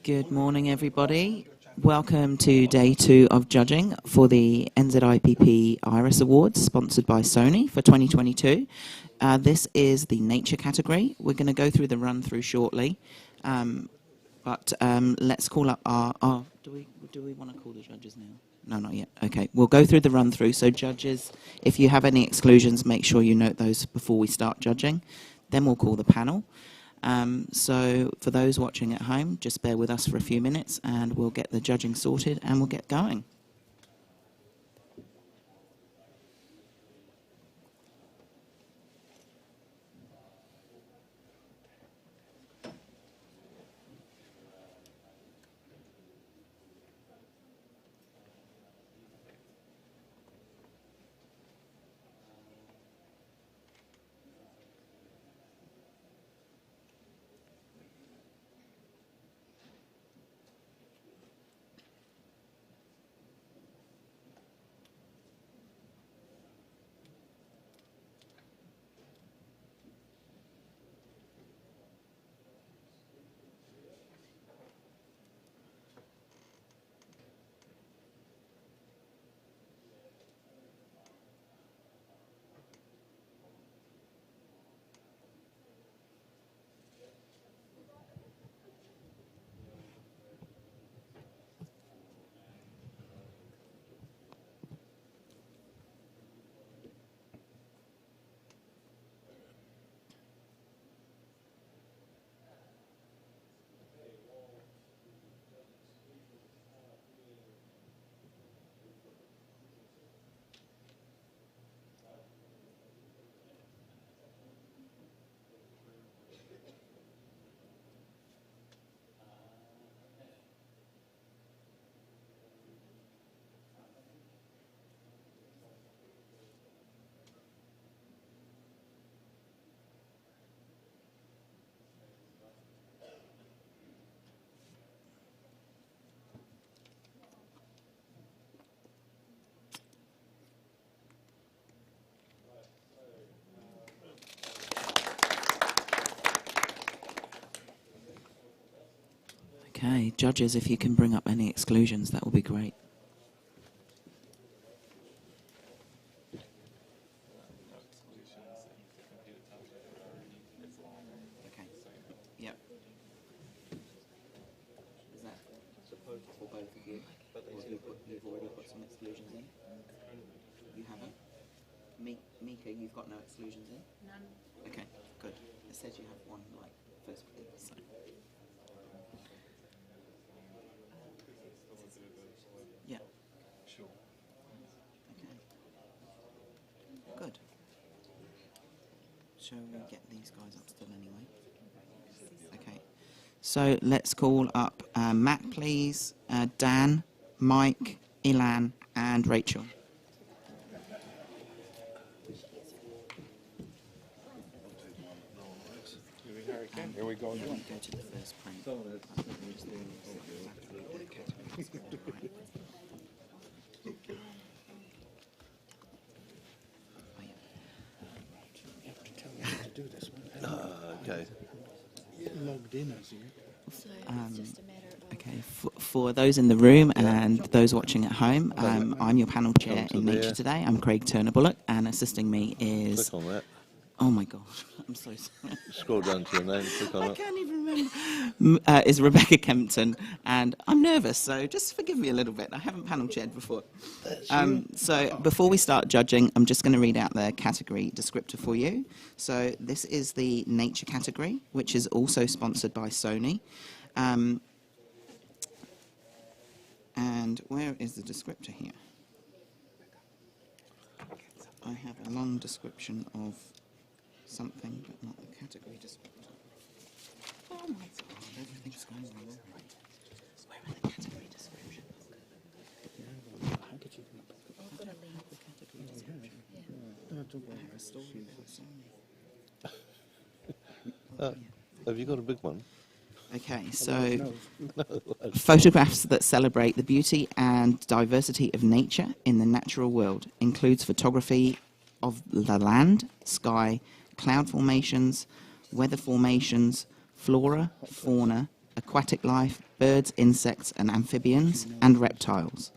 Good morning, everybody. Welcome to day 2 of judging for the NZIPP Iris Awards, sponsored by Sony for 2022. This is the nature category. We're going to go through the run-through shortly, but let's call up our do we want to call the judges now? No, not yet. Okay, we'll go through the run-through. So judges, if you have any exclusions, make sure you note those before we start judging. Then we'll call the panel. So for those watching at home, just bear with us for a few minutes and we'll get the judging sorted and we'll get going. Okay, judges, if you can bring up any exclusions, that will be great. Okay. Yep. Is that supposed for both of you? You've already put some exclusions in? You haven't? Mika, you've got no exclusions in? None. Okay, good. It says you have one, like, first week, so. Yeah. Sure. Okay. Good. Shall we get these guys up still anyway? Okay. So let's call up Matt, please, Dan, Mike, Ilan, and Rachel. Here we go. Yeah, we go to the first print. Okay. Logged in as you. So it's just a matter of... Okay, for those in the room and those watching at home, I'm your panel chair in Nature today. I'm Craig Turner-Bullock, and assisting me is... Click on that. Oh my God, I'm so sorry. Scroll down to your name, click on I it. can't even remember. Is Rebecca Kempton, and I'm nervous, so just forgive me a little bit. I haven't panel chaired before. So before we start judging, I'm just going to read out the category descriptor for you. So this is the nature category, which is also sponsored by Sony. And where is the descriptor here? I have a long description of something, but not the category descriptor. Oh my God, everything's going wrong. Where are the category descriptions? How did you do that? I've got a link. The category description. Yeah. I have a story about Sony. Have you got a big one? Okay, so photographs that celebrate the beauty and diversity of nature in the natural world includes photography of the land, sky, cloud formations, weather formations, flora, fauna, aquatic life, birds, insects, and amphibians, and reptiles.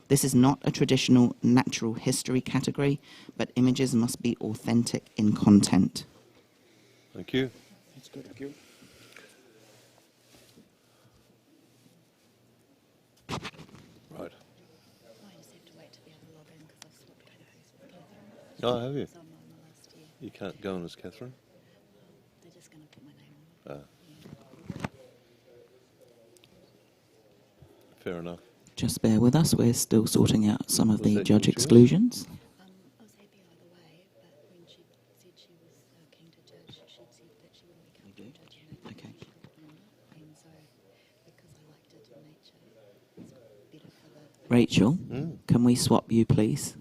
This is not a traditional natural history category, but images must be authentic in content. Thank you. That's good. Thank you. Right. I just have to wait to be able to log in because I've swapped photos with Catherine. Oh, have you? So I'm on the last year. You can't go on as Catherine? They're just going to put my name on. Ah. Fair enough. Just bear with us, we're still sorting out some of Was the that judge yours? exclusions. I was happy either way, but when she said she was keen to judge, she'd said that she wouldn't be comfortable judging it. Okay. And so, because I liked it in nature, it's better for the... Rachel, Mm. can we swap you, please?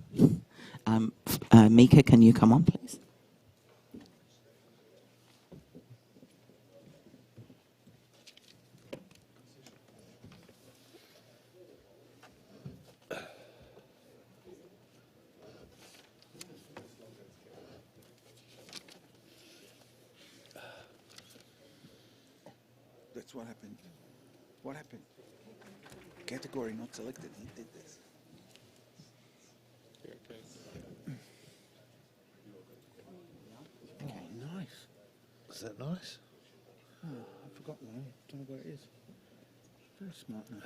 Mika, can you come on, please? That's what happened. What happened? Category not selected. He did this. Oh, nice. Is that nice? Oh, I forgot one. Don't know where it is. Very smart now.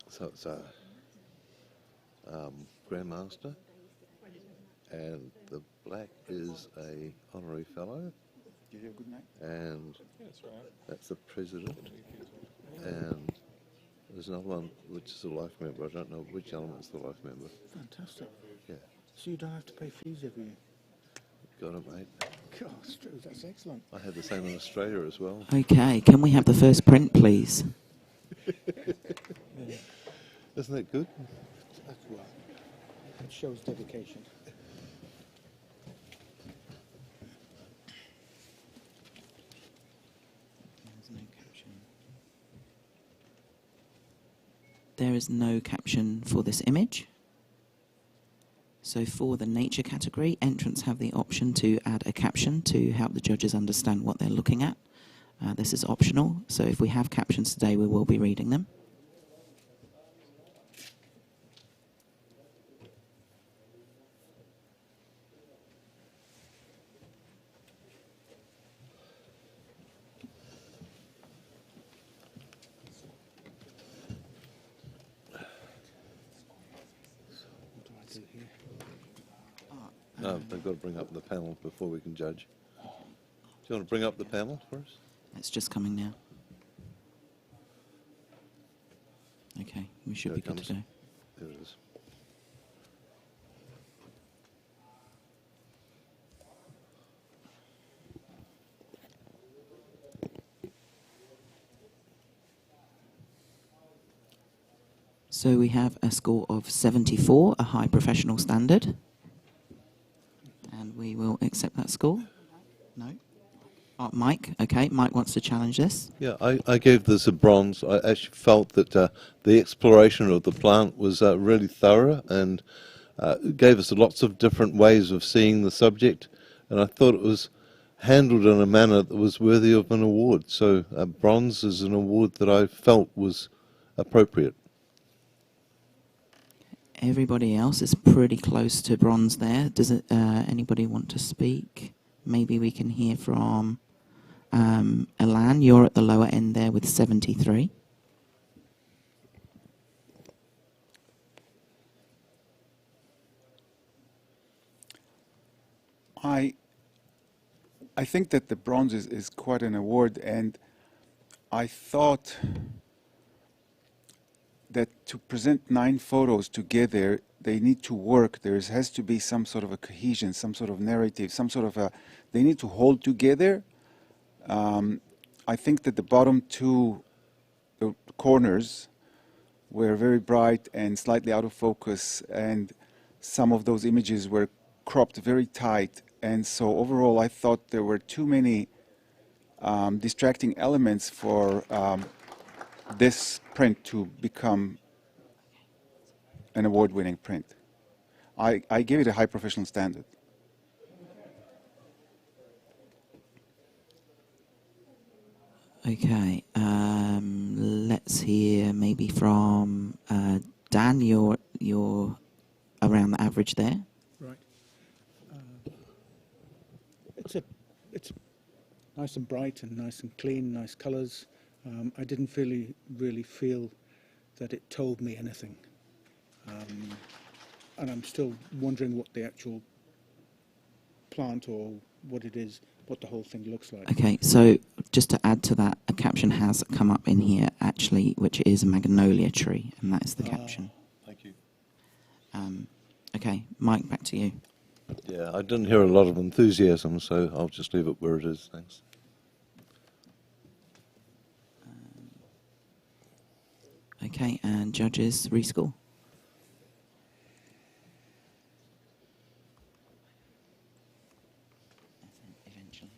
So it's a Grandmaster, and the black is a honorary fellow, Did you have a good night? and that's the president, and there's another one which is a life member. I don't know which element's the life member. Fantastic. Yeah, So you don't have to pay fees every year. got it, mate. Gosh, true. That's excellent. I had the same in Australia as well. Okay, can we have the first print, please? Isn't that good? That's well. It shows dedication. There is no caption for this image. So for the nature category, entrants have the option to add a caption to help the judges understand what they're looking at. This is optional, so if we have captions today, we will be reading them. What do I do here? No, they've got to bring up the panel before we can judge. Do you want to bring up the panel for us? It's just coming now. Okay, we should Here be it good to comes. go. There it is. So we have a score of 74, a high professional standard. And we will accept that score. No? Mike, okay, Mike wants to challenge this. Yeah, I gave this a bronze. I actually felt that the exploration of the plant was really thorough and gave us lots of different ways of seeing the subject, and I thought it was handled in a manner that was worthy of an award. So bronze is an award that I felt was appropriate. Everybody else is pretty close to bronze there. Does it? Anybody want to speak? Maybe we can hear from Elan. You're at the lower end there with 73. I think that the bronze is quite an award, and I thought that to present 9 photos together, they need to work. There has to be some sort of a cohesion, some sort of narrative, some sort of a... They need to hold together. I think that the bottom 2 corners were very bright and slightly out of focus, and some of those images were cropped very tight. And so overall, I thought there were too many distracting elements for this print to become an award-winning print. I gave it a high professional standard. Okay, let's hear maybe from Dan. You're around the average there. Right. It's a it's nice and bright and nice and clean, nice colours. I didn't really feel that it told me anything, and I'm still wondering what the actual plant or what it is, what the whole thing looks like. Okay, so just to add to that, a caption has come up in here actually, which is a magnolia tree, and that is the caption. Thank you. Okay, Mike, back to you. Yeah, I didn't hear a lot of enthusiasm, so I'll just leave it where it is. Thanks. Okay, and judges rescore. Eventually.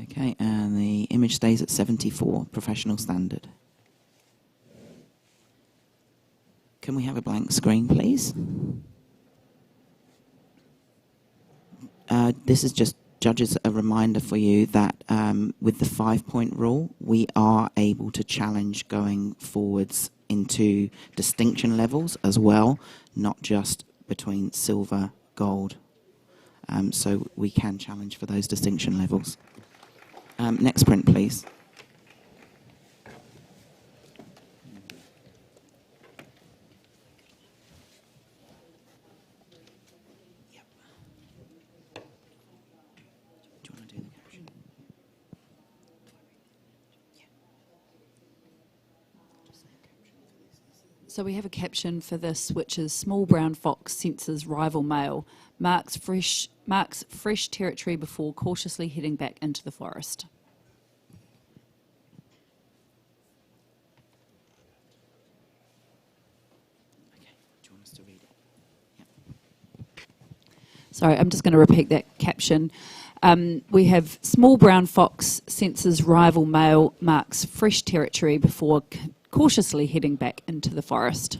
Okay, and the image stays at 74, professional standard. Can we have a blank screen, please? This is just, judges, a reminder for you that with the 5-point rule, we are able to challenge going forwards into distinction levels as well, not just between silver, gold. So we can challenge for those distinction levels. Next print, please. Do you want to do the caption? So we have a caption for this, which is "Small brown fox senses rival male, marks fresh territory before cautiously heading back into the forest." Okay. Do you want us to read it? Yep. Sorry, I'm just going to repeat that caption. We have "Small brown fox senses rival male, marks fresh territory before cautiously heading back into the forest."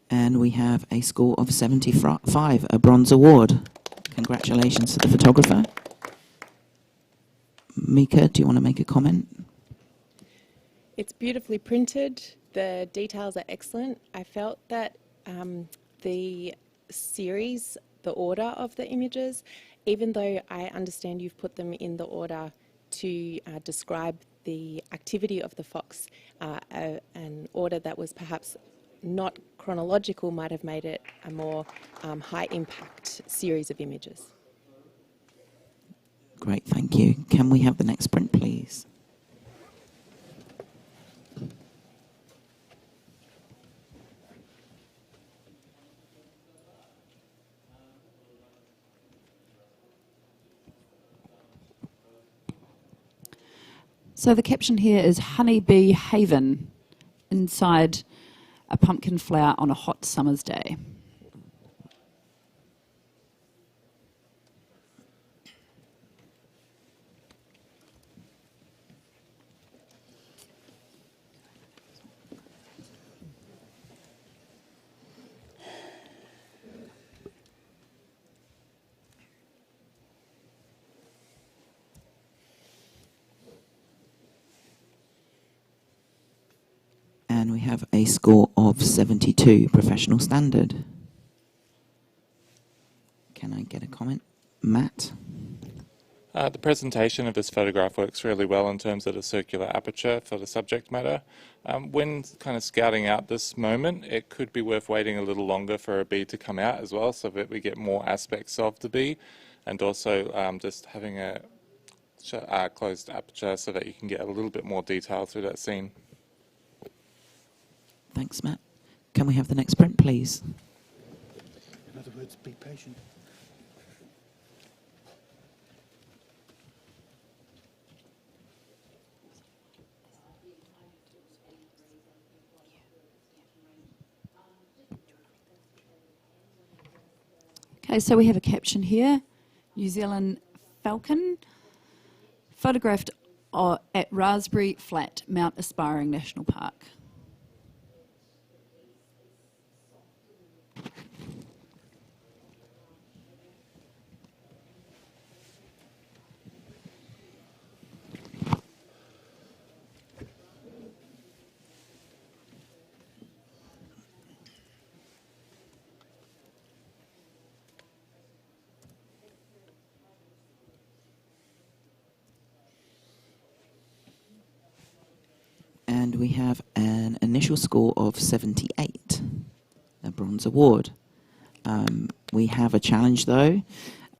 And we have a score of 75, a bronze award. Congratulations to the photographer. Mika, do you want to make a comment? It's beautifully printed. The details are excellent. I felt that the series, the order of the images, even though I understand you've put them in the order to describe the activity of the fox, an order that was perhaps not chronological might have made it a more high impact series of images. Great, thank you. Can we have the next print, please? So the caption here is "Honeybee Haven," inside a pumpkin flower on a hot summer's day. And we have a score of 72, professional standard. Can I get a comment? Matt? The presentation of this photograph works really well in terms of the circular aperture for the subject matter. When kind of scouting out this moment, it could be worth waiting a little longer for a bee to come out as well, so that we get more aspects of the bee, and also just having a closed aperture so that you can get a little bit more detail through that scene. Thanks, Matt. Can we have the next print, please? In other words, be patient. Okay, so we have a caption here. New Zealand falcon, photographed at Raspberry Flat, Mount Aspiring National Park. And we have an initial score of 78, a bronze award. We have a challenge though.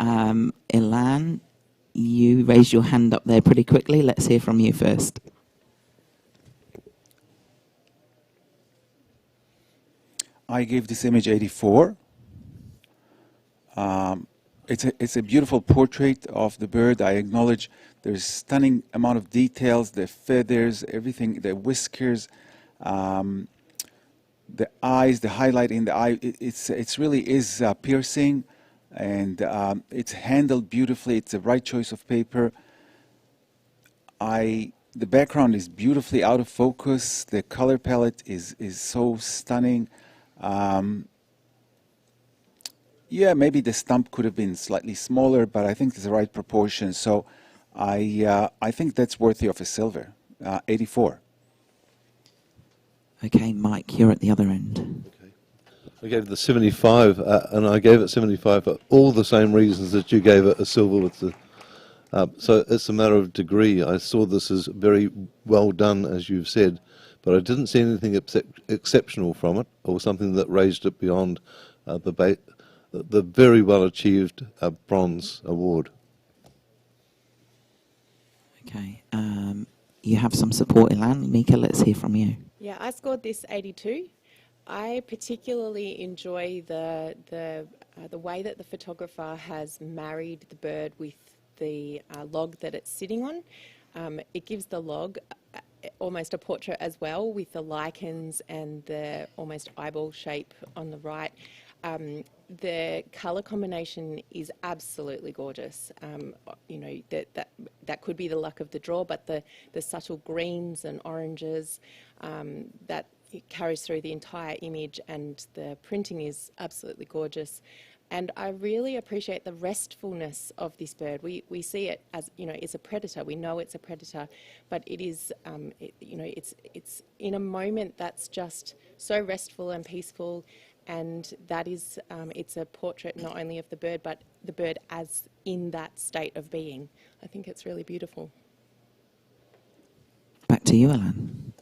Ilan, you raised your hand up there pretty quickly. Let's hear from you first. I gave this image 84. It's a beautiful portrait of the bird. I acknowledge there's stunning amount of details, the feathers, everything, the whiskers, the eyes, the highlight in the eye. It's really is piercing, and it's handled beautifully. It's the right choice of paper. The background is beautifully out of focus. The color palette is so stunning. Yeah, maybe the stump could have been slightly smaller, but I think it's the right proportion. So I think that's worthy of a silver, 84. Okay, Mike, you're at the other end. Okay. I gave the 75, and I gave it 75 for all the same reasons that you gave it a silver with the. So it's a matter of degree. I saw this as very well done, as you've said, but I didn't see anything exceptional from it, or something that raised it beyond the very well achieved bronze award. Okay, you have some support, Ilan. Mika, let's hear from you. Yeah, I scored this 82. I particularly enjoy the way that the photographer has married the bird with the log that it's sitting on. It gives the log almost a portrait as well, with the lichens and the almost eyeball shape on the right. The colour combination is absolutely gorgeous. You know, that could be the luck of the draw, but the subtle greens and oranges that it carries through the entire image, and the printing is absolutely gorgeous. And I really appreciate the restfulness of this bird. We see it as, you know, it's a predator. We know it's a predator, but it is, you know, it's in a moment that's just so restful and peaceful. And that is, it's a portrait not only of the bird, but the bird as in that state of being. I think it's really beautiful. Back to you, Alan.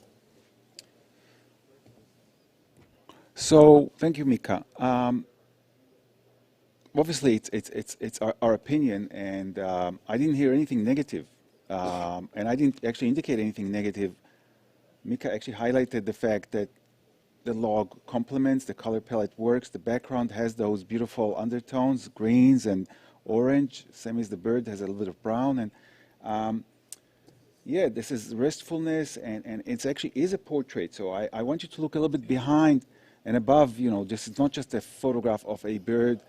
So thank you, Mika. Obviously, it's our opinion, and I didn't hear anything negative, and I didn't actually indicate anything negative. Mika actually highlighted the fact that the log complements, the color palette works, the background has those beautiful undertones, greens and orange, same as the bird has a little bit of brown, and yeah, this is restfulness, and it actually is a portrait. So I want you to look a little bit behind and above. You know, this is not just a photograph of a bird.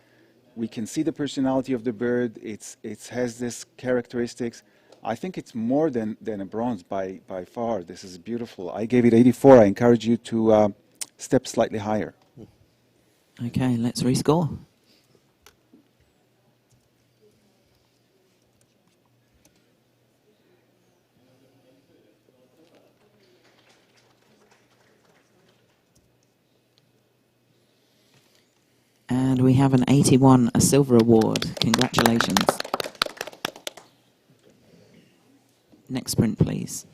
We can see the personality of the bird. It has this characteristics. I think it's more than a bronze by far. This is beautiful. I gave it 84. I encourage you to step slightly higher. Okay, let's rescore. And we have an 81, a silver award. Congratulations. Next print, please.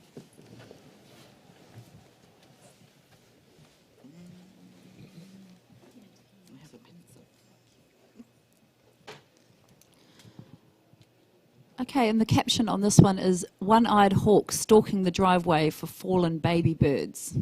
Okay, and the caption on this one is "One-eyed hawk stalking the driveway for fallen baby birds."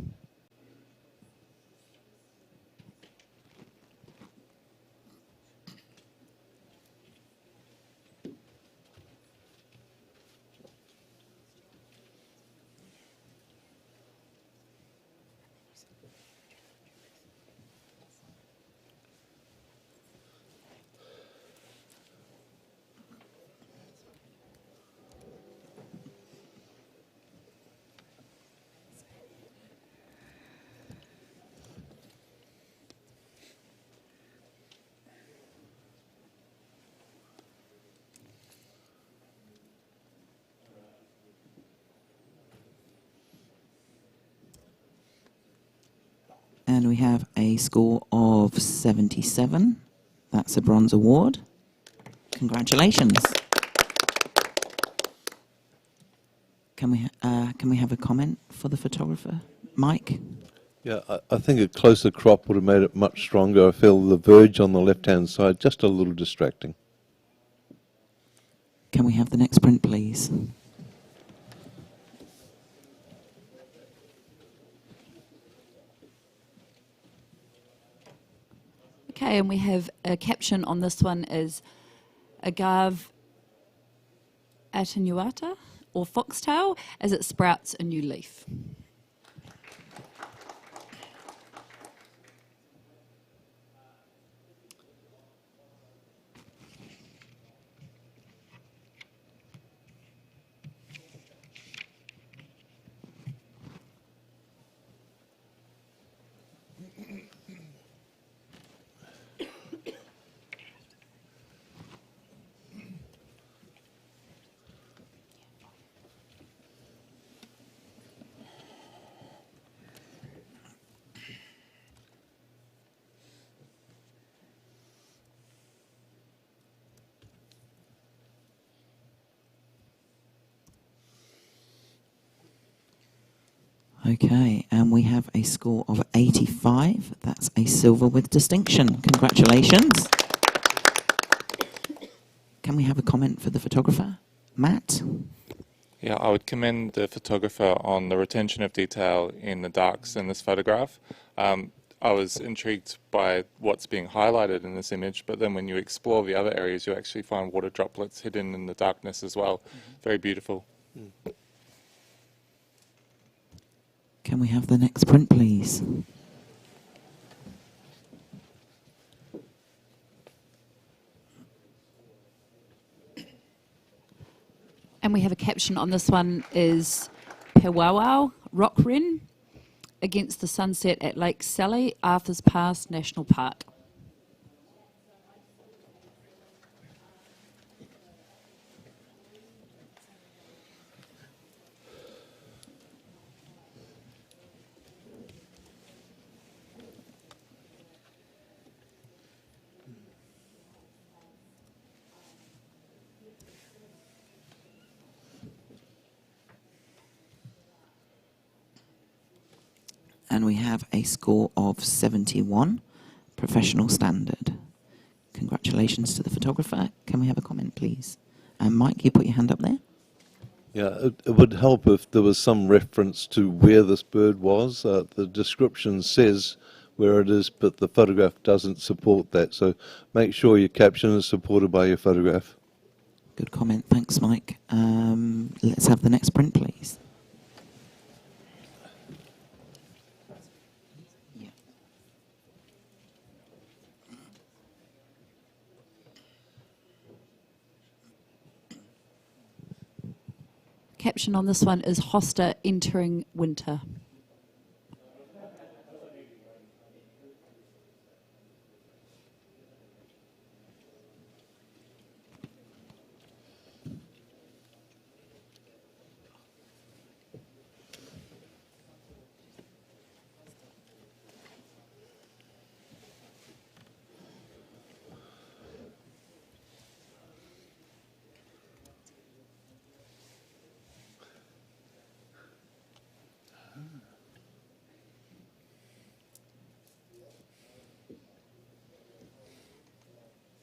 And we have a score of 77. That's a bronze award. Congratulations. Can we have a comment for the photographer? Mike? Yeah, I think a closer crop would have made it much stronger. I feel the verge on the left-hand side just a little distracting. Can we have the next print, please? Okay, and we have a caption on this one is agave attenuata or foxtail as it sprouts a new leaf. Okay, and we have a score of 85. That's a silver with distinction. Congratulations. Can we have a comment for the photographer? Matt? Yeah, I would commend the photographer on the retention of detail in the darks in this photograph. I was intrigued by what's being highlighted in this image, but then when you explore the other areas, you actually find water droplets hidden in the darkness as well. Very beautiful. Can we have the next print, please? And we have a caption on this one is Pewawau Rock Wren against the sunset at Lake Sally, Arthur's Pass National Park. And we have a score of 71, professional standard. Congratulations to the photographer. Can we have a comment, please? And Mike, you put your hand up there. Yeah, it would help if there was some reference to where this bird was. The description says where it is, but the photograph doesn't support that. So make sure your caption is supported by your photograph. Good comment. Thanks, Mike. Let's have the next print, please. Caption on this one is Hosta entering winter.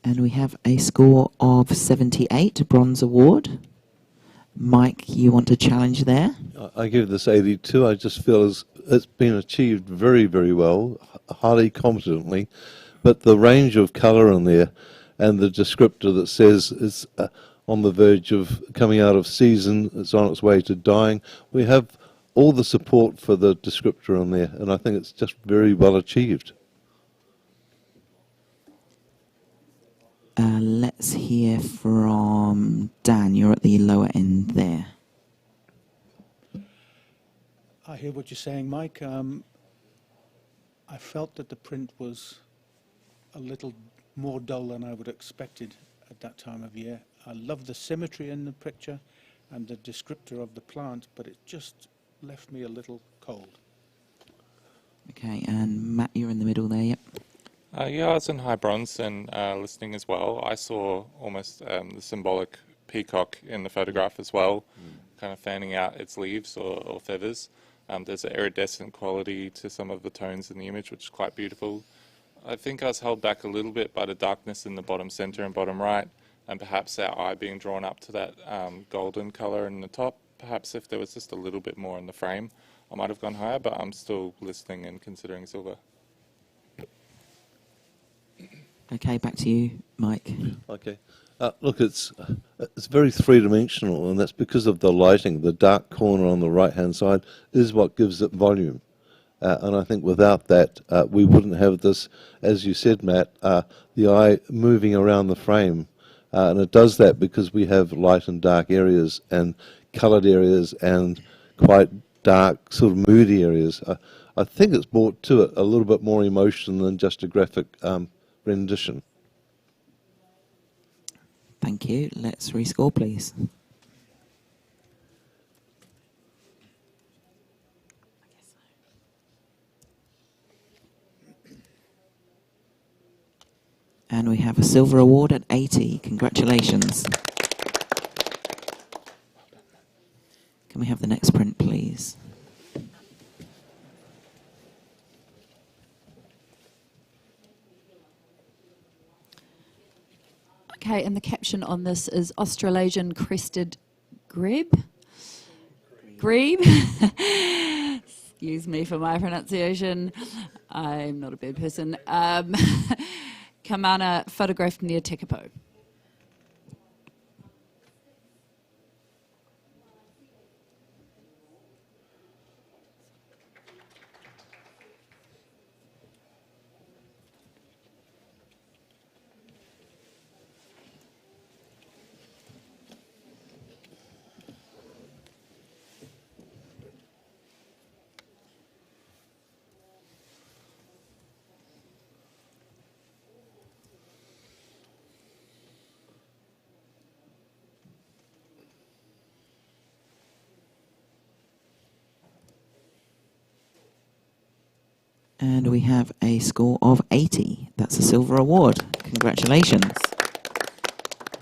And we have a score of 78, bronze award. Mike, you want to challenge there? I give this 82. I just feel it's been achieved very, very well, highly competently, but the range of colour in there and the descriptor that says it's on the verge of coming out of season, it's on its way to dying. We have all the support for the descriptor in there, and I think it's just very well achieved. Let's hear from Dan. You're at the lower end there. I hear what you're saying, Mike. I felt that the print was a little more dull than I would have expected at that time of year. I love the symmetry in the picture and the descriptor of the plant, but it just left me a little cold. Okay, and Matt, you're in the middle there, yep. Yeah, I was in high bronze and listening as well. I saw almost the symbolic peacock in the photograph as well, kind of fanning out its leaves or feathers. There's an iridescent quality to some of the tones in the image, which is quite beautiful. I think I was held back a little bit by the darkness in the bottom center and bottom right, and perhaps our eye being drawn up to that golden color in the top. Perhaps if there was just a little bit more in the frame, I might have gone higher, but I'm still listening and considering silver. Okay, back to you, Mike. Okay. Look, it's very three-dimensional, and that's because of the lighting. The dark corner on the right-hand side is what gives it volume. And I think without that, we wouldn't have this, as you said, Matt, the eye moving around the frame. And it does that because we have light and dark areas and coloured areas and quite dark, sort of moody areas. I think it's brought to it a little bit more emotion than just a graphic rendition. Thank you. Let's rescore, please. And we have a silver award at 80. Congratulations. Can we have the next print, please? Okay, and the caption on this is Australasian crested grebe. Grebe. Excuse me for my pronunciation. I'm not a bird person. Kamana photographed near Tekapo. And we have a score of 80. That's a silver award. Congratulations.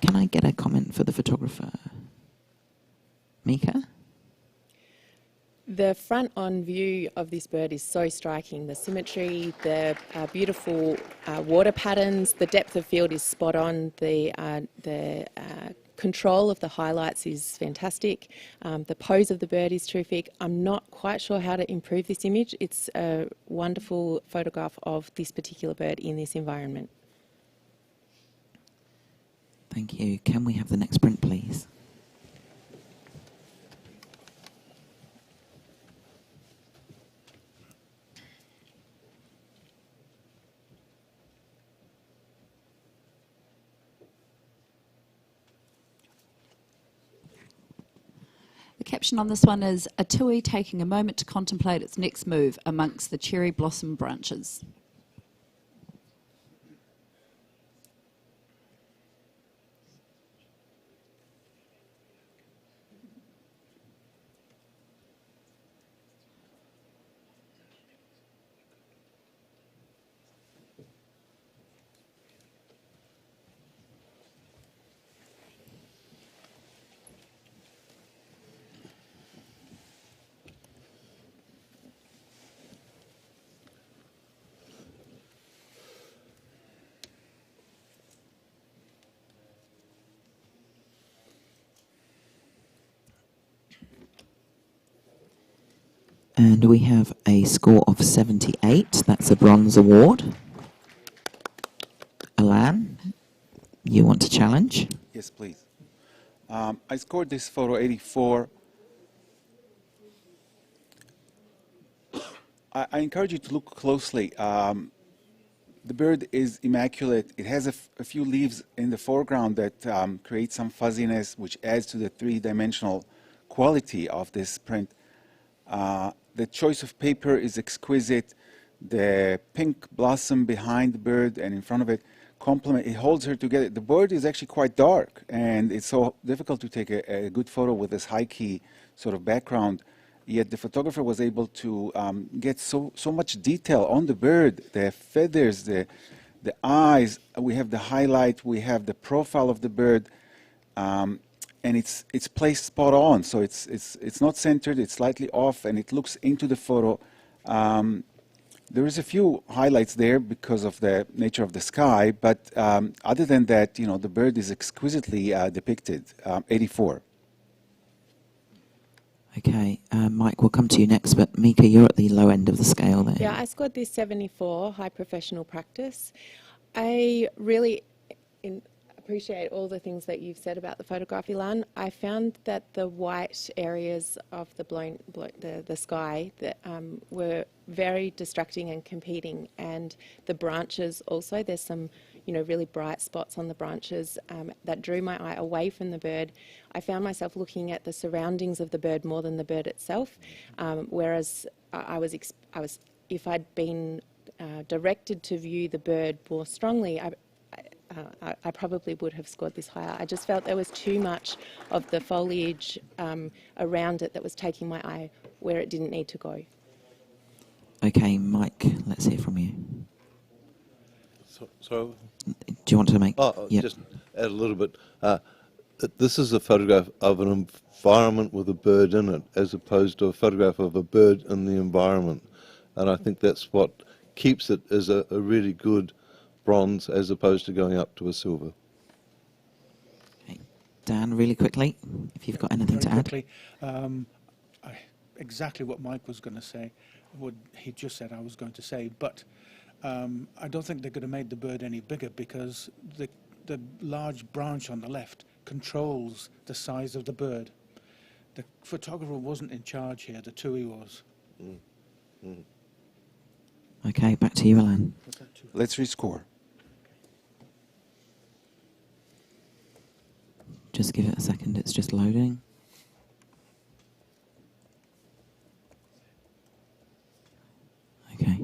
Can I get a comment for the photographer? Mika? The front-on view of this bird is so striking. The symmetry, the beautiful water patterns, the depth of field is spot on. The control of the highlights is fantastic. The pose of the bird is terrific. I'm not quite sure how to improve this image. It's a wonderful photograph of this particular bird in this environment. Thank you. Can we have the next print, please? The caption on this one is, a tui taking a moment to contemplate its next move amongst the cherry blossom branches. And we have a score of 78. That's a bronze award. Alan, you want to challenge? Yes, please. I scored this photo 84. I encourage you to look closely. The bird is immaculate. It has a few leaves in the foreground that create some fuzziness, which adds to the three-dimensional quality of this print. The choice of paper is exquisite. The pink blossom behind the bird and in front of it it holds her together. The bird is actually quite dark, and it's so difficult to take a good photo with this high key sort of background. yet the photographer was able to get so much detail on the bird, the feathers, the eyes. We have the highlight, we have the profile of the bird, and it's placed spot on. So it's not centered, it's slightly off, and it looks into the photo. There is a few highlights there because of the nature of the sky, but other than that, you know, the bird is exquisitely depicted. 84. Okay, Mike, we'll come to you next, but Mika, you're at the low end of the scale there. Yeah, I scored this 74, high professional practice. I really appreciate all the things that you've said about the photograph, Ilan. I found that the white areas of the sky that were very distracting and competing, and the branches also. There's some, you know, really bright spots on the branches that drew my eye away from the bird. I found myself looking at the surroundings of the bird more than the bird itself, whereas I was if I'd been directed to view the bird more strongly, I probably would have scored this higher. I just felt there was too much of the foliage around it that was taking my eye where it didn't need to go. Okay, Mike, let's hear from you. So Do you want to make... Yep. just add a little bit. This is a photograph of an environment with a bird in it, as opposed to a photograph of a bird in the environment. And I think that's what keeps it as a really good bronze, as opposed to going up to a silver. Okay. Dan, really quickly, if you've got anything to add. Quickly, exactly what Mike was going to say, what he just said I was going to say, but I don't think they could have made the bird any bigger, because the large branch on the left controls the size of the bird. The photographer wasn't in charge here, the TUI was. Okay, back to you, Alan. Let's rescore. Just give it a second, it's just loading. Okay.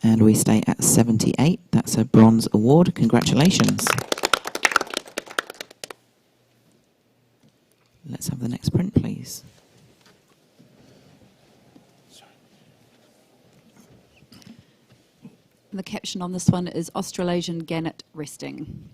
And we stay at 78. That's a bronze award. Congratulations. Let's have the next print, please. The caption on this one is Australasian gannet resting.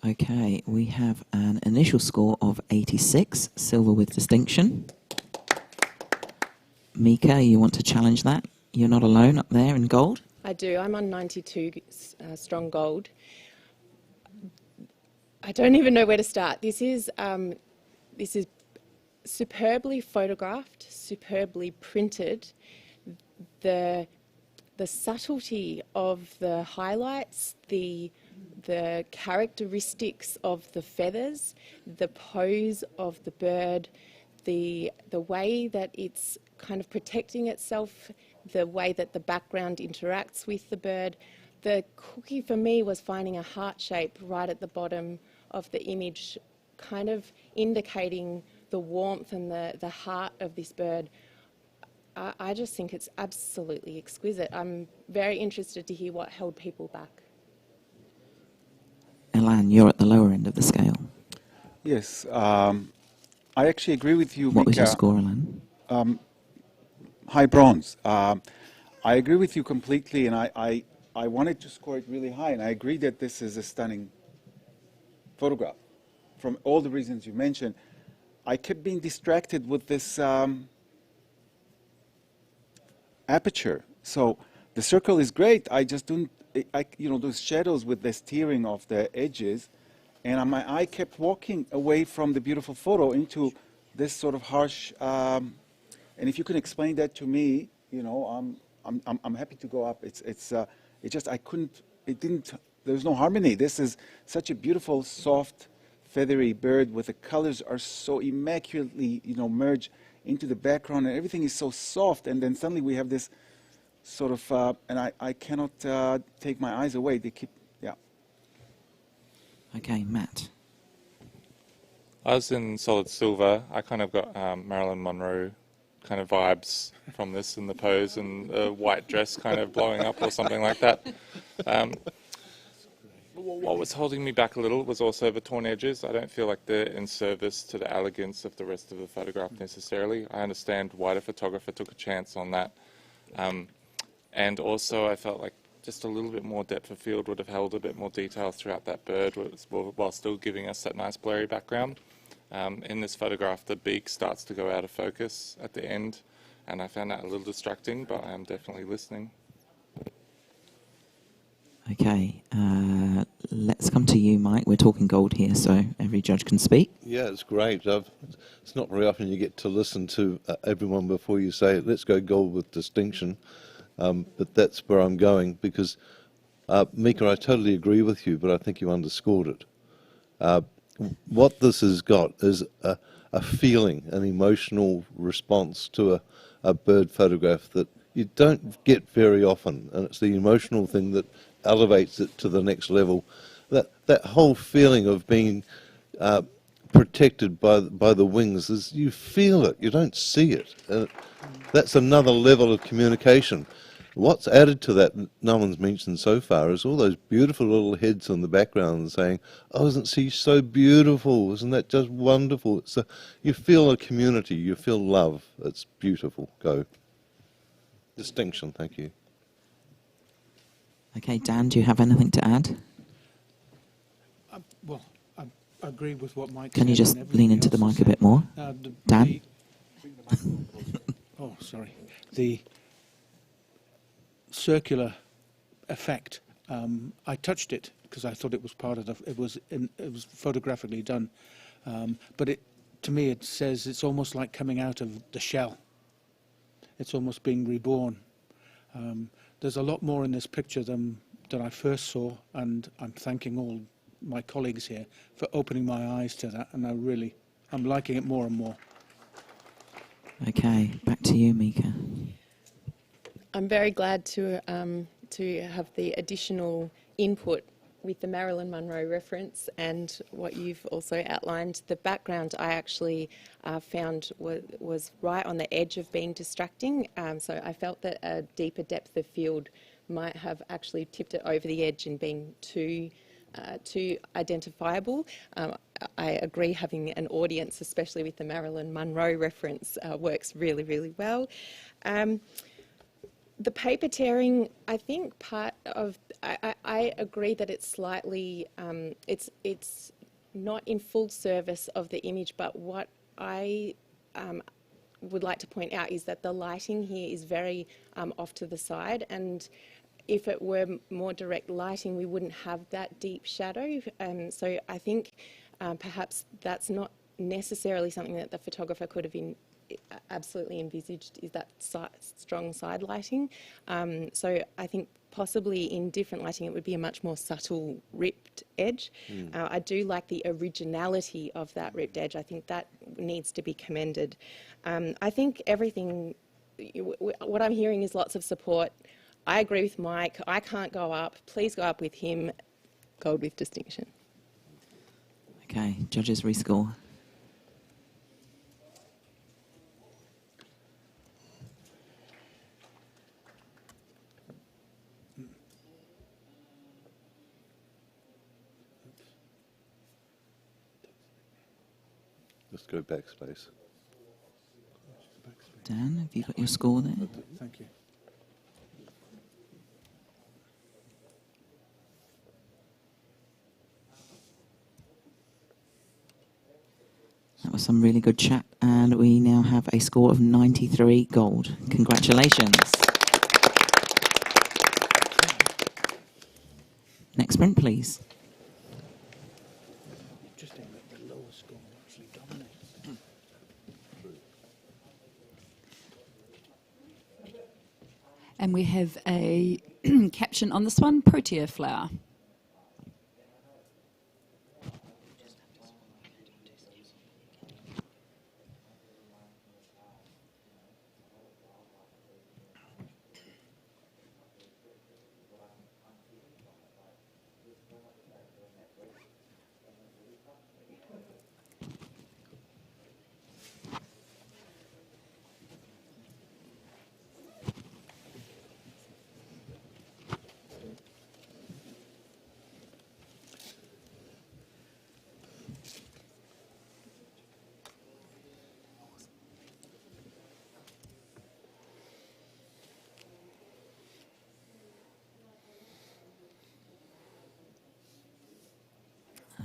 Okay, we have an initial score of 86, silver with distinction. Mika, you want to challenge that? You're not alone up there in gold. I do. I'm on 92 strong gold. I don't even know where to start. This is superbly photographed, superbly printed. The subtlety of the highlights, the characteristics of the feathers, the pose of the bird, the way that it's kind of protecting itself, the way that the background interacts with the bird. The cookie for me was finding a heart shape right at the bottom of the image, kind of indicating the warmth and the heart of this bird. I just think it's absolutely exquisite. I'm very interested to hear what held people back. Elan, you're at the lower end of the scale. Yes, I actually agree with you, What was your Mika. score, Elan? high bronze. I agree with you completely, and I wanted to score it really high, and I agree that this is a stunning photograph from all the reasons you mentioned. I kept being distracted with this aperture. So the circle is great. I just don't, those shadows with the steering of the edges, and my eye kept walking away from the beautiful photo into this sort of harsh. And if you can explain that to me, I'm happy to go up. It just I couldn't. It didn't. There's no harmony. This is such a beautiful, soft, feathery bird with the colors are so immaculately, merged into the background, and everything is so soft. And then suddenly we have this sort of, and I cannot take my eyes away. They keep, yeah. Okay, Matt. I was in solid silver. I kind of got Marilyn Monroe kind of vibes from this in the pose and the white dress kind of blowing up or something like that. What was holding me back a little was also the torn edges. I don't feel like they're in service to the elegance of the rest of the photograph necessarily. I understand why the photographer took a chance on that. And also I felt like just a little bit more depth of field would have held a bit more detail throughout that bird while still giving us that nice blurry background. In this photograph, the beak starts to go out of focus at the end, and I found that a little distracting, but I am definitely listening. Okay, let's come to you, Mike. We're talking gold here, so every judge can speak. Yeah, it's great. It's not very often you get to listen to everyone before you say, let's go gold with distinction. But that's where I'm going, because, Mika, I totally agree with you, but I think you underscored it. What this has got is a feeling, an emotional response to a bird photograph that you don't get very often, and it's the emotional thing that elevates it to the next level. That whole feeling of being protected by the wings, is you feel it, you don't see it. That's another level of communication. What's added to that, no one's mentioned so far, is all those beautiful little heads in the background saying, oh, isn't she so beautiful? Isn't that just wonderful? You feel a community, you feel love. It's beautiful. Go. Distinction, thank you. Okay, Dan, do you have anything to add? Well, I agree with what Mike said. Can you just and lean everybody into the else mic has a bit more? Dan? Oh, sorry. The circular effect. I touched it because I thought it was part of the. It was photographically done, but to me it says it's almost like coming out of the shell. It's almost being reborn. There's a lot more in this picture than I first saw, and I'm thanking all my colleagues here for opening my eyes to that, and I'm liking it more and more. Okay, back to you, Mika. I'm very glad to have the additional input with the Marilyn Monroe reference and what you've also outlined. The background I actually found was right on the edge of being distracting, so I felt that a deeper depth of field might have actually tipped it over the edge and been too identifiable. I agree having an audience, especially with the Marilyn Monroe reference, works really, really well. The paper tearing, I think I agree that it's slightly, it's not in full service of the image, but what I would like to point out is that the lighting here is very off to the side, and if it were more direct lighting, we wouldn't have that deep shadow. So I think perhaps that's not necessarily something that the photographer could have absolutely envisaged, is that strong side lighting. So I think possibly in different lighting it would be a much more subtle ripped edge. I do like the originality of that ripped edge. I think that needs to be commended. I think everything, what I'm hearing is lots of support. I agree with Mike. I can't go up. Please go up with him. Gold with distinction. Okay, judges rescore. Just go backspace. Backspace. Dan, have you got your score there? Thank you. That was some really good chat, and we now have a score of 93 gold. Congratulations. Next sprint, please. Just aim at the lowest score and actually dominate. And we have a caption on this one, Protea flower.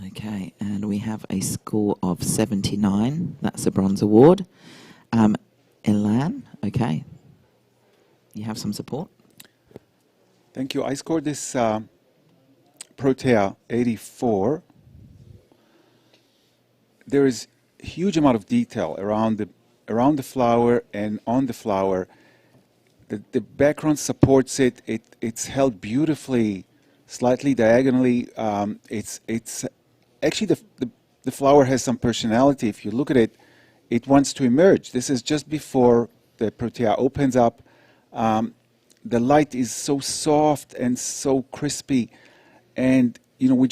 Okay, and we have a score of 79. That's a bronze award. Elan, okay. You have some support? Thank you. I scored this Protea 84. There is a huge amount of detail around the flower and on the flower. The background supports it. It's held beautifully, slightly diagonally. It's actually the flower has some personality. If you look at it, it wants to emerge. This is just before the Protea opens up. The light is so soft and so crispy, and we're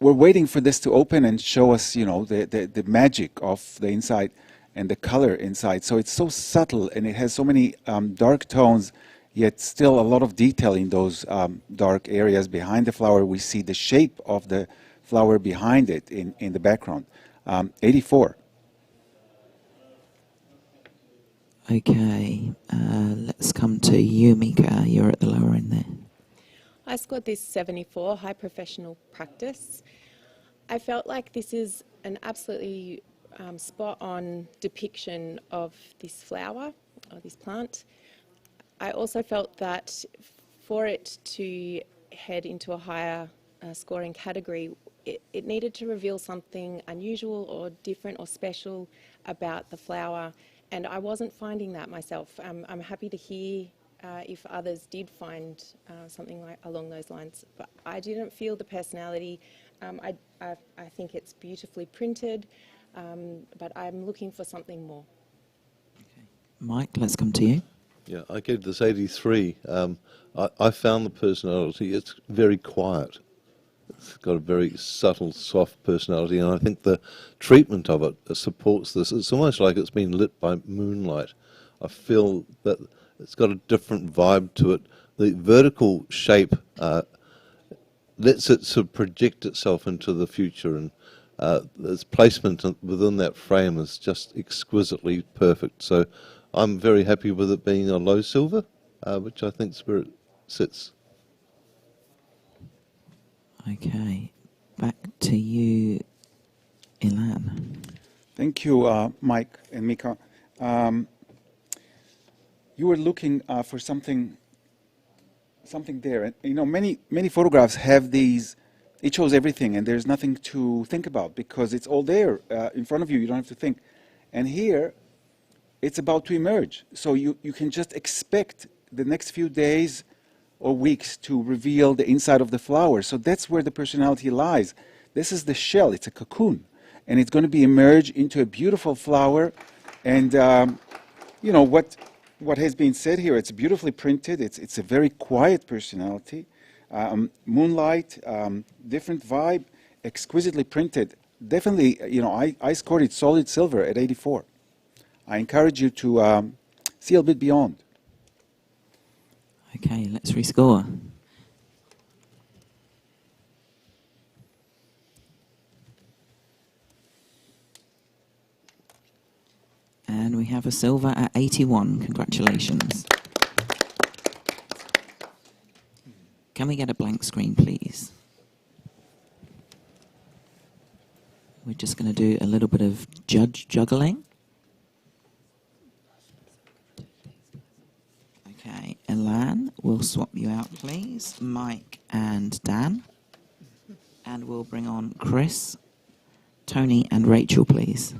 waiting for this to open and show us, the magic of the inside and the color inside. So it's so subtle, and it has so many dark tones, yet still a lot of detail in those dark areas behind the flower. We see the shape of the flower behind it in the background. 84. Okay, let's come to you, Mika. You're at the lower end there. I scored this 74, high professional practice. I felt like this is an absolutely spot-on depiction of this flower, or this plant. I also felt that for it to head into a higher scoring category, it needed to reveal something unusual or different or special about the flower, and I wasn't finding that myself. I'm happy to hear if others did find something along those lines, but I didn't feel the personality. I think it's beautifully printed, but I'm looking for something more. Okay. Mike, let's come to you. Yeah, I gave this 83. I found the personality. It's very quiet. It's got a very subtle, soft personality, and I think the treatment of it supports this. It's almost like it's been lit by moonlight. I feel that it's got a different vibe to it. The vertical shape lets it sort of project itself into the future, and its placement within that frame is just exquisitely perfect. So I'm very happy with it being a low silver, which I think is where it sits. Okay, back to you, Ilan. Thank you, Mike and Mika. You were looking for something there, and many photographs have these. It shows everything, and there's nothing to think about because it's all there in front of you. You don't have to think. And here, it's about to emerge, so you can just expect the next few days or weeks to reveal the inside of the flower. So that's where the personality lies. This is the shell. It's a cocoon, and it's going to be emerge into a beautiful flower. And what has been said here, it's beautifully printed. It's a very quiet personality. Moonlight, different vibe, exquisitely printed. Definitely, I scored it solid silver at 84. I encourage you to see a bit beyond. Okay, let's rescore. And we have have a silver at 81. Congratulations. Can we get a blank screen, please? We're just going to do a little bit of judge juggling. Okay, Elan, we'll swap you out, please. Mike and Dan. And we'll bring on Chris, Tony and Rachel, please.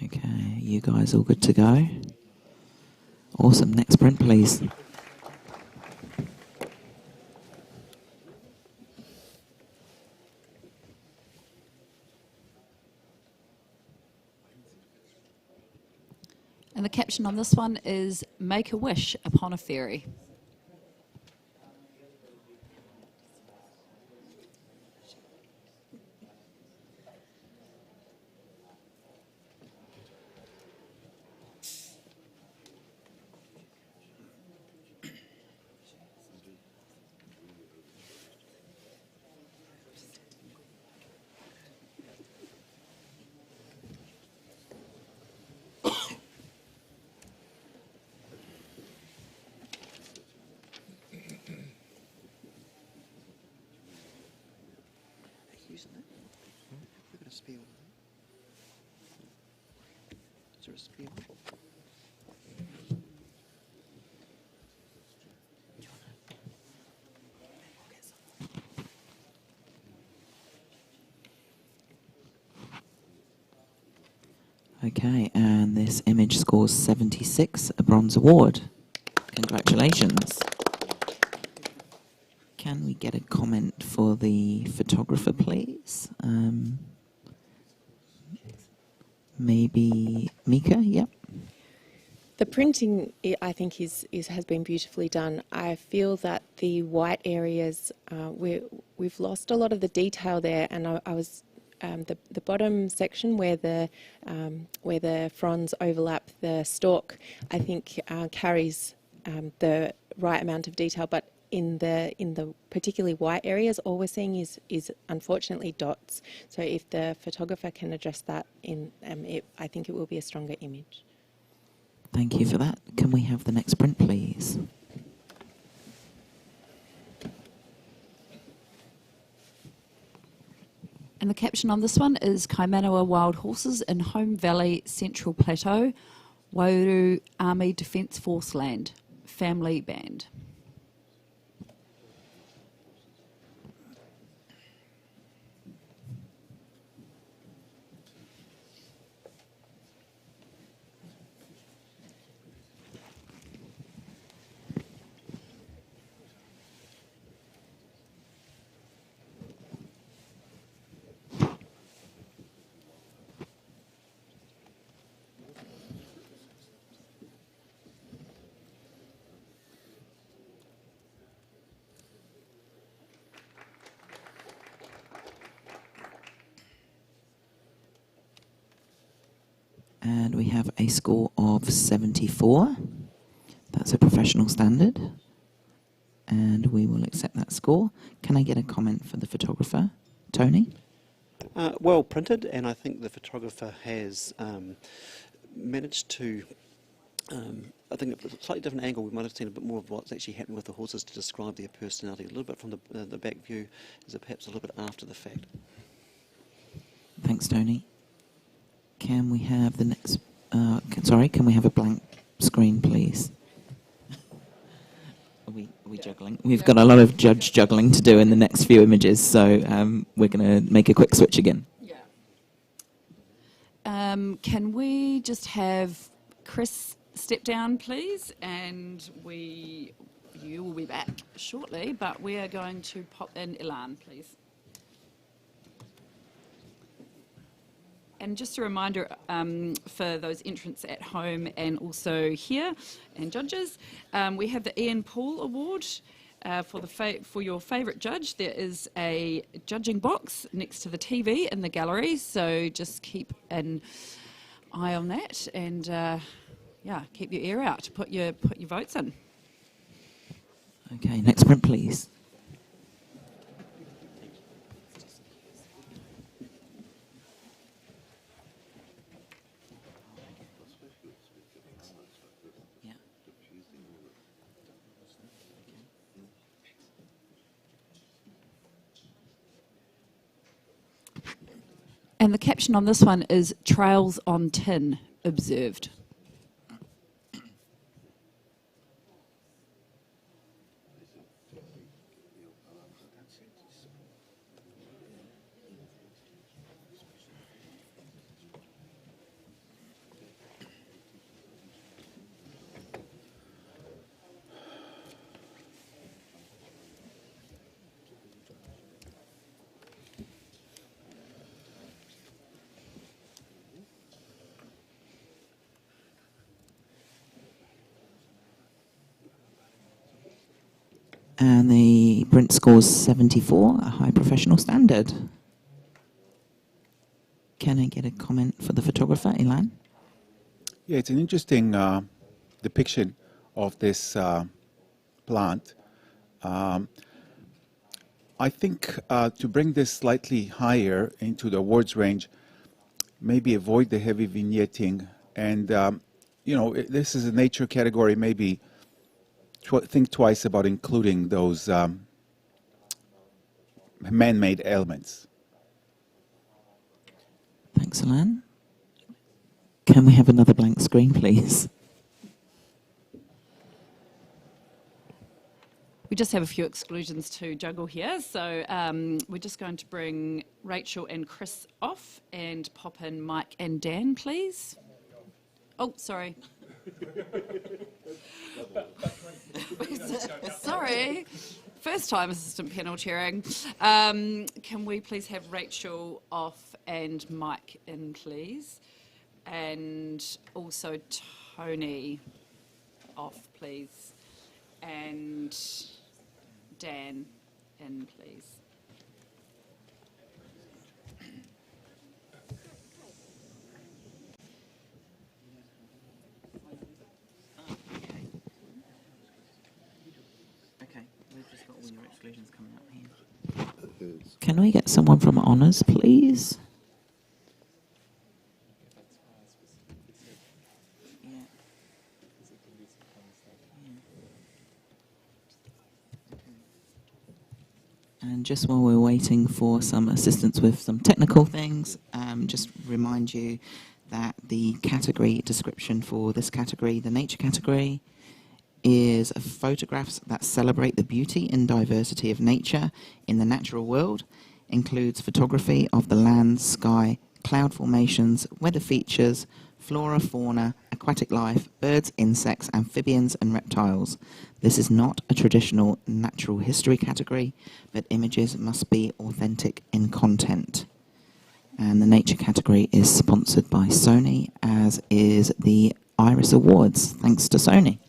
Okay, you guys all good to go? Awesome. Next print, please. And the caption on this one is "Make a wish upon a ferry." Using it? We've got a spiel. Is there a spiel? Okay, and this image scores 76, a bronze award. Congratulations. Can we get a comment for the photographer, please? Maybe Mika, yep. The printing, I think, has been beautifully done. I feel that the white areas, we've lost a lot of the detail there, and I was the bottom section where the fronds overlap the stalk, I think carries the right amount of detail, but in the particularly white areas, all we're seeing is unfortunately dots. So if the photographer can address that, I think it will be a stronger image. Thank you for that. Can we have the next print, please? And the caption on this one is "Kaimanawa Wild Horses in Home Valley, Central Plateau, Wauru Army Defence Force Land, Family Band." And we have a score of 74. That's a professional standard. And we will accept that score. Can I get a comment for the photographer? Tony? Well printed, and I think the photographer has managed to, I think a slightly different angle. We might have seen a bit more of what's actually happening with the horses to describe their personality. A little bit from the back view is perhaps a little bit after the fact. Thanks, Tony. Can we have the next... can we have a blank screen, please? Are we juggling? We've got a lot of judge juggling to do in the next few images, so we're going to make a quick switch again. Yeah. Can we just have Chris step down, please? And you will be back shortly, but we are going to pop in Elan, please. And just a reminder for those entrants at home and also here and judges, we have the Ian Paul Award For your favourite judge, there is a judging box next to the TV in the gallery, so just keep an eye on that and keep your ear out to put your votes in. Okay, next print, please. Yeah. And the caption on this one is "Trails on Tin Observed." And the print scores 74, a high professional standard. Can I get a comment for the photographer, Ilan? Yeah, it's an interesting depiction of this plant. I think to bring this slightly higher into the awards range, maybe avoid the heavy vignetting, and this is a nature category. Maybe think twice about including those man-made elements. Thanks, Ilan. Can we have another blank screen, please? We just have a few exclusions to juggle here, so we're just going to bring Rachel and Chris off and pop in Mike and Dan, please. Oh, sorry. Sorry. First time assistant panel chairing. Can we please have Rachel off and Mike in, please? And also Tony off, please. And Dan in, please. Okay, we've just got all your exclusions coming up here. Can we get someone from Honours, please? And just while we're waiting for some assistance with some technical things, just remind you that the category description for this category, the nature category, is photographs that celebrate the beauty and diversity of nature in the natural world, includes photography of the land, sky, cloud formations, weather features, flora, fauna, aquatic life, birds, insects, amphibians and reptiles. This is not a traditional natural history category, but images must be authentic in content. And the nature category is sponsored by Sony, as is the Iris Awards, thanks to Sony.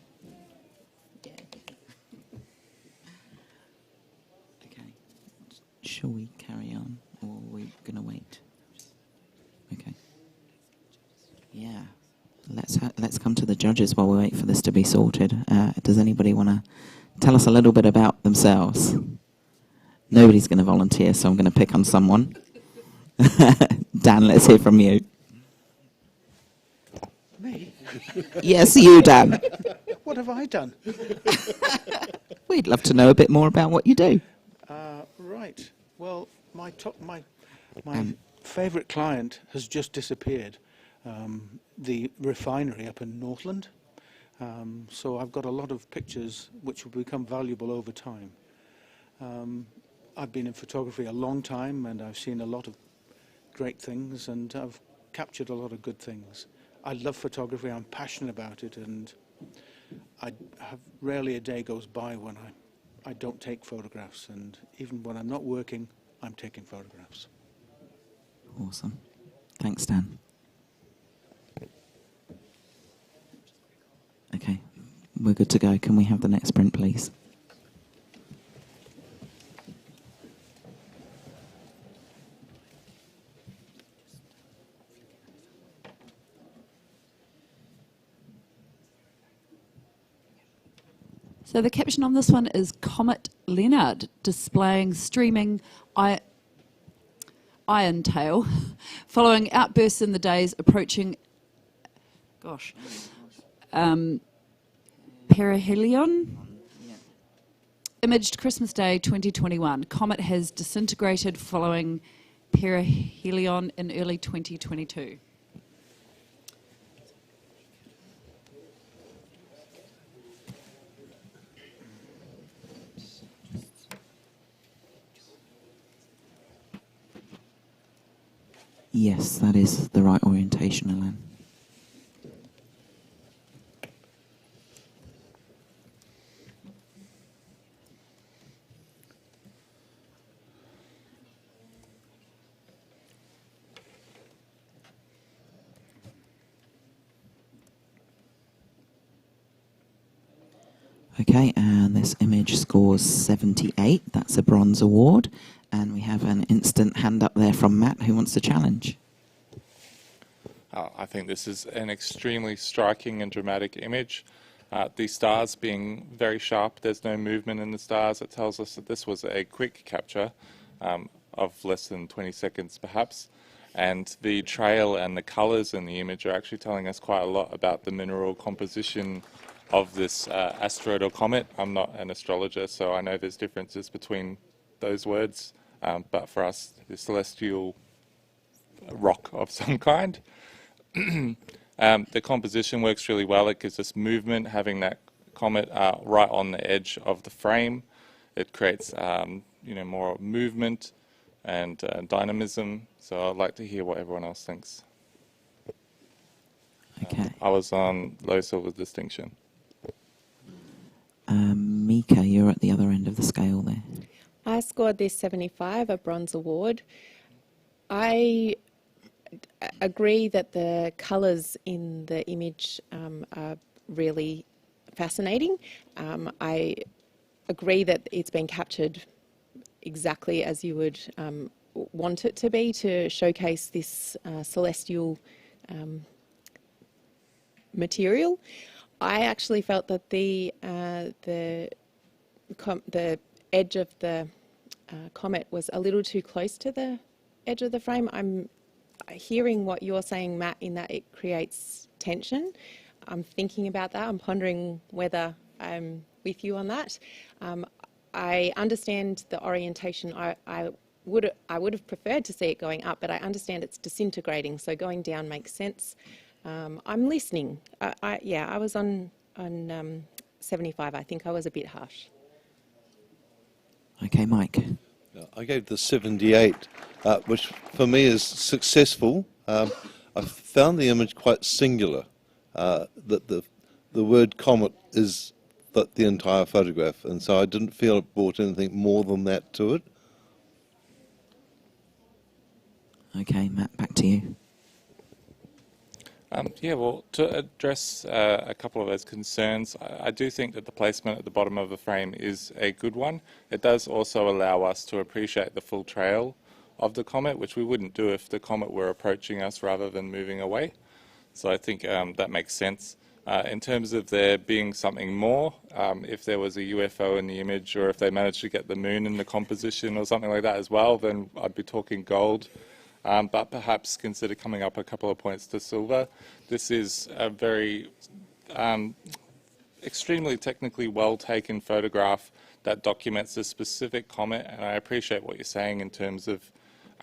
Okay, shall we carry on, or are we going to wait? Okay. Yeah. Let's come to the judges while we wait for this to be sorted. Does anybody want to tell us a little bit about themselves? Nobody's going to volunteer, so I'm going to pick on someone. Dan, let's hear from you. Me? Yes, you, Dan. What have I done? We'd love to know a bit more about what you do. Right. Well, my favourite client has just disappeared. The refinery up in Northland. So I've got a lot of pictures which will become valuable over time. I've been in photography a long time, and I've seen a lot of great things, and I've captured a lot of good things. I love photography, I'm passionate about it, and I have rarely a day goes by when I don't take photographs, and even when I'm not working, I'm taking photographs. Awesome. Thanks, Dan. Okay, we're good to go. Can we have the next print, please? So the caption on this one is Comet Leonard displaying streaming iron tail following outbursts in the days approaching, perihelion. Imaged Christmas Day 2021. Comet has disintegrated following perihelion in early 2022. Yes, that is the right orientation, Alan. Okay, and this image scores 78. That's a bronze award. And we have an instant hand up there from Matt, who wants to challenge. I think this is an extremely striking and dramatic image. The stars being very sharp, there's no movement in the stars. It tells us that this was a quick capture of less than 20 seconds perhaps. And the trail and the colours in the image are actually telling us quite a lot about the mineral composition of this asteroid or comet. I'm not an astrologer, so I know there's differences between those words, but for us, the celestial rock of some kind. The composition works really well. It gives us movement, having that comet right on the edge of the frame. It creates more movement and dynamism. So I'd like to hear what everyone else thinks. Okay. I was on low silver distinction. Mika, you're at the other end of the scale there. I scored this 75, a bronze award. I agree that the colours in the image are really fascinating. I agree that it's been captured exactly as you would want it to be to showcase this celestial material. I actually felt that the edge of the comet was a little too close to the edge of the frame. I'm hearing what you're saying, Matt, in that it creates tension. I'm thinking about that. I'm pondering whether I'm with you on that. I understand the orientation. I would have preferred to see it going up, but I understand it's disintegrating, so going down makes sense. I'm listening. I was on 75. I think I was a bit harsh. Okay, Mike. I gave the 78, which for me is successful. I found the image quite singular. That the word comet is the entire photograph, and so I didn't feel it brought anything more than that to it. Okay, Matt, back to you. To address a couple of those concerns, I do think that the placement at the bottom of the frame is a good one. It does also allow us to appreciate the full trail of the comet, which we wouldn't do if the comet were approaching us rather than moving away. So I think that makes sense. In terms of there being something more, if there was a UFO in the image, or if they managed to get the moon in the composition or something like that as well, then I'd be talking gold. But perhaps consider coming up a couple of points to silver. This is a very extremely technically well taken photograph that documents a specific comet, and I appreciate what you're saying in terms of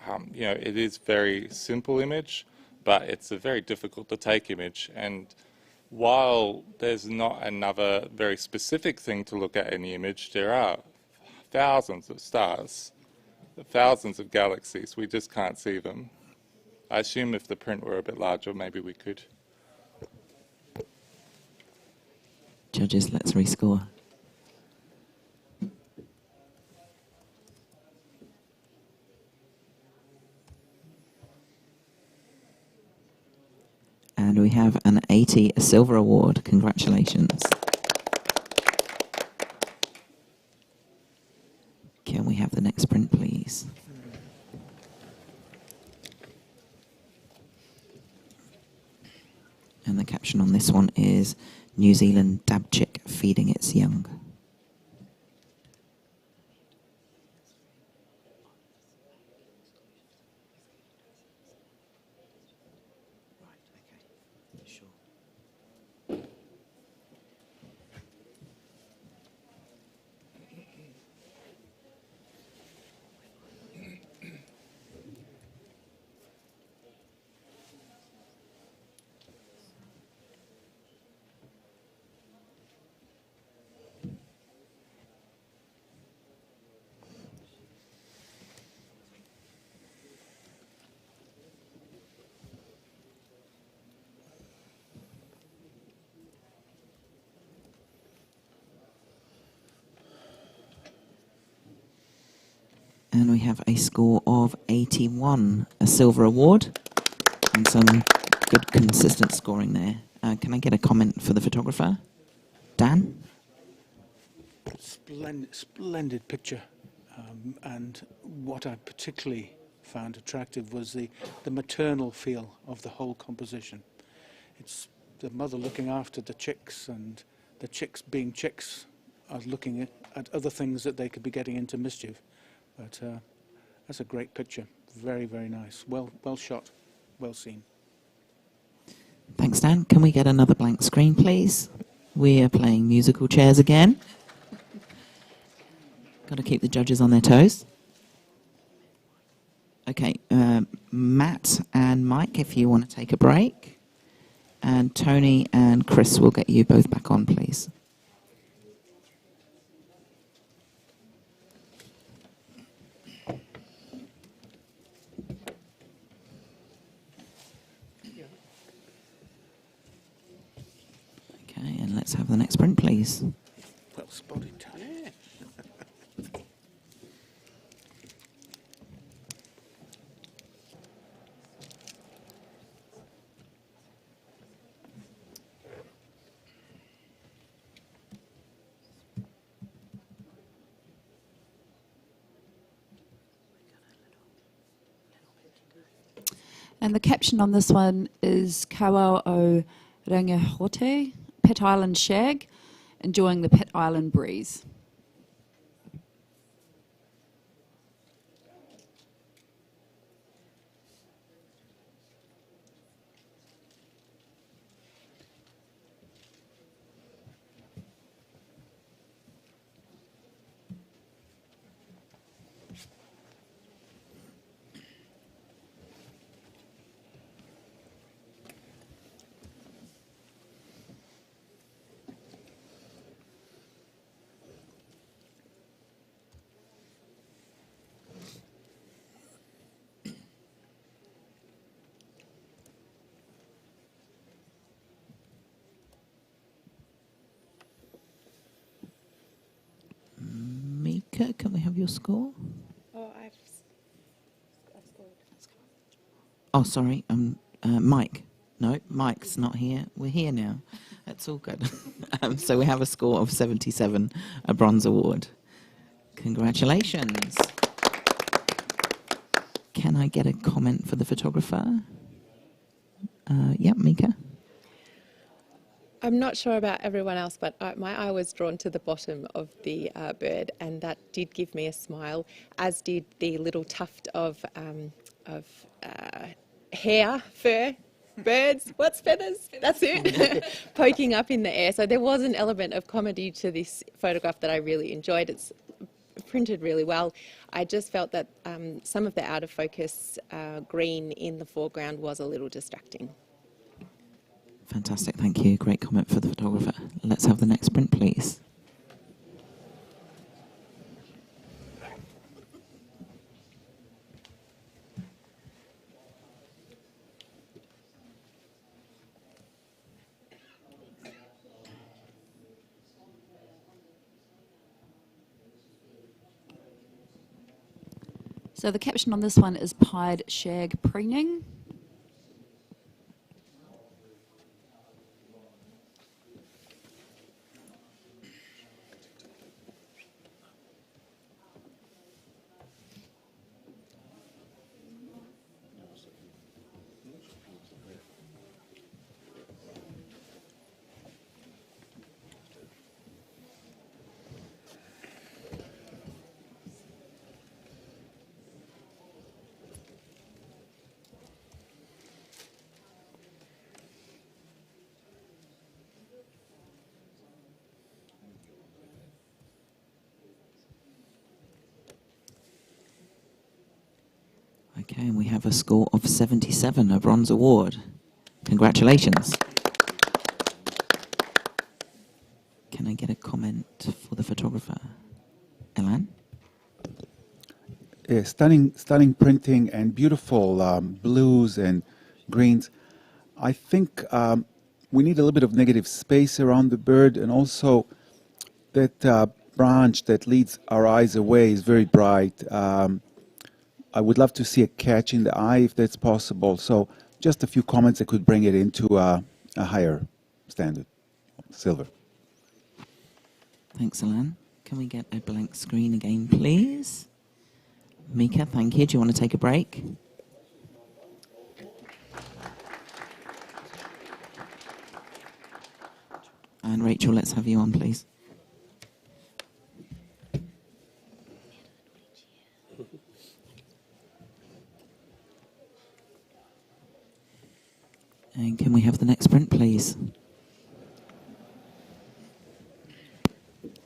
it is very simple image, but it's a very difficult to take image. And while there's not another very specific thing to look at in the image, there are thousands of stars, thousands of galaxies. We just can't see them. I assume if the print were a bit larger, maybe we could. Judges, let's rescore. And we have an 80 silver award. Congratulations. Can we have the next print, please? And the caption on this one is New Zealand dab chick feeding its young. And we have a score of 81, a silver award, and some good consistent scoring there. Can I get a comment for the photographer? Dan? Splendid picture. And what I particularly found attractive was the maternal feel of the whole composition. It's the mother looking after the chicks, and the chicks being chicks are looking at other things that they could be getting into mischief. But that's a great picture. Very, very nice. Well shot. Well seen. Thanks, Dan. Can we get another blank screen, please? We are playing musical chairs again. Got to keep the judges on their toes. Okay, Matt and Mike, if you want to take a break. And Tony and Chris will get you both back on, please. Okay, and let's have the next print, please. Well spotted, Tony. And the caption on this one is Kawa o Rangihote, Pet Island Shag, enjoying the Pet Island breeze. Mika, can we have your score? Oh, I've scored. Oh, sorry, Mike. No, Mike's not here. We're here now. That's all good. So we have a score of 77, a bronze award. Congratulations. Can I get a comment for the photographer? Yeah, Mika. I'm not sure about everyone else, but my eye was drawn to the bottom of the bird, and that did give me a smile, as did the little tuft of hair, fur, birds, what's feathers? That's it, poking up in the air. So there was an element of comedy to this photograph that I really enjoyed. It's printed really well. I just felt that some of the out of focus green in the foreground was a little distracting. Fantastic, thank you. Great comment for the photographer. Let's have the next print, please. So the caption on this one is Pied Shag Preening. Okay, and we have a score of 77, a bronze award. Congratulations. Can I get a comment for the photographer? Elan? Yeah, stunning printing and beautiful blues and greens. I think we need a little bit of negative space around the bird, and also that branch that leads our eyes away is very bright. I would love to see a catch in the eye if that's possible. So just a few comments that could bring it into a higher standard. Silver. Thanks, Alan. Can we get a blank screen again, please? Mika, thank you. Do you want to take a break? And Rachel, let's have you on, please. And can we have the next print, please?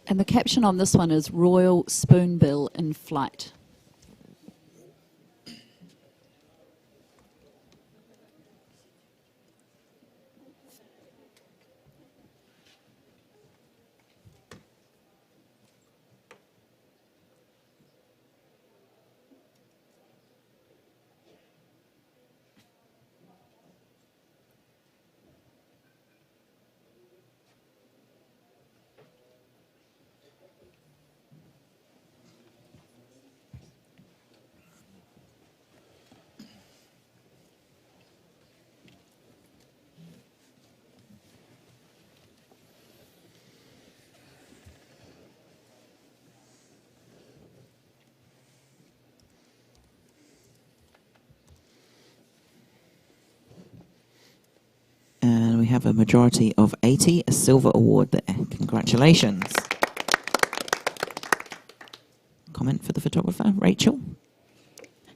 And the caption on this one is Royal Spoonbill in Flight. And we have a majority of 80, a silver award there. Congratulations. Comment for the photographer, Rachel?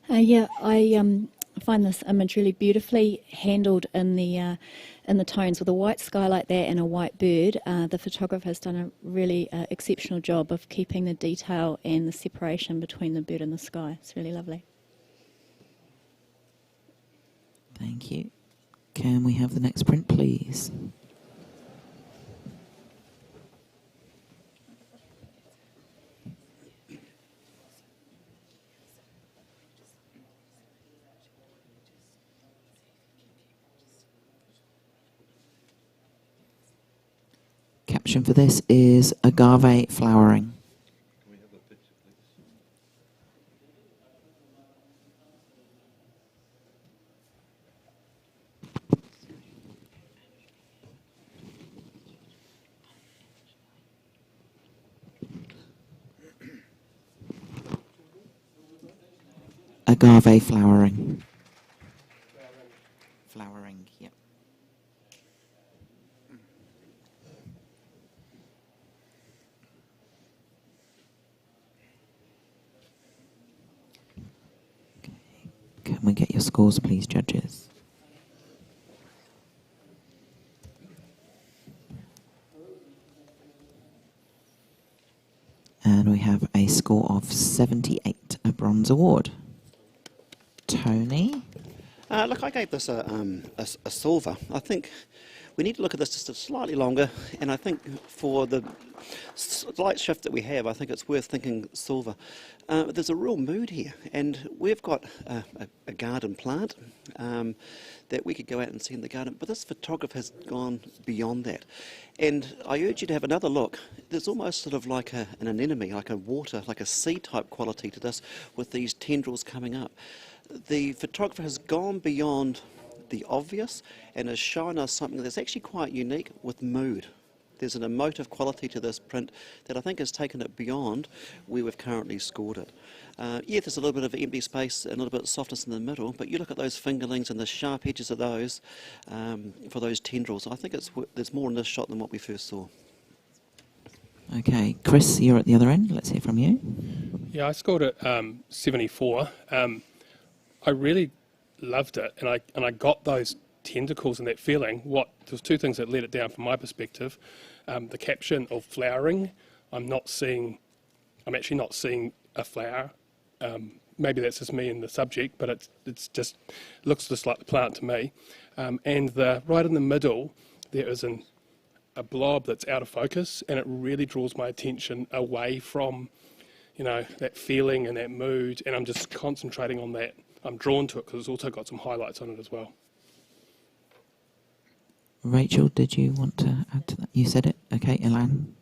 Yeah, I find this image really beautifully handled in the tones with a white sky like that and a white bird. The photographer has done a really exceptional job of keeping the detail and the separation between the bird and the sky. It's really lovely. Thank you. Can we have the next print, please? Caption for this is agave flowering. Can we have a picture, please? Agave flowering. Flowering, yep. Okay. Can we get your scores, please, judges? And we have a score of 78, a bronze award. Tony? Look, I gave this a silver. I think we need to look at this just slightly longer, and I think for the slight shift that we have, I think it's worth thinking silver. There's a real mood here, and we've got a garden plant that we could go out and see in the garden, but this photographer has gone beyond that. And I urge you to have another look. There's almost sort of like an anemone, like a water, like a sea type quality to this, with these tendrils coming up. The photographer has gone beyond the obvious and has shown us something that's actually quite unique with mood. There's an emotive quality to this print that I think has taken it beyond where we've currently scored it. Yeah, there's a little bit of empty space and a little bit of softness in the middle, but you look at those fingerlings and the sharp edges of those for those tendrils. I think there's more in this shot than what we first saw. Okay, Chris, you're at the other end. Let's hear from you. Yeah, I scored it 74. I really loved it, and I got those tentacles and that feeling. There's two things that let it down from my perspective. The caption of flowering, I'm actually not seeing a flower. Maybe that's just me and the subject, but it's just looks just like the plant to me. And right in the middle, there is a blob that's out of focus, and it really draws my attention away from, that feeling and that mood, and I'm just concentrating on that. I'm drawn to it because it's also got some highlights on it as well. Rachel, did you want to add to that? You said it. Okay, Elan.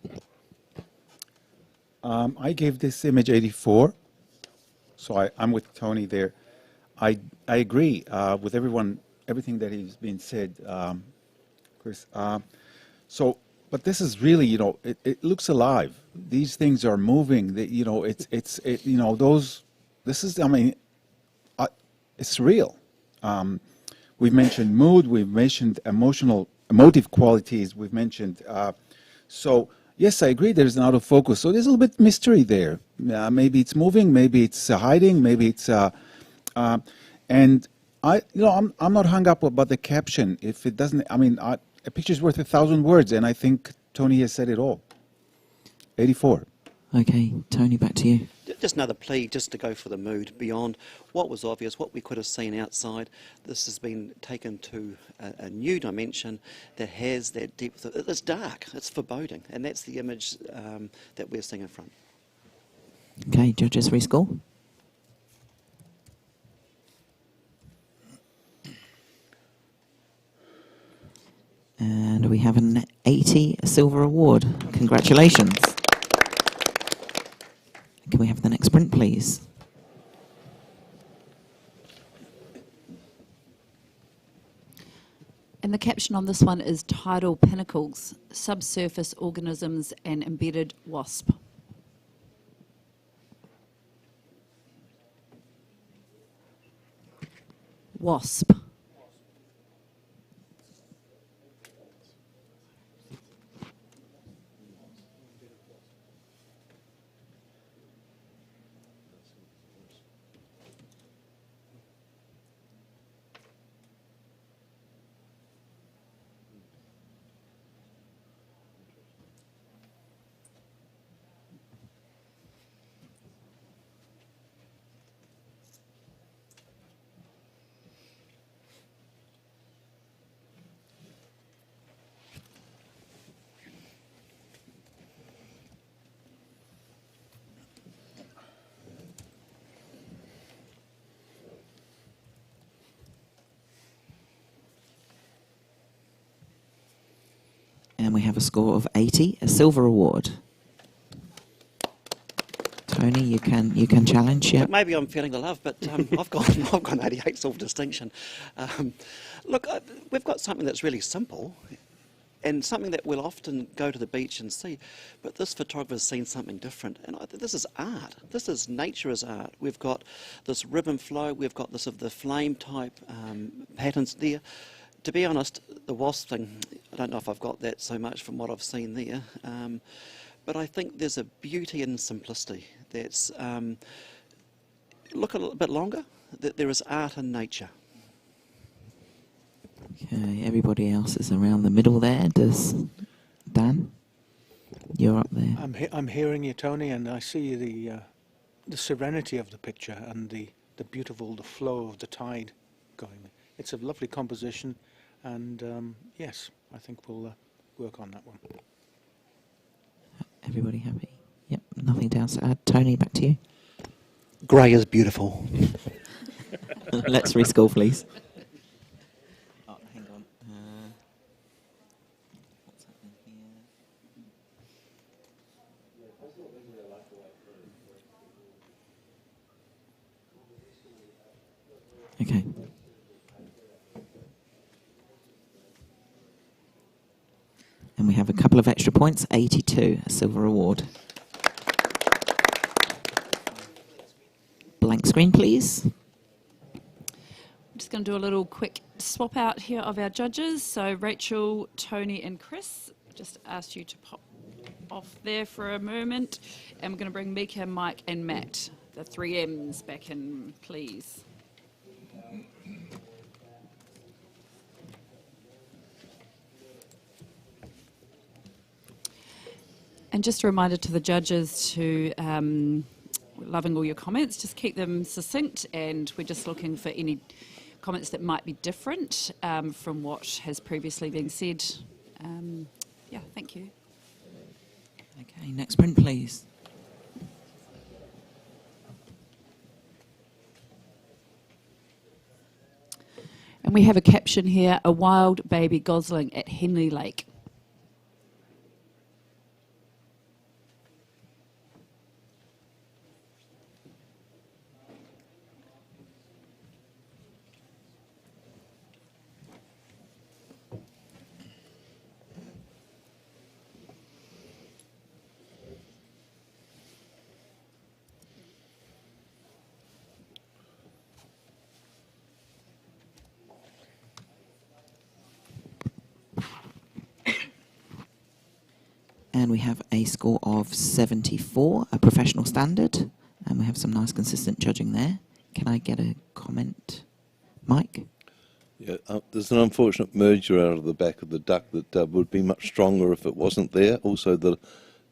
I gave this image 84. So I'm with Tony there. I agree with everything that has been said, Chris. But this is really, it looks alive. These things are moving. This is, it's real. We've mentioned mood. We've mentioned emotive qualities. We've mentioned, so yes, I agree. There's an out of focus. So there's a little bit mystery there. Maybe it's moving. Maybe it's hiding. Maybe it's, and I'm not hung up about the caption. If it doesn't, a picture's worth 1,000 words, and I think Tony has said it all. 84. Okay, Tony, back to you. Just another plea, just to go for the mood beyond what was obvious, what we could have seen outside. This has been taken to a new dimension that has that depth. It's dark, it's foreboding, and that's the image that we're seeing in front. Okay, judges rescore. And we have an 80 silver award. Congratulations. Can we have the next print, please? And the caption on this one is Tidal Pinnacles, Subsurface Organisms and Embedded Wasp. Wasp. And we have a score of 80, a silver award. Tony, you can challenge, yeah. But maybe I'm feeling the love, but I've got 88 silver distinction. Look, we've got something that's really simple, and something that we'll often go to the beach and see, but this photographer's seen something different, and I think this is art. This is nature as art. We've got this ribbon flow. We've got this of the flame type patterns there. To be honest, the wasp thing, I don't know if I've got that so much from what I've seen there, but I think there's a beauty in simplicity. That's look a little bit longer. That there is art in nature. Okay, everybody else is around the middle there. Does Dan? You're up there. I'm hearing you, Tony, and I see the serenity of the picture and the beautiful, the flow of the tide going. It's a lovely composition, and yes, I think we'll work on that one. Everybody happy? Yep, nothing else to add. Tony, back to you. Grey is beautiful. Let's rescore, please. Oh, hang on. What's happening here? Okay. And we have a couple of extra points, 82, a silver award. Blank screen, please. I'm just going to do a little quick swap out here of our judges. So Rachel, Tony and Chris, just asked you to pop off there for a moment. And we're going to bring Mika, Mike and Matt, the 3Ms, back in, please. And just a reminder to the judges to, loving all your comments, just keep them succinct, and we're just looking for any comments that might be different from what has previously been said. Yeah, thank you. Okay, next print, please. And we have a caption here, a wild baby gosling at Henley Lake. And we have a score of 74, a professional standard. And we have some nice consistent judging there. Can I get a comment, Mike? Yeah, there's an unfortunate merger out of the back of the duck that would be much stronger if it wasn't there. Also, the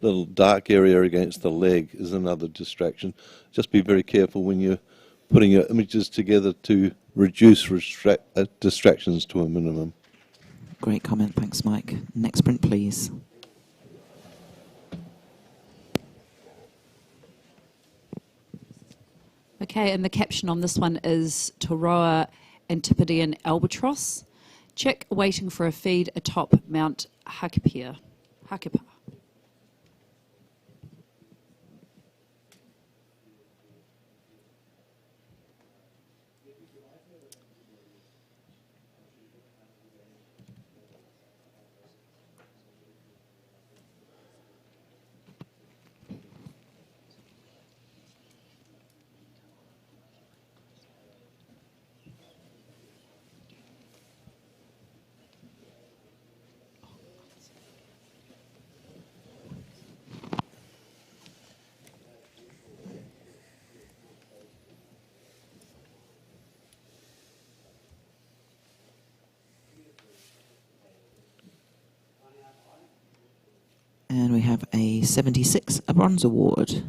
little dark area against the leg is another distraction. Just be very careful when you're putting your images together to reduce distractions to a minimum. Great comment, thanks, Mike. Next print, please. Okay, and the caption on this one is Toroa Antipodean albatross. Chick waiting for a feed atop Mount Hakapia. Hakapa. And we have a 76, a bronze award.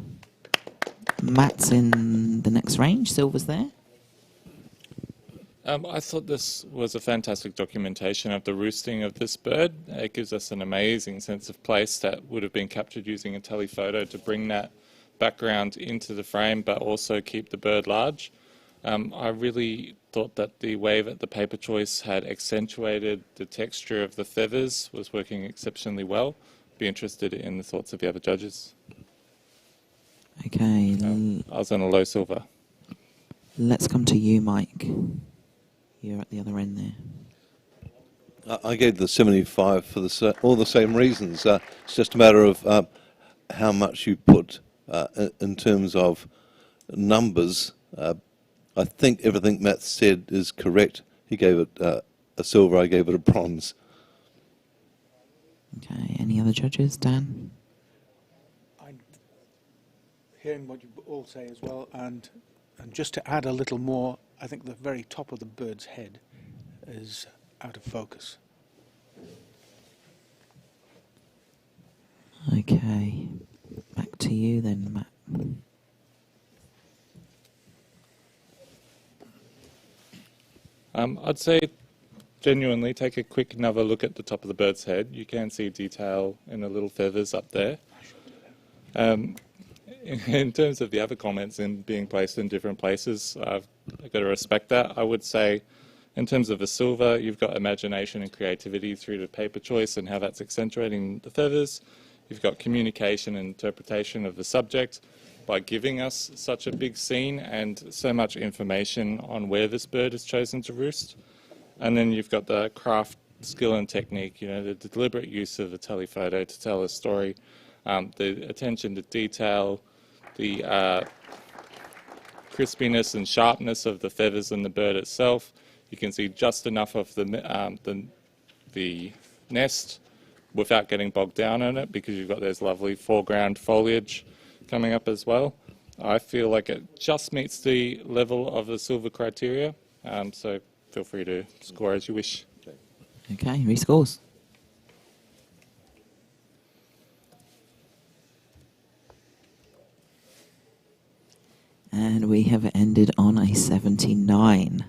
Matt's in the next range, silver's there. I thought this was a fantastic documentation of the roosting of this bird. It gives us an amazing sense of place that would have been captured using a telephoto to bring that background into the frame but also keep the bird large. I really thought that the way that the paper choice had accentuated the texture of the feathers was working exceptionally well. Be interested in the thoughts of the other judges. Okay, I was on a low silver. let's come to you, Mike. You're at the other end there. I gave the 75 for all the same reasons. It's just a matter of how much you put in terms of numbers. I think everything Matt said is correct. He gave it a silver, I gave it a bronze. Okay, any other judges? Dan? I'm hearing what you all say as well, and just to add a little more, I think the very top of the bird's head is out of focus. Okay, back to you then, Matt. I'd say genuinely take a quick another look at the top of the bird's head. You can see detail in the little feathers up there. In terms of the other comments in being placed in different places, I've got to respect that. I would say in terms of the silver, you've got imagination and creativity through the paper choice and how that's accentuating the feathers. You've got communication and interpretation of the subject by giving us such a big scene and so much information on where this bird has chosen to roost. And then you've got the craft, skill and technique, you know, the deliberate use of the telephoto to tell a story, the attention to detail, the crispiness and sharpness of the feathers in the bird itself. You can see just enough of the nest without getting bogged down in it because you've got those lovely foreground foliage coming up as well. I feel like it just meets the level of the silver criteria, so feel free to score as you wish. Okay, rescores. And we have ended on a 79.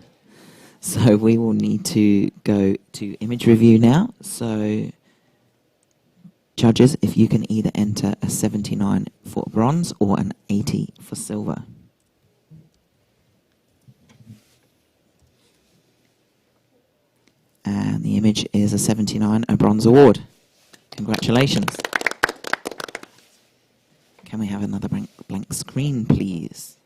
So we will need to go to image review now. So judges, if you can either enter a 79 for bronze or an 80 for silver. And the image is a 79, a bronze award. Congratulations. Can we have another blank screen, please?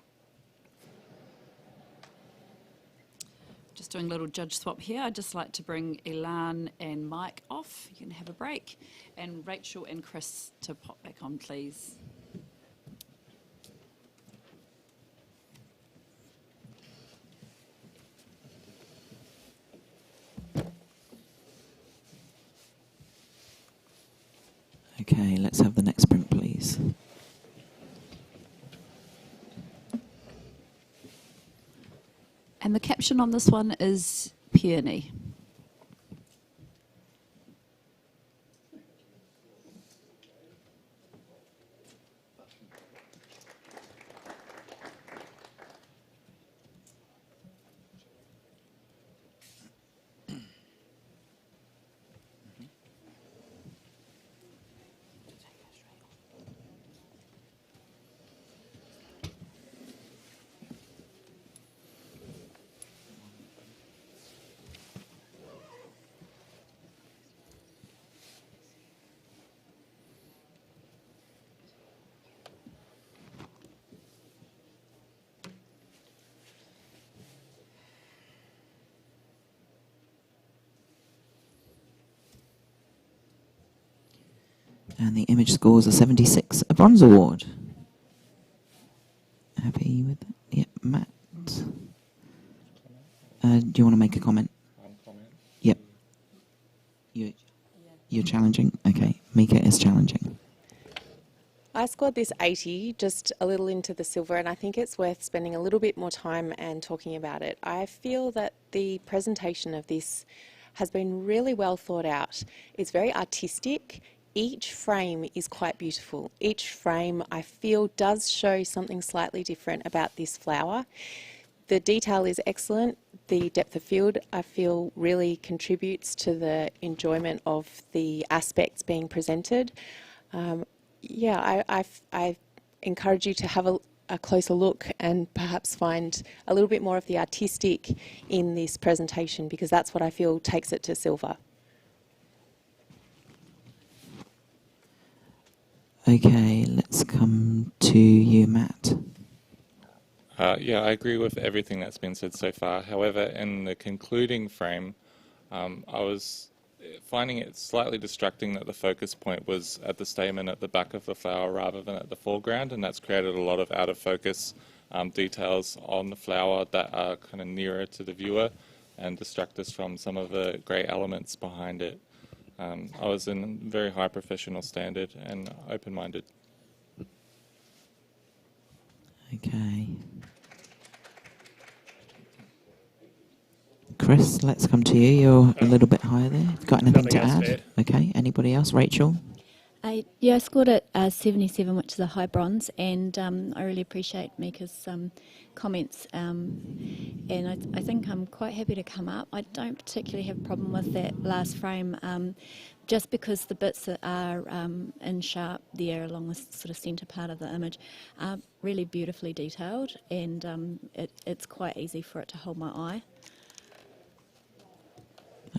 Just doing a little judge swap here. I'd just like to bring Elan and Mike off. You can have a break. And Rachel and Chris to pop back on, please. Okay, let's have the next print, please. And the caption on this one is peony. And the image scores a 76, a bronze award. Happy with that? Yep, Matt. Do you want to make a comment? Yep. You're challenging? Okay, Mika is challenging. I scored this 80, just a little into the silver, and I think it's worth spending a little bit more time and talking about it. I feel that the presentation of this has been really well thought out. It's very artistic. Each frame is quite beautiful. Each frame, I feel, does show something slightly different about this flower. The detail is excellent. The depth of field, I feel, really contributes to the enjoyment of the aspects being presented. I encourage you to have a closer look and perhaps find a little bit more of the artistic in this presentation, because that's what I feel takes it to silver. Okay, let's come to you, Matt. Yeah, I agree with everything that's been said so far. However, in the concluding frame, I was finding it slightly distracting that the focus point was at the stamen at the back of the flower rather than at the foreground, and that's created a lot of out of focus details on the flower that are kind of nearer to the viewer and distract us from some of the great elements behind it. I was in very high professional standard and open-minded. Okay. Chris, let's come to you. You're a little bit higher there. Got anything to Nothing else add? to Okay. Anybody else? Rachel? I scored it 77, which is a high bronze, and I really appreciate Mika's comments, and I think I'm quite happy to come up. I don't particularly have a problem with that last frame, just because the bits that are in sharp there along the sort of centre part of the image are really beautifully detailed, and it's quite easy for it to hold my eye.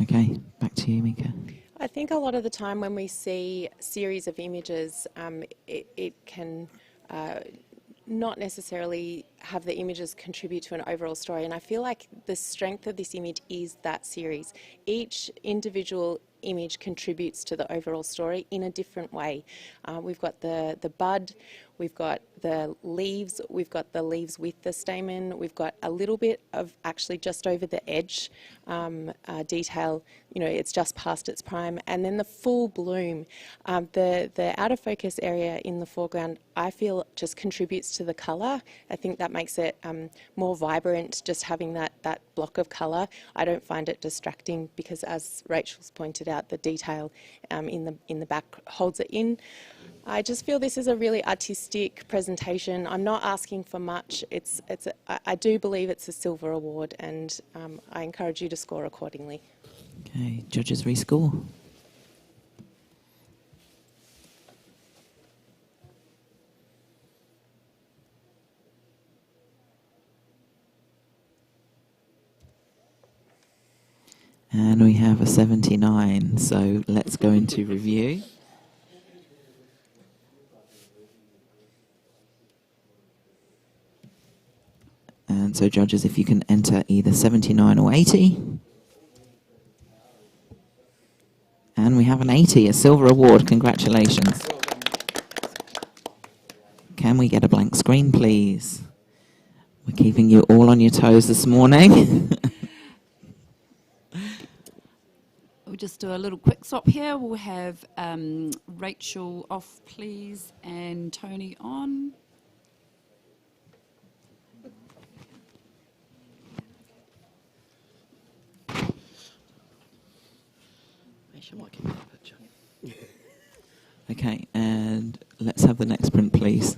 Okay. Back to you, Mika. I think a lot of the time when we see a series of images, it can not necessarily have the images contribute to an overall story. And I feel like the strength of this image is that series. Each individual image contributes to the overall story in a different way. We've got the bud, we've got the leaves with the stamen, we've got a little bit of actually just over the edge detail, it's just past its prime, and then the full bloom. The out of focus area in the foreground, I feel, just contributes to the colour. I think that makes it more vibrant, just having that block of colour. I don't find it distracting because, as Rachel's pointed out, the detail in the back holds it in. I just feel this is a really artistic presentation. I'm not asking for much. I do believe it's a silver award, and I encourage you to score accordingly. Okay. Judges rescore. And we have a 79, so let's go into review. And so judges, if you can enter either 79 or 80. And we have an 80, a silver award. Congratulations. Can we get a blank screen, please? We're keeping you all on your toes this morning. We'll just do a little quick swap here. We'll have Rachel off, please, and Tony on. Actually, I might keep that picture. Okay, and let's have the next print, please.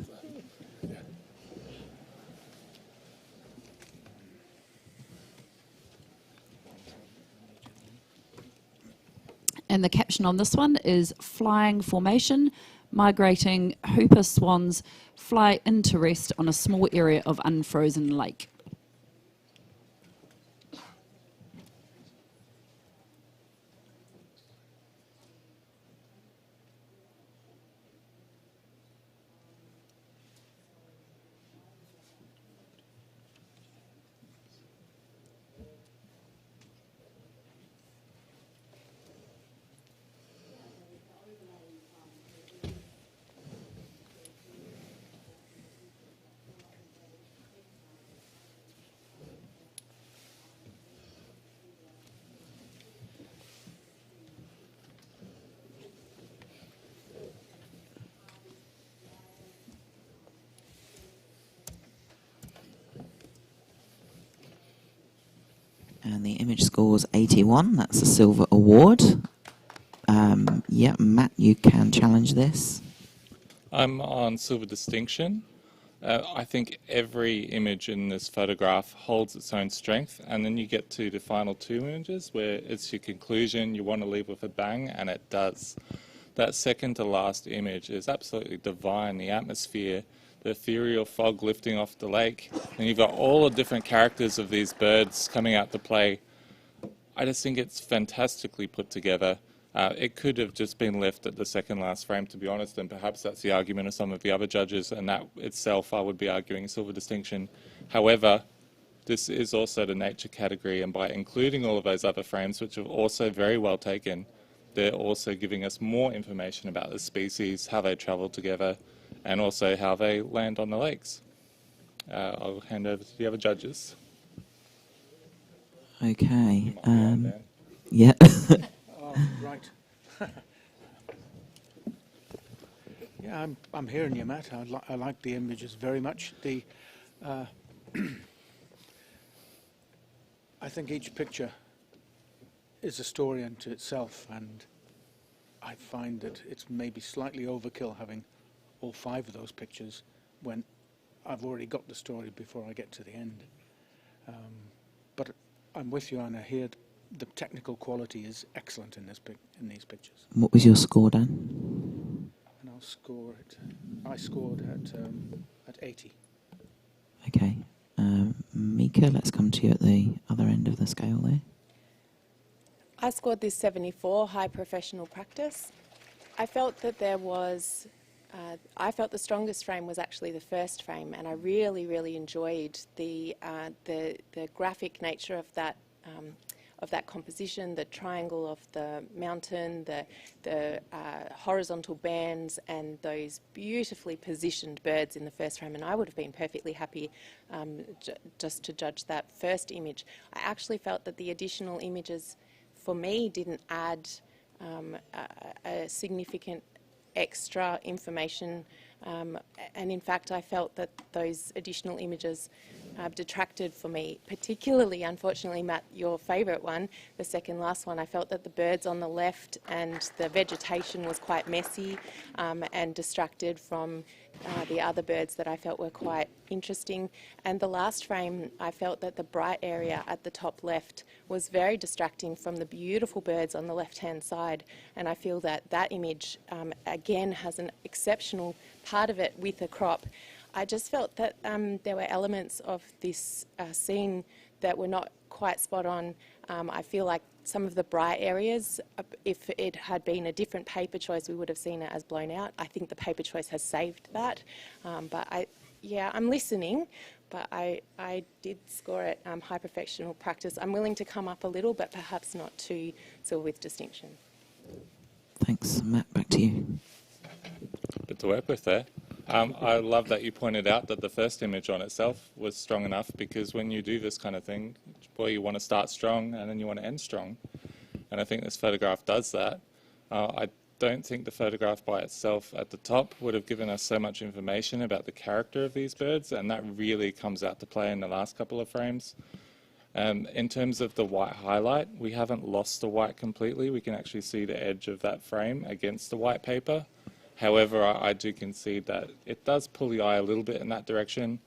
And the caption on this one is "Flying formation, migrating hooper swans fly into rest on a small area of unfrozen lake." And the image scores 81. That's a silver award. Yeah, Matt, you can challenge this. I'm on silver distinction. I think every image in this photograph holds its own strength, and then you get to the final two images where it's your conclusion, you want to leave with a bang, and it does. That second to last image is absolutely divine. The atmosphere, the ethereal fog lifting off the lake, and you've got all the different characters of these birds coming out to play. I just think it's fantastically put together. It could have just been left at the second last frame, to be honest, and perhaps that's the argument of some of the other judges, and that itself I would be arguing silver distinction. However, this is also the nature category, and by including all of those other frames, which are also very well taken, they're also giving us more information about the species, how they travel together, and also how they land on the lakes. I'll hand over to the other judges. Okay. You might be on there. Yeah. Oh, right. Yeah, I'm hearing you, Matt. I like the images very much. I think each picture is a story unto itself, and I find that it's maybe slightly overkill having all 5 of those pictures when I've already got the story before I get to the end. But I'm with you, Anna. Here, the technical quality is excellent in these pictures. What was your score, Dan? And I'll score it. I scored at 80. Okay. Mika, let's come to you at the other end of the scale there. I scored this 74, high professional practice. I felt that there was, I felt the strongest frame was actually the first frame, and I really, really enjoyed the graphic nature of that composition, the triangle of the mountain, the horizontal bands, and those beautifully positioned birds in the first frame. And I would have been perfectly happy just to judge that first image. I actually felt that the additional images, for me, didn't add a significant extra information, and in fact I felt that those additional images detracted for me, particularly, unfortunately, Matt, your favourite one, the second last one. I felt that the birds on the left and the vegetation was quite messy and distracted from the other birds that I felt were quite interesting. And the last frame, I felt that the bright area at the top left was very distracting from the beautiful birds on the left-hand side. And I feel that that image, again, has an exceptional part of it with a crop. I just felt that there were elements of this scene that were not quite spot on. I feel like some of the bright areas, if it had been a different paper choice, we would have seen it as blown out. I think the paper choice has saved that. But I'm listening, but I did score it high professional practice. I'm willing to come up a little, but perhaps not too silver with distinction. Thanks. Matt, back to you. Bit to work with there. I love that you pointed out that the first image on itself was strong enough, because when you do this kind of thing, boy, you want to start strong and then you want to end strong. and I think this photograph does that. I don't think the photograph by itself at the top would have given us so much information about the character of these birds, and that really comes out to play in the last couple of frames. In terms of the white highlight, we haven't lost the white completely. We can actually see the edge of that frame against the white paper. However, I do concede that it does pull the eye a little bit in that direction.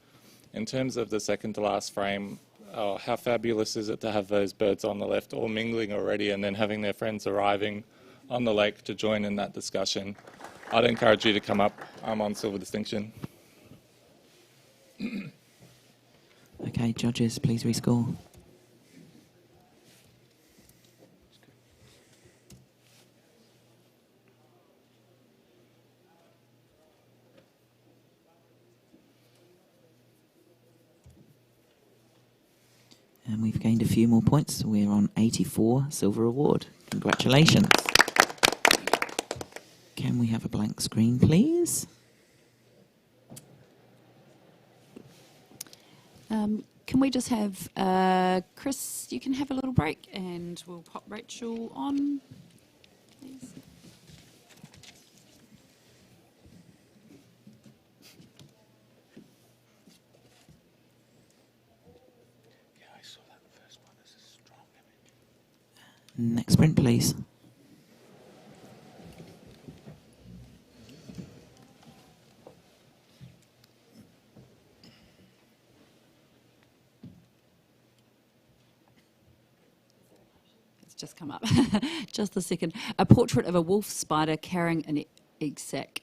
In terms of the second to last frame, oh, how fabulous is it to have those birds on the left all mingling already and then having their friends arriving on the lake to join in that discussion. I'd encourage you to come up. I'm on silver distinction. Okay, judges, please rescore. And we've gained a few more points. We're on 84 silver award. Congratulations. Can we have a blank screen, please? Can we just have Chris, you can have a little break and we'll pop Rachel on, please. Yeah, I saw that first one as a strong image. Next print, please. Just come up. Just a second. A portrait of a wolf spider carrying an egg sac.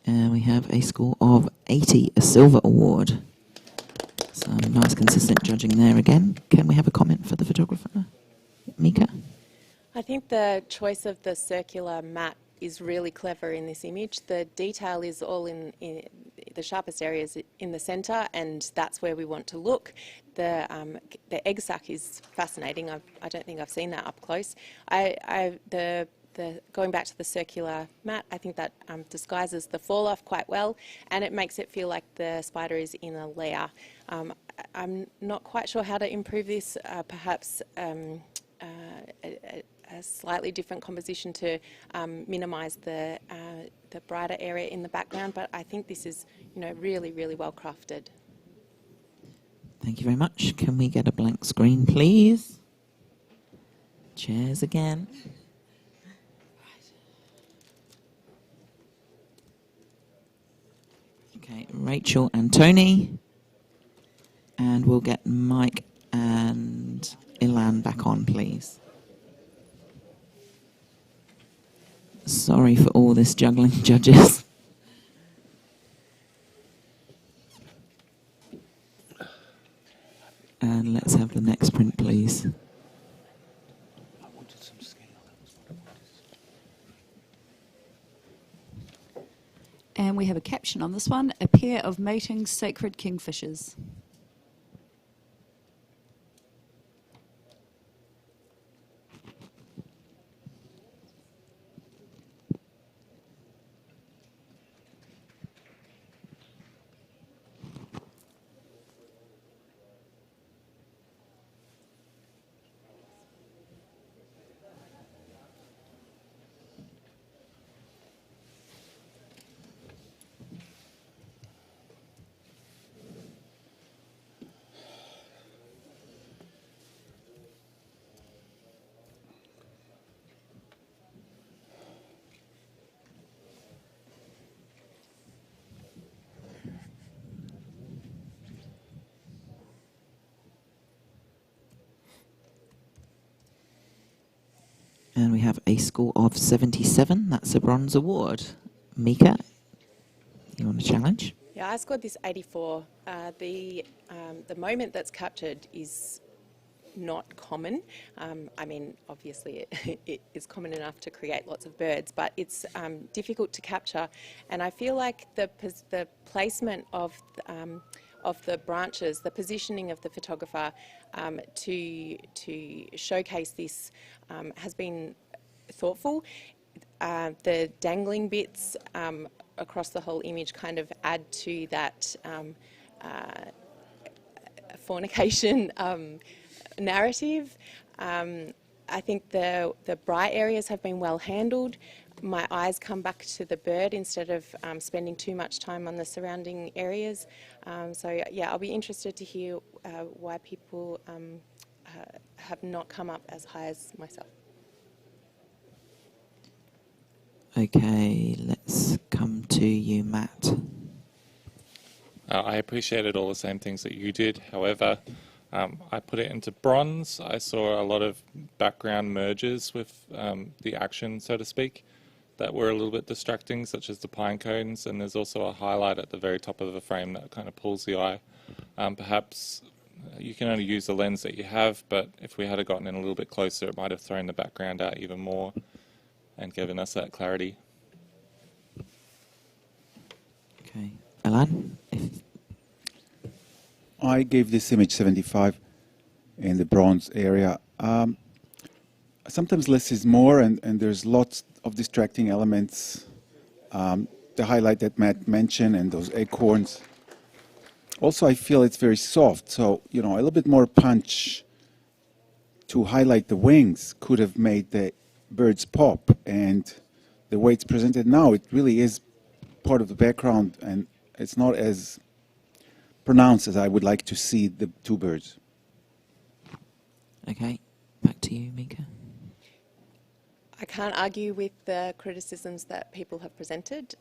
And we have a score of 80, a silver award. Some nice consistent judging there again. Can we have a comment for the photographer? Mika? I think the choice of the circular mat is really clever in this image. The detail is all in the sharpest areas in the centre, and that's where we want to look. The egg sac is fascinating. I don't think I've seen that up close. Going back to the circular mat, I think that disguises the fall off quite well, and it makes it feel like the spider is in a layer. I'm not quite sure how to improve this. Perhaps a slightly different composition to minimise the brighter area in the background, but I think this is, really, really well crafted. Thank you very much. Can we get a blank screen, please? Chairs again. Okay, Rachel and Tony. And we'll get Mike and Ilan back on, please. Sorry for all this juggling, judges. And let's have the next print, please. I wanted some scale. That was what I wanted. And we have a caption on this one, a pair of mating sacred kingfishers. And we have a score of 77. That's a bronze award. Mika, you want to challenge? Yeah, I scored this 84. The moment that's captured is not common. I mean, obviously it is common enough to create lots of birds, but it's difficult to capture. And I feel like the placement of the branches, the positioning of the photographer to showcase this has been thoughtful. The dangling bits across the whole image kind of add to that fornication narrative. I think the bright areas have been well handled. My eyes come back to the bird instead of spending too much time on the surrounding areas. So yeah, I'll be interested to hear why people have not come up as high as myself. Okay, let's come to you, Matt. I appreciated all the same things that you did. However, I put it into bronze. I saw a lot of background merges with the action, so to speak, that were a little bit distracting, such as the pine cones, and there's also a highlight at the very top of the frame that kind of pulls the eye. Perhaps you can only use the lens that you have, but if we had gotten in a little bit closer, it might have thrown the background out even more and given us that clarity. Okay, Alan? I gave this image 75 in the bronze area. Sometimes less is more, and there's lots of distracting elements. The highlight that Matt mentioned and those acorns. Also, I feel it's very soft, so, you know, a little bit more punch to highlight the wings could have made the birds pop. And the way it's presented now, it really is part of the background, and it's not as pronounced as I would like to see the two birds. Okay, back to you, Mika. I can't argue with the criticisms that people have presented.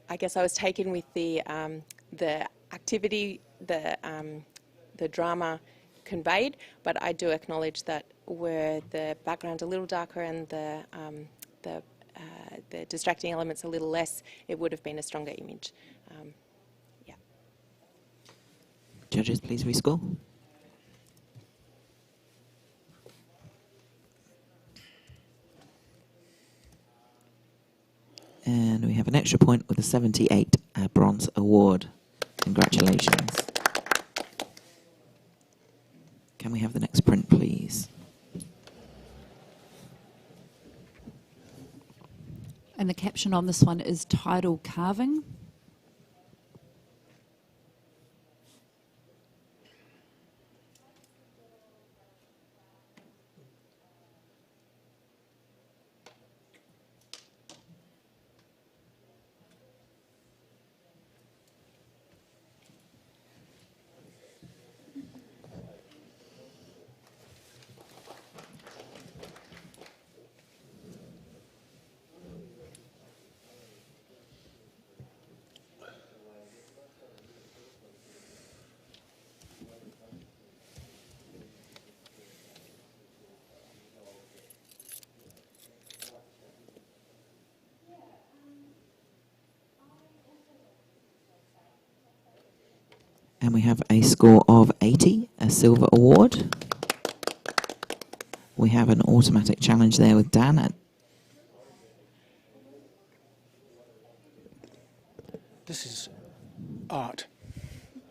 I guess I was taken with the activity, the drama conveyed, but I do acknowledge that were the background a little darker and the distracting elements a little less, it would have been a stronger image. Yeah. Judges, please rescore. And we have an extra point with a 78 bronze award. Congratulations. Can we have the next print, please? And the caption on this one is tidal carving. And we have a score of 80, a silver award. We have an automatic challenge there with Dan. This is art.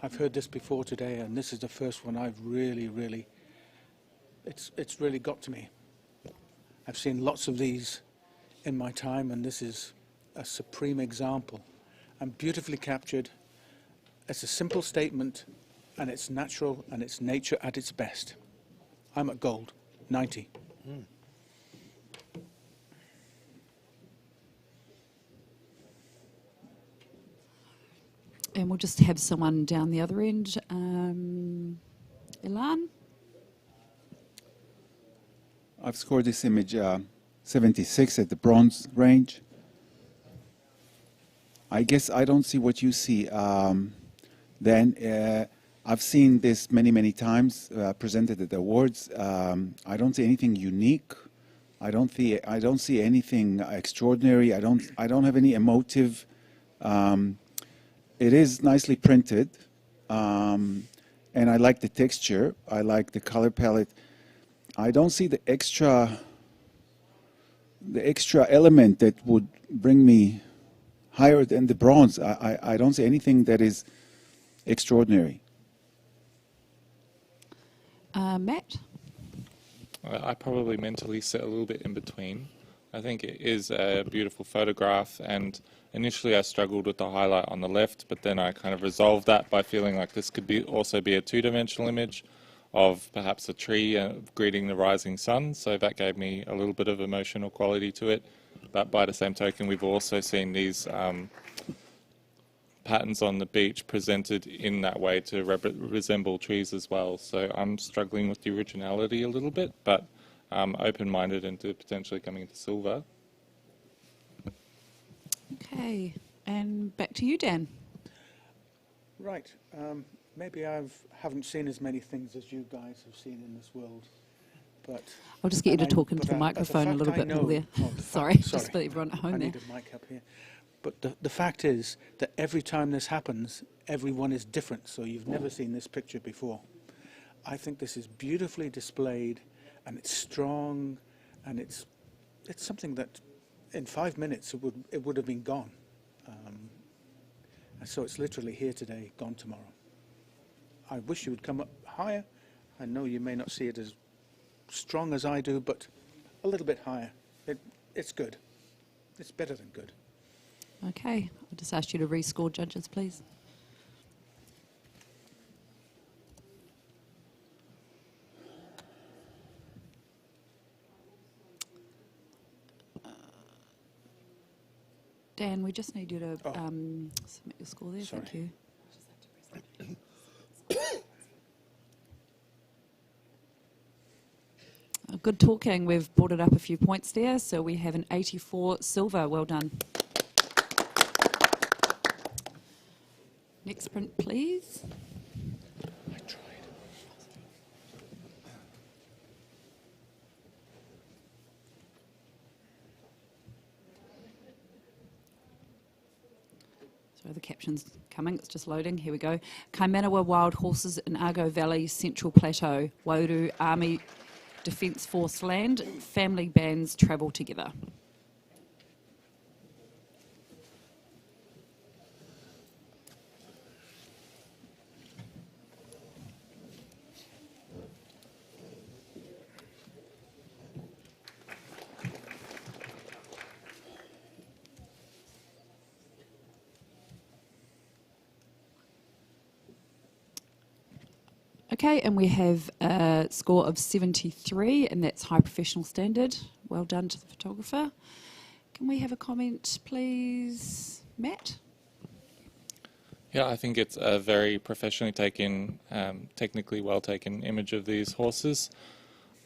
I've heard this before today, and this is the first one I've really, it's really got to me. I've seen lots of these in my time, and this is a supreme example. And beautifully captured. It's a simple statement, and it's natural, and it's nature at its best. I'm at gold, 90. And we'll just have someone down the other end. Ilan? I've scored this image 76 at the bronze range. I guess I don't see what you see. Then I've seen this many, many times presented at the awards. I don't see anything unique. I don't see anything extraordinary. I don't have any emotive. It is nicely printed, and I like the texture. I like the color palette. I don't see the extra element that would bring me higher than the bronze. I don't see anything that is extraordinary. Matt? I probably mentally sit a little bit in between. I think it is a beautiful photograph, and initially I struggled with the highlight on the left, but then I kind of resolved that by feeling like this could also be a two-dimensional image of perhaps a tree greeting the rising sun, so that gave me a little bit of emotional quality to it. But by the same token, we've also seen these patterns on the beach presented in that way to resemble trees as well. So I'm struggling with the originality a little bit, but open-minded into potentially coming into silver. Okay, and back to you, Dan. Right. Maybe I haven't seen as many things as you guys have seen in this world, but I'll just get you to talk into the microphone a little bit more there. Sorry, just for everyone at home I there. need a mic up here. But the fact is that every time this happens, everyone is different. So you've never seen this picture before. I think this is beautifully displayed, and it's strong, and it's something that in 5 minutes it would have been gone. And so it's literally here today, gone tomorrow. I wish you would come up higher. I know you may not see it as strong as I do, but a little bit higher. It's good. It's better than good. Okay, I'll just ask you to rescore, judges, please. Dan, we just need you to submit your score there. Sorry. Thank you. Good talking. We've brought it up a few points there. So we have an 84 silver. Well done. Next print, please. I tried. Sorry, the caption's coming. It's just loading. Here we go. Kaimanawa Wild Horses in Argo Valley, Central Plateau. Wauru Army Defence Force land. Family bands travel together. Okay, and we have a score of 73, and that's high professional standard. Well done to the photographer. Can we have a comment, please, Matt? Yeah, I think it's a very professionally taken, technically well taken image of these horses.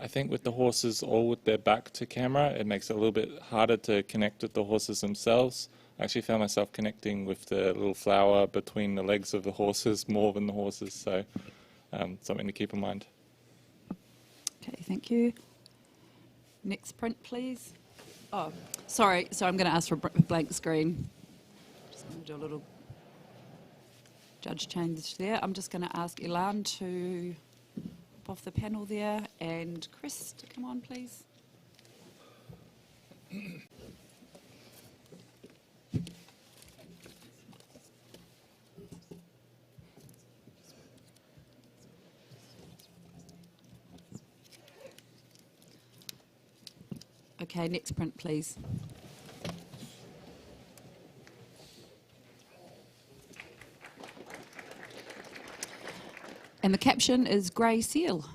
I think with the horses all with their back to camera, it makes it a little bit harder to connect with the horses themselves. I actually found myself connecting with the little flower between the legs of the horses more than the horses, so something to keep in mind. Okay, thank you. Next print, please. Oh, sorry, so I'm going to ask for a blank screen. Just going to do a little judge change there. I'm just going to ask Ilan to pop off the panel there, and Chris to come on, please. Okay, next print, please. And the caption is Grey Seal.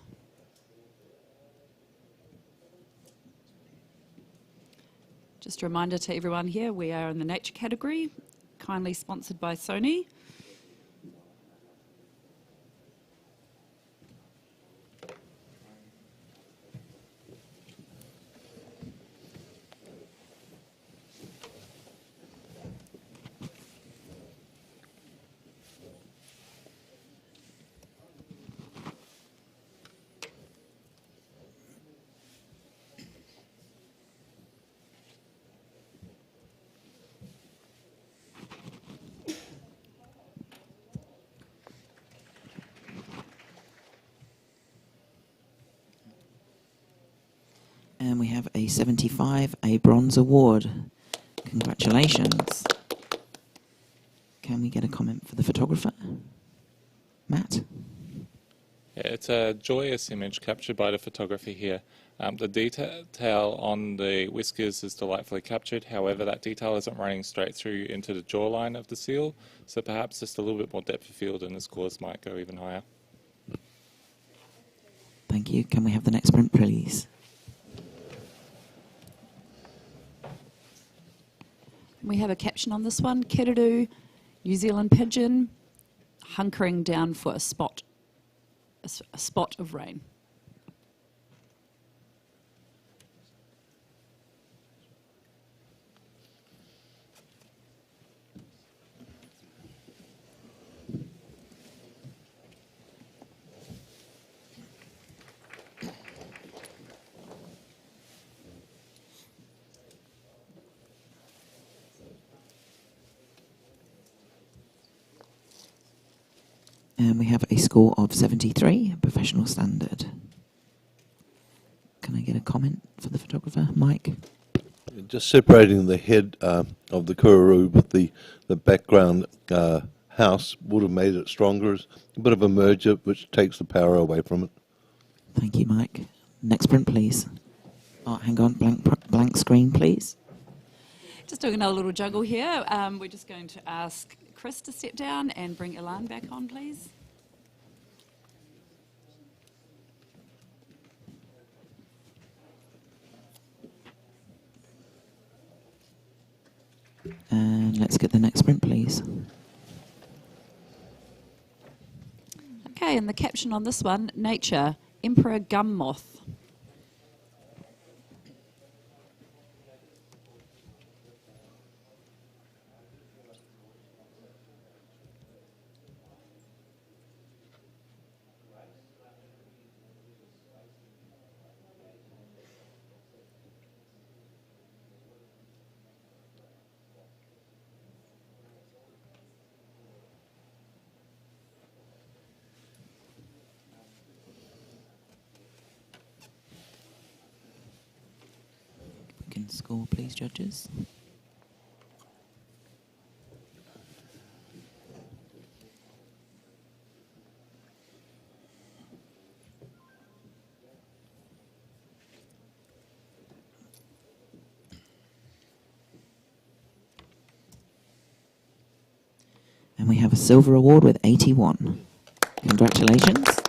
Just a reminder to everyone here, we are in the nature category, kindly sponsored by Sony. And we have a 75, a bronze award. Congratulations. Can we get a comment for the photographer? Matt? Yeah, it's a joyous image captured by the photographer here. The detail on the whiskers is delightfully captured, however that detail isn't running straight through into the jawline of the seal, so perhaps just a little bit more depth of field and the scores might go even higher. Thank you. Can we have the next print, please? We have a caption on this one: Kiruru, New Zealand pigeon, hunkering down for a spot of rain. And we have a score of 73, professional standard. Can I get a comment for the photographer, Mike? Just separating the head of the Kururu with the background house would have made it stronger. It's a bit of a merger which takes the power away from it. Thank you, Mike. Next print, please. Oh, hang on, blank screen, please. Just doing another little juggle here. We're just going to ask Chris to step down and bring Ilan back on, please. And let's get the next print, please. Okay, and the caption on this one: Nature, Emperor Gum Moth. We can score, please, judges. And we have a silver award with 81. Congratulations.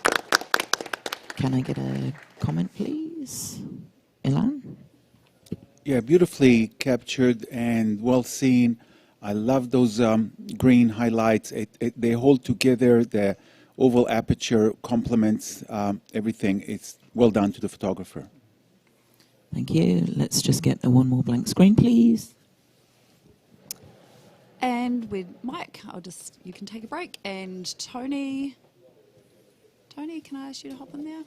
Can I get a comment, please? Ilan? Yeah, beautifully captured and well seen. I love those green highlights. They hold together. The oval aperture complements everything. It's well done to the photographer. Thank you. Let's just get one more blank screen, please. And with Mike, you can take a break. And Tony, can I ask you to hop in there?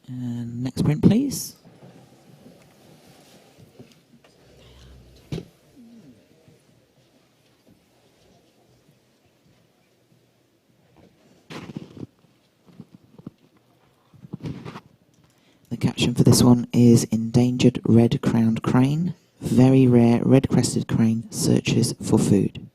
And next print, please. The caption for this one is Endangered Red-Crowned Crane. Very rare red-crested crane searches for food.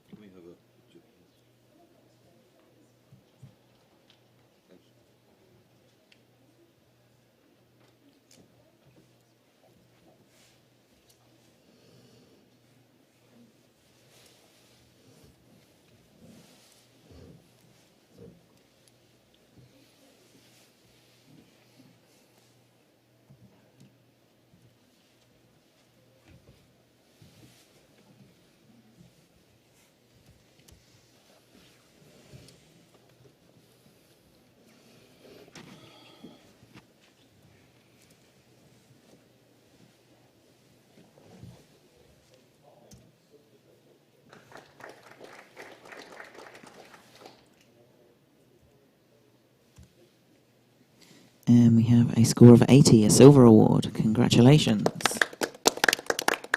And we have a score of 80, a silver award. Congratulations.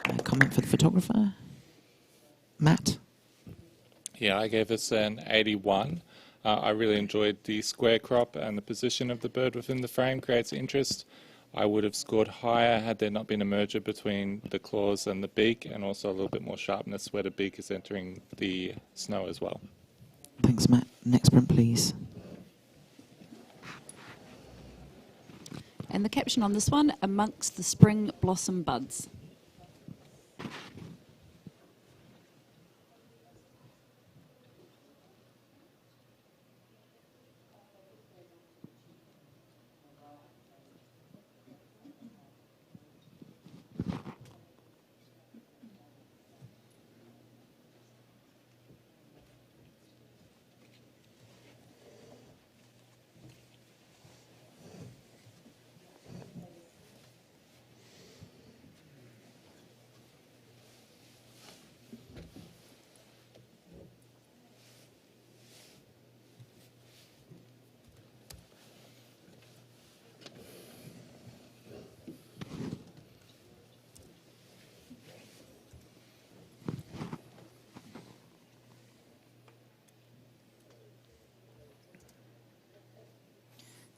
A comment for the photographer? Matt? Yeah, I gave this an 81. I really enjoyed the square crop, and the position of the bird within the frame creates interest. I would have scored higher had there not been a merger between the claws and the beak, and also a little bit more sharpness where the beak is entering the snow as well. Thanks, Matt. Next print, please. And the caption on this one, amongst the spring blossom buds.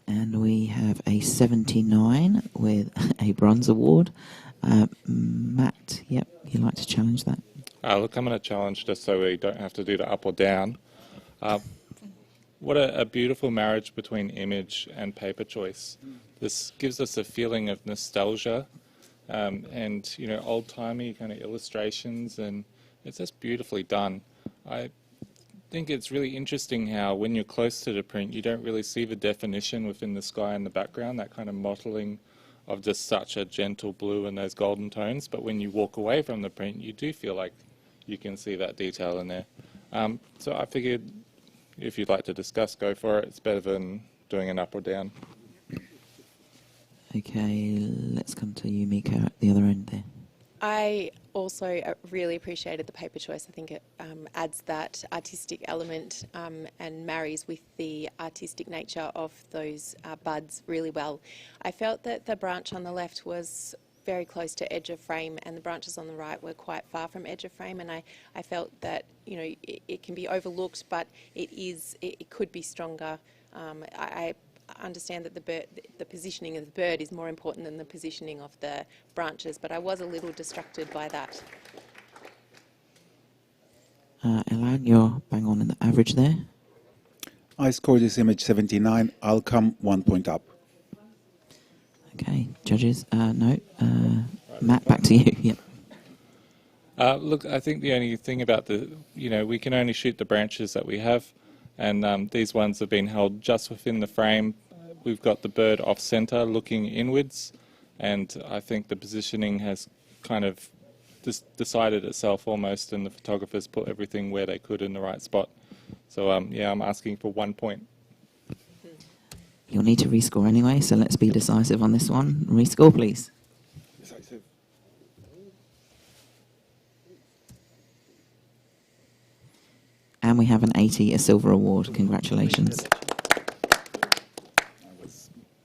And we have a 79 with a bronze award. Matt, yep, you'd like to challenge that? Look, I'm going to challenge just so we don't have to do the up or down. What a beautiful marriage between image and paper choice. This gives us a feeling of nostalgia and, you know, old-timey kind of illustrations, and it's just beautifully done. I think it's really interesting how when you're close to the print you don't really see the definition within the sky in the background, that kind of mottling of just such a gentle blue and those golden tones, but when you walk away from the print you do feel like you can see that detail in there. So I figured if you'd like to discuss, go for it. It's better than doing an up or down. Okay, let's come to you, Mika, at the other end there. I also really appreciated the paper choice. I think it adds that artistic element and marries with the artistic nature of those buds really well. I felt that the branch on the left was very close to edge of frame and the branches on the right were quite far from edge of frame, and I felt that, you know, it can be overlooked, but it could be stronger. I understand that the positioning of the bird is more important than the positioning of the branches, but I was a little distracted by that. Elan, you're bang on in the average there. I scored this image 79. I'll come 1 point up. Okay, judges, no. Matt, back to you. Yep. Look, I think the only thing about we can only shoot the branches that we have, and these ones have been held just within the frame. We've got the bird off centre looking inwards, and I think the positioning has kind of decided itself almost, and the photographers put everything where they could in the right spot. So yeah, I'm asking for 1 point. You'll need to rescore anyway, so let's be decisive on this one. Rescore, please. Decisive. And we have an 80, a silver award. Congratulations.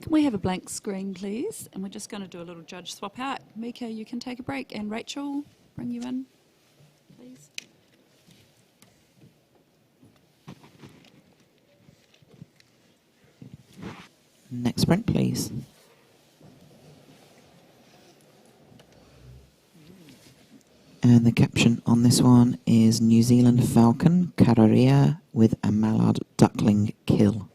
Can we have a blank screen, please? And we're just going to do a little judge swap out. Mika, you can take a break, and Rachel, bring you in, please. Next print, please. And the caption on this one is New Zealand falcon, kararia, with a mallard duckling kill.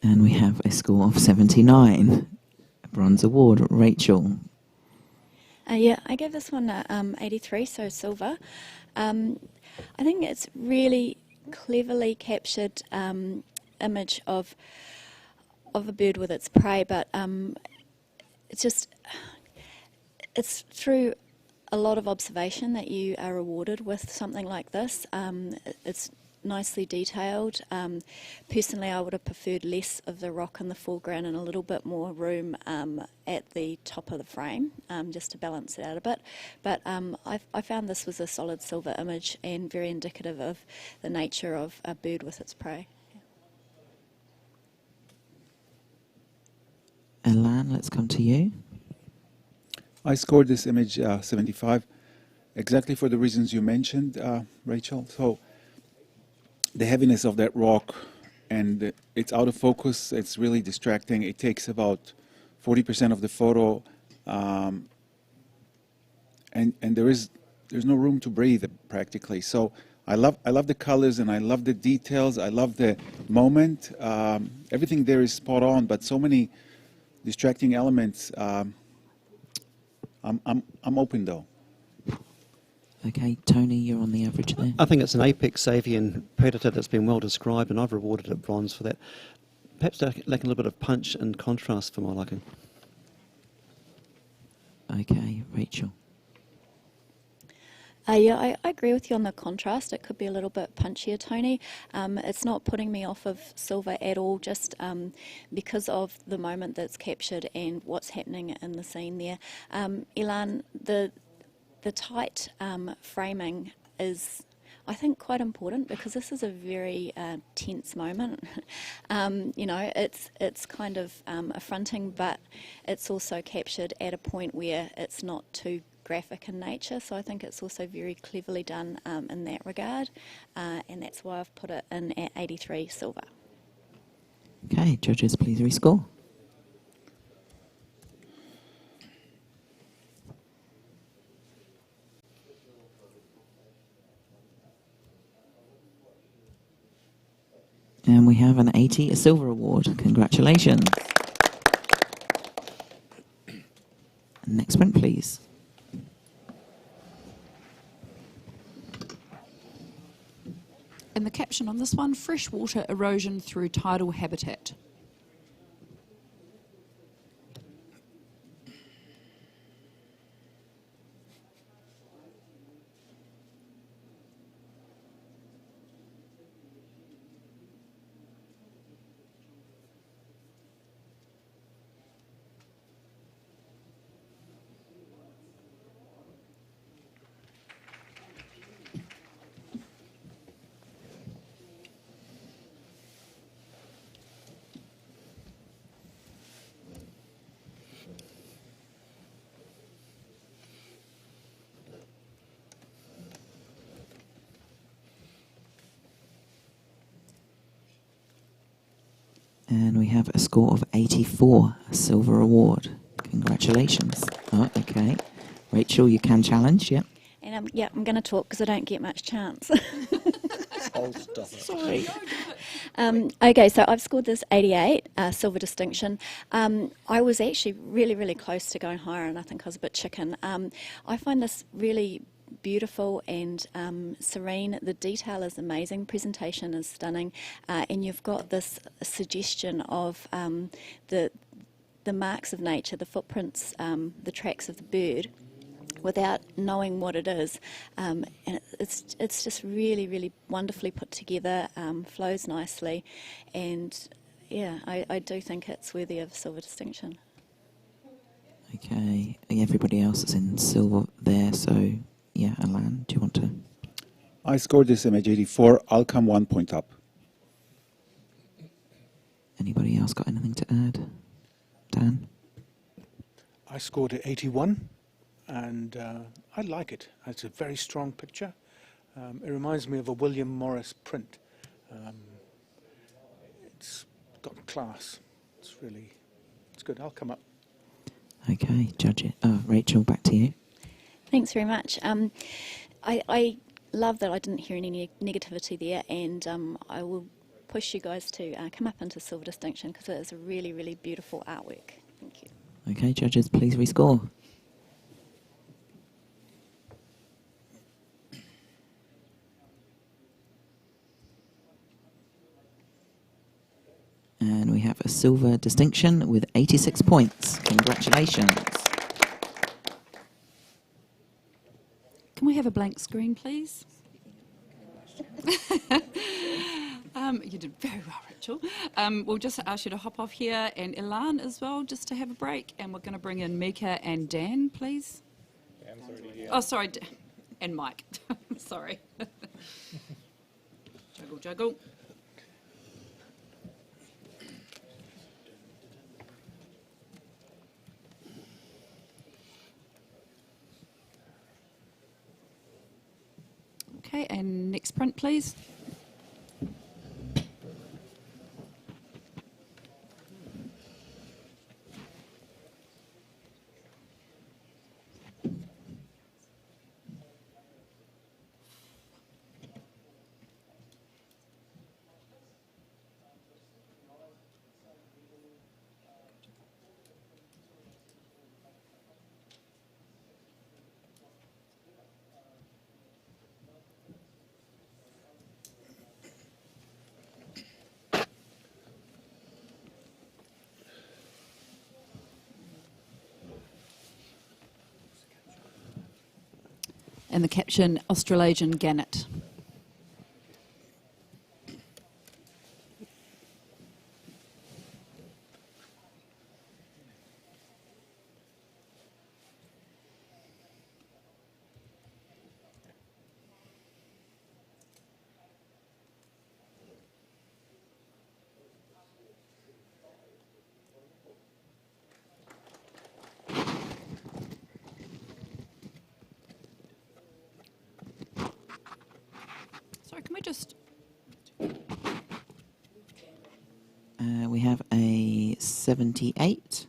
And we have a score of 79. Bronze award. Rachel. Yeah, I gave this one a 83, so silver. I think it's really cleverly captured image of a bird with its prey, but it's through a lot of observation that you are rewarded with something like this. It's nicely detailed. Personally, I would have preferred less of the rock in the foreground and a little bit more room at the top of the frame, just to balance it out a bit. But I found this was a solid silver image and very indicative of the nature of a bird with its prey. Elan, let's come to you. I scored this image 75, exactly for the reasons you mentioned, Rachel. So the heaviness of that rock, and it's out of focus, it's really distracting. It takes about 40% of the photo, and there's no room to breathe practically. So I love the colors, and I love the details. I love the moment. Everything there is spot on, but so many distracting elements. I'm open though. Okay, Tony, you're on the average there. I think it's an apex avian predator that's been well described, and I've rewarded it bronze for that. Perhaps lacking a little bit of punch and contrast for my liking. Okay, Rachel. Yeah, I agree with you on the contrast. It could be a little bit punchier, Tony. It's not putting me off of silver at all, just because of the moment that's captured and what's happening in the scene there. Elan, the tight framing is, I think, quite important because this is a very tense moment. It's kind of affronting, but it's also captured at a point where it's not too graphic in nature, so I think it's also very cleverly done in that regard, and that's why I've put it in at 83 silver. Okay, judges, please rescore. And we have an 80, a silver award. Congratulations. Next print, please. And the caption on this one, freshwater erosion through tidal habitat. And we have a score of 84, a silver award. Congratulations. Oh, okay. Rachel, you can challenge, yep. And I'm going to talk because I don't get much chance. Sorry. Okay, so I've scored this 88, silver distinction. I was actually really, really close to going higher, and I think I was a bit chicken. I find this really beautiful and serene. The detail is amazing, presentation is stunning, and you've got this suggestion of the marks of nature, the footprints, the tracks of the bird, without knowing what it is, and it's just really, really wonderfully put together, flows nicely, and yeah, I do think it's worthy of silver distinction. Okay, everybody else is in silver there, so yeah, Alan, do you want to? I scored this image 84. I'll come 1 point up. Anybody else got anything to add? Dan? I scored at 81, and I like it. It's a very strong picture. It reminds me of a William Morris print. It's got class. It's good. I'll come up. Okay, judge it. Rachel, back to you. Thanks very much. I love that I didn't hear any negativity there, and I will push you guys to come up into silver distinction because it is a really, really beautiful artwork. Thank you. Okay, judges, please rescore. And we have a silver distinction with 86 points. Congratulations. Can we have a blank screen, please? You did very well, Rachel. We'll just ask you to hop off here, and Ilan as well, just to have a break. And we're going to bring in Mika and Dan, please. Dan's already here. Oh, sorry, and Mike. Sorry. Juggle, juggle. Okay, and next print, please. And the caption, Australasian gannet. Sorry, can we just... We have a 78.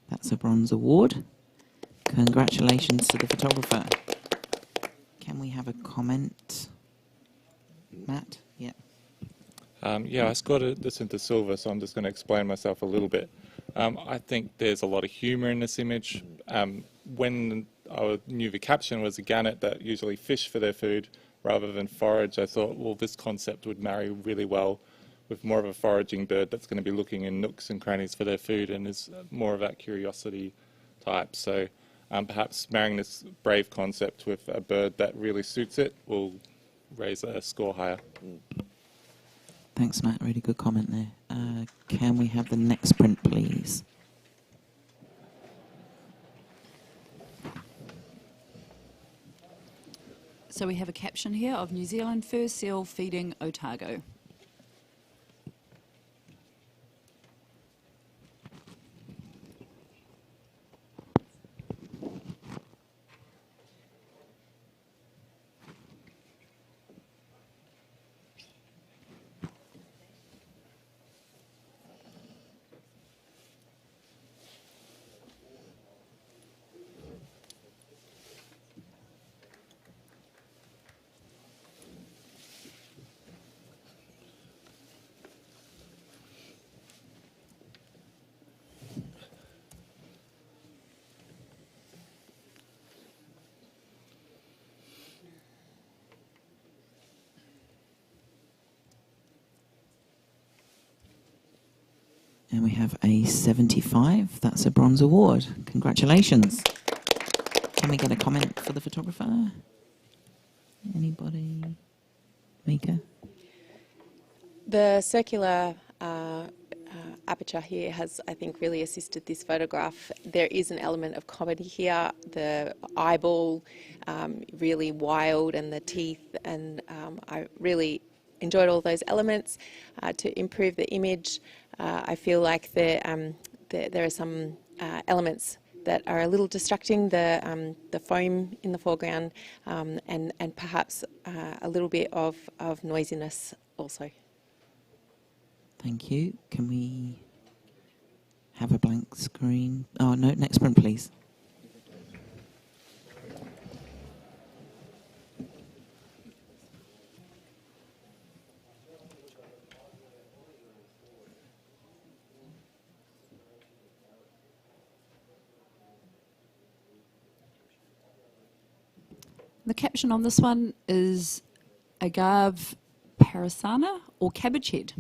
That's a bronze award. Congratulations to the photographer. Can we have a comment? Matt? Yeah. Yeah, I scored this into silver, so I'm just going to explain myself a little bit. I think there's a lot of humour in this image. When I knew the caption was a gannet that usually fish for their food rather than forage, I thought, well, this concept would marry really well with more of a foraging bird that's going to be looking in nooks and crannies for their food and is more of that curiosity type. So perhaps marrying this brave concept with a bird that really suits it will raise a score higher. Thanks, Matt. Really good comment there. Can we have the next print, please? So we have a caption here of New Zealand fur seal feeding otago. And we have a 75. That's a bronze award. Congratulations. Can we get a comment for the photographer? Anybody? Mika? The circular aperture here has, I think, really assisted this photograph. There is an element of comedy here. The eyeball, really wild, and the teeth, and I really enjoyed all those elements to improve the image. I feel like there are some elements that are a little distracting, the foam in the foreground, and perhaps a little bit of noisiness also. Thank you. Can we have a blank screen? Oh, no, next print, please. The caption on this one is agave parasana or cabbage head.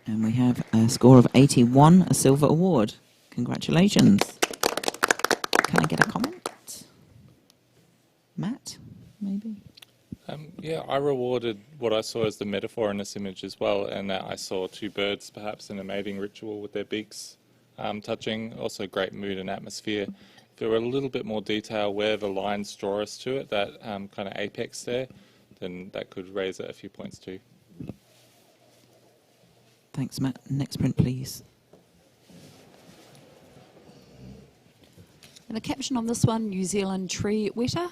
And we have a score of 81, a silver award. Congratulations. Can I get a comment? Matt, maybe? Yeah, I rewarded what I saw as the metaphor in this image as well, and that I saw two birds perhaps in a mating ritual with their beaks touching. Also great mood and atmosphere. If there were a little bit more detail where the lines draw us to it, that kind of apex there, then that could raise it a few points too. Thanks, Matt. Next print, please. And the caption on this one, New Zealand tree weta.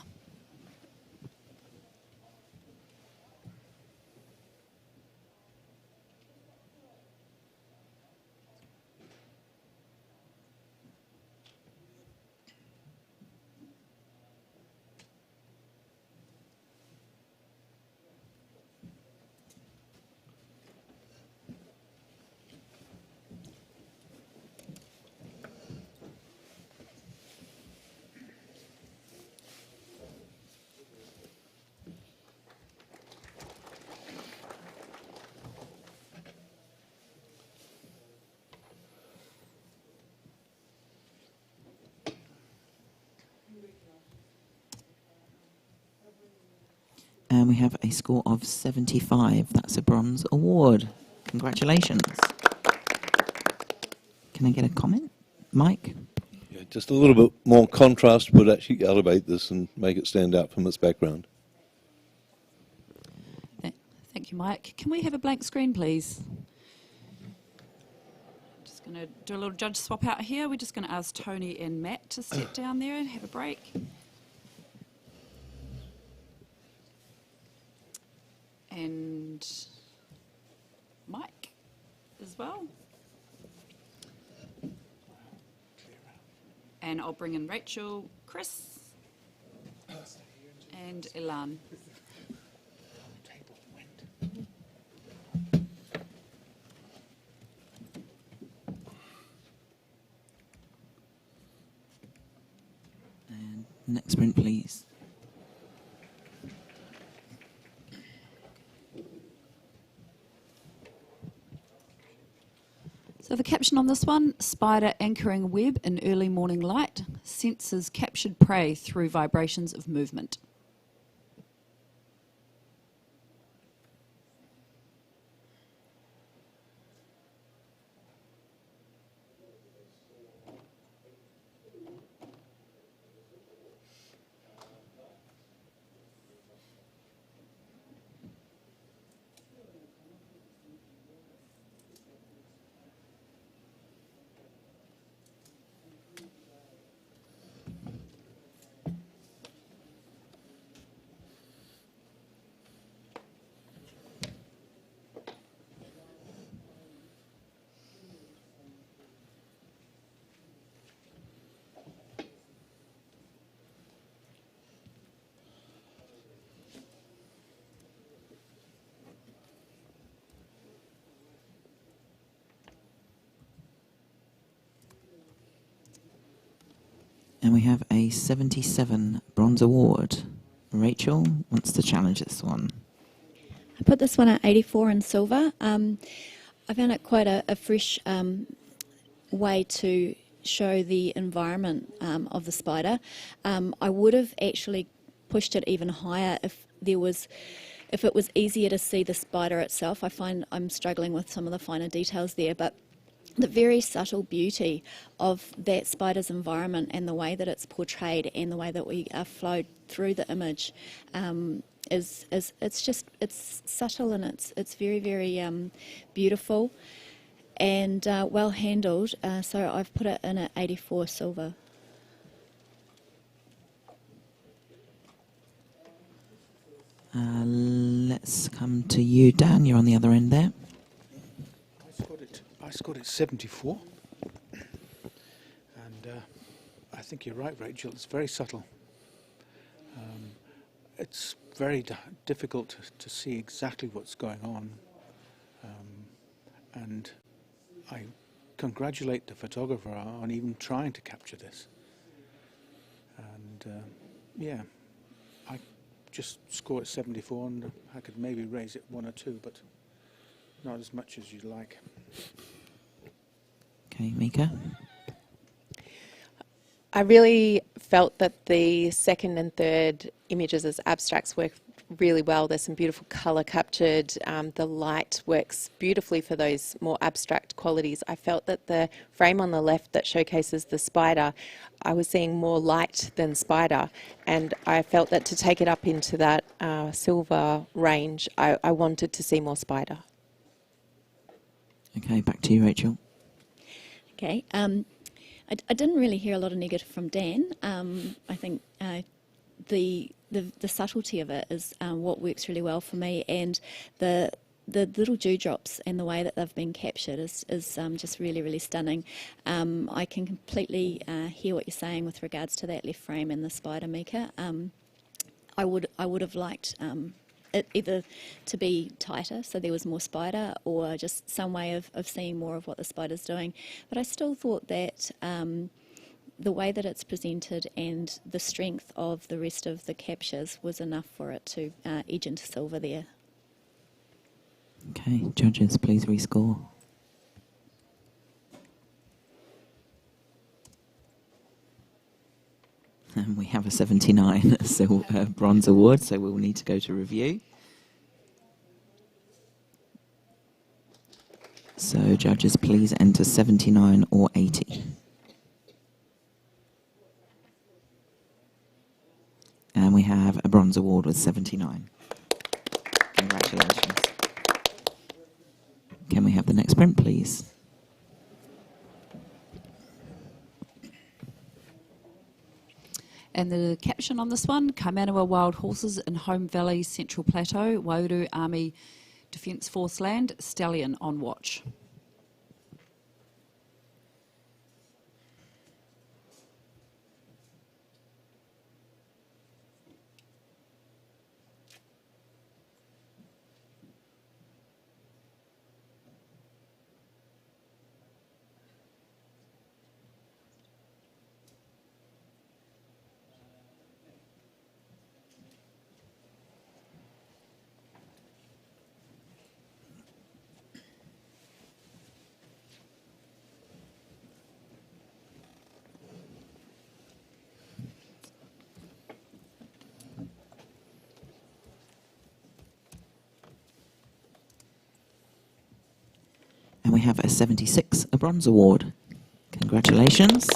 And we have a score of 75. That's a bronze award. Congratulations. Can I get a comment? Mike? Yeah, just a little bit more contrast would actually elevate this and make it stand out from its background. Thank you, Mike. Can we have a blank screen, please? Just going to do a little judge swap out here. We're just going to ask Tony and Matt to step down there and have a break. And Mike as well. And I'll bring in Rachel, Chris, and Elan. And next print, please. So the caption on this one, spider anchoring web in early morning light, senses captured prey through vibrations of movement. And we have a 77 bronze award. Rachel wants to challenge this one. I put this one at 84 in silver. I found it quite a fresh way to show the environment of the spider. I would have actually pushed it even higher if it was easier to see the spider itself. I find I'm struggling with some of the finer details there, but the very subtle beauty of that spider's environment and the way that it's portrayed and the way that we are flowed through the image it's subtle and it's very, very beautiful. and well handled. So I've put it in at 84 silver. Let's come to you, Dan. You're on the other end there. I scored it 74. And I think you're right, Rachel. It's very subtle. It's very difficult to see exactly what's going on. And I congratulate the photographer on even trying to capture this. And yeah, I just scored 74, and I could maybe raise it 1 or 2, but not as much as you'd like. Okay, Mika. I really felt that the second and third images as abstracts work really well. There's some beautiful colour captured. The light works beautifully for those more abstract qualities. I felt that the frame on the left that showcases the spider, I was seeing more light than spider, and I felt that to take it up into that silver range, I wanted to see more spider. Okay, back to you, Rachel. Okay. I didn't really hear a lot of negative from Dan. I think the subtlety of it is what works really well for me, and the little dewdrops and the way that they've been captured is just really, really stunning. I can completely hear what you're saying with regards to that left frame and the spider maker. I would have liked it either to be tighter, so there was more spider, or just some way of seeing more of what the spider's doing. But I still thought that the way that it's presented and the strength of the rest of the captures was enough for it to edge into silver there. Okay, judges, please rescore. And we have a 79 bronze award, so we'll need to go to review. So, judges, please enter 79 or 80. And we have a bronze award with 79. Congratulations. Can we have the next print, please? And the caption on this one, Kaimanawa Wild Horses in Home Valley, Central Plateau, Wauru Army Defence Force Land, Stallion on watch. And we have a 76, a bronze award. Congratulations.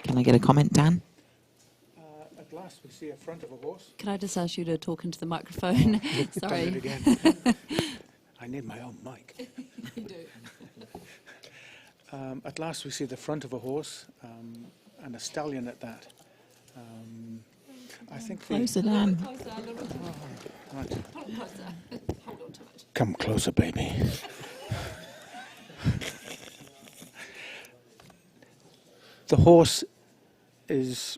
Can I get a comment, Dan? At last we see a front of a horse. Can I just ask you to talk into the microphone? Sorry. Done it again. I need my own mic. You do. At last we see the front of a horse, and a stallion at that. I think Closer, Dan. Right. Hold on to it. Come closer, baby. The horse is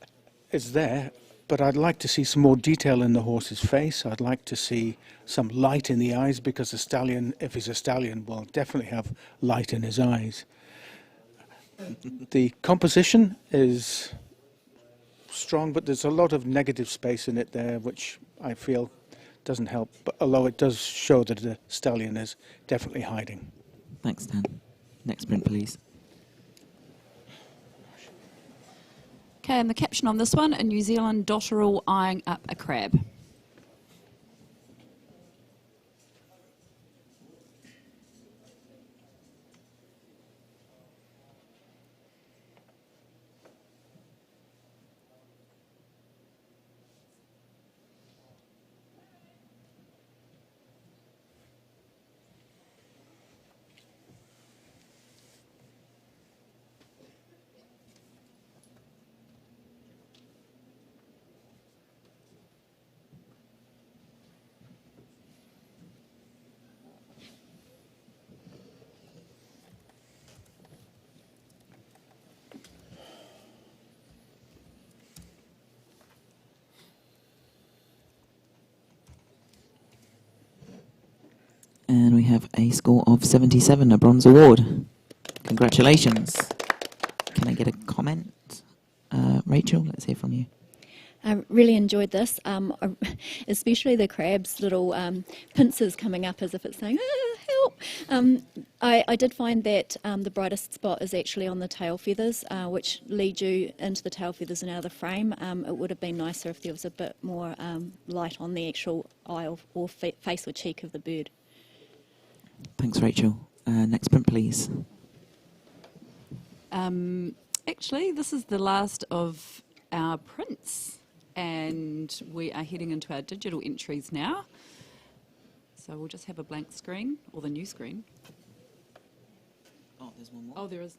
there, but I'd like to see some more detail in the horse's face. I'd like to see some light in the eyes, because a stallion, if he's a stallion, will definitely have light in his eyes. The composition is strong, but there's a lot of negative space in it there, which I feel doesn't help. But although it does show that the stallion is definitely hiding. Thanks, Dan. Next print, please. Okay, and the caption on this one, a New Zealand dotterel eyeing up a crab. And we have a score of 77, a bronze award. Congratulations. Can I get a comment? Rachel, let's hear from you. I really enjoyed this, especially the crab's little pincers coming up as if it's saying, ah, help. I did find that the brightest spot is actually on the tail feathers, which lead you into the tail feathers and out of the frame. It would have been nicer if there was a bit more light on the actual eye or face or cheek of the bird. Thanks, Rachel. Next print, please. Actually, this is the last of our prints, and we are heading into our digital entries now. So we'll just have a blank screen, or the new screen. Oh, there's one more. Oh, there is.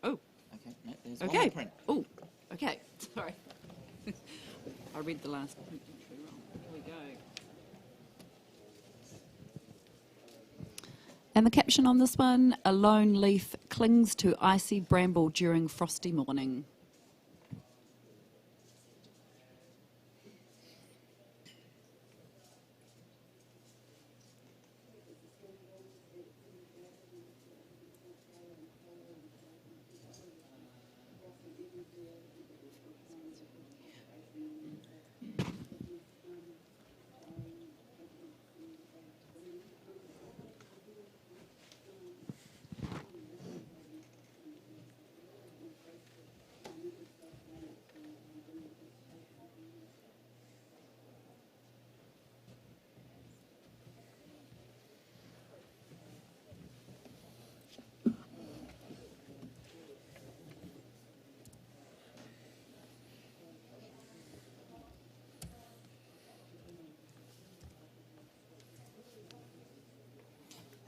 Oh, Okay, no, there's okay. one more print. Oh, okay. Sorry. I read the last print entry wrong. Here we go. And the caption on this one, a lone leaf clings to icy bramble during frosty morning.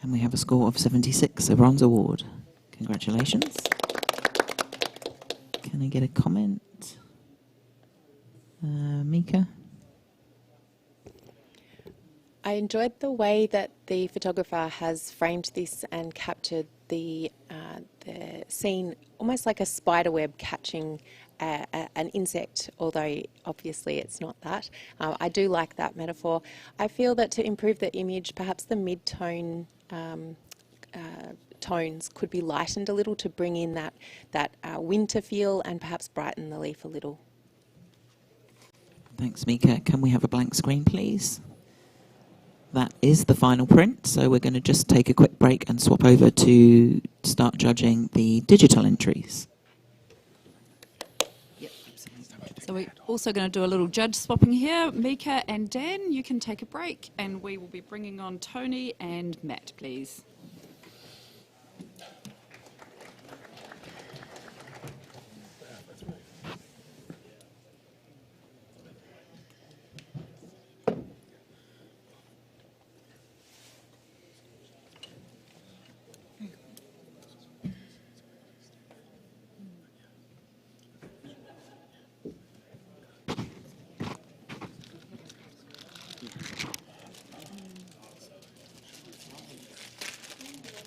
And we have a score of 76, a bronze award. Congratulations. Can I get a comment? Mika? I enjoyed the way that the photographer has framed this and captured the scene almost like a spider web catching an insect, although obviously it's not that. I do like that metaphor. I feel that to improve the image, perhaps the mid-tone tones could be lightened a little to bring in that winter feel and perhaps brighten the leaf a little. Thanks, Mika. Can we have a blank screen, please? That is the final print, so we're going to just take a quick break and swap over to start judging the digital entries. Yep, absolutely. So we're also going to do a little judge swapping here. Mika and Dan, you can take a break, and we will be bringing on Tony and Matt, please.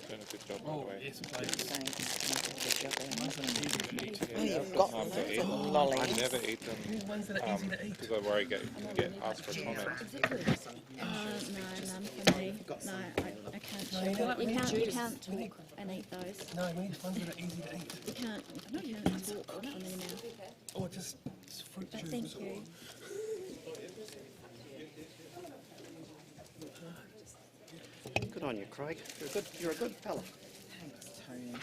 Doing a good job, by the way. Yes, please. Oh, you've got them. To eat. I never eat them because I worry you get asked for comment. No, none for me. No, I can't chew. You can't talk and eat those. No, we need ones that are easy to eat. You can't talk on your mouth. Oh, just fruit But juice. thank you. Good on you, Craig. You're a good fella. Thanks, Tony.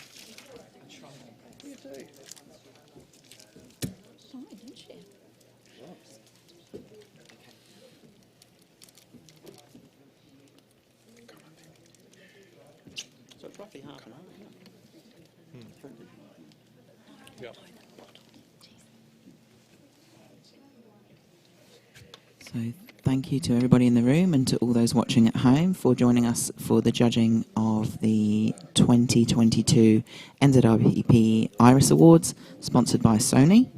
You do. Fine, don't you? So it's roughly half an hour. Yeah. So thank you to everybody in the room and to all those watching at home for joining us for the judging of the 2022 NZIPP Iris Awards, sponsored by Sony.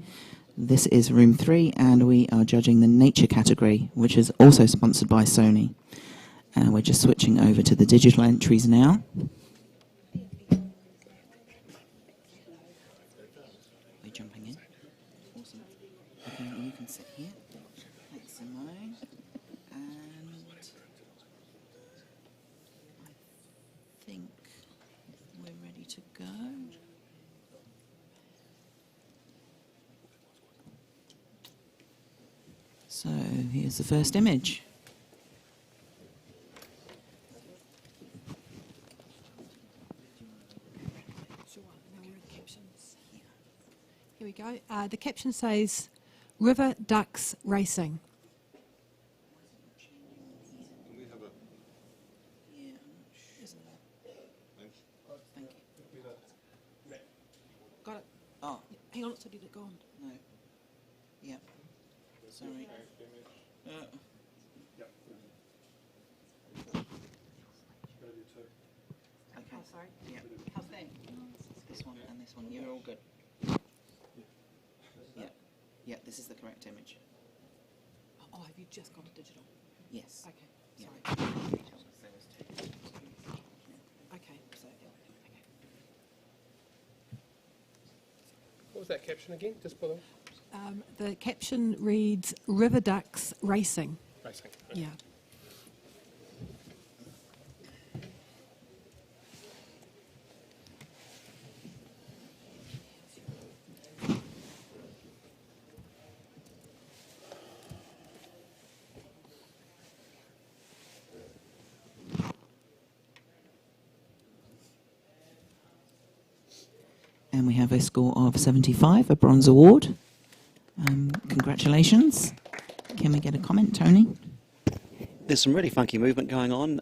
This is room 3, and we are judging the nature category, which is also sponsored by Sony. And we're just switching over to the digital entries now. Are you jumping in? Awesome. Okay, you can sit here. Thanks, Simone. And go. So here's the first image. Sure. Now we're in captions. Here we go. The caption says, "River Ducks Racing." Got it. Oh, Hang on, it's already gone. no. Yeah. Sorry. Okay. Oh, sorry. Yeah. How's that? This one and this one. You're all good. Yeah. Yeah, this is the correct image. Oh, have you just gone to digital? Yes. Okay. Yeah. Sorry. There was two. Okay. So, okay. What was that caption again? Just for the The caption reads, "River Ducks Racing." racing. Yeah. And we have a score of 75, a bronze award. Congratulations. Can we get a comment, Tony? There's some really funky movement going on,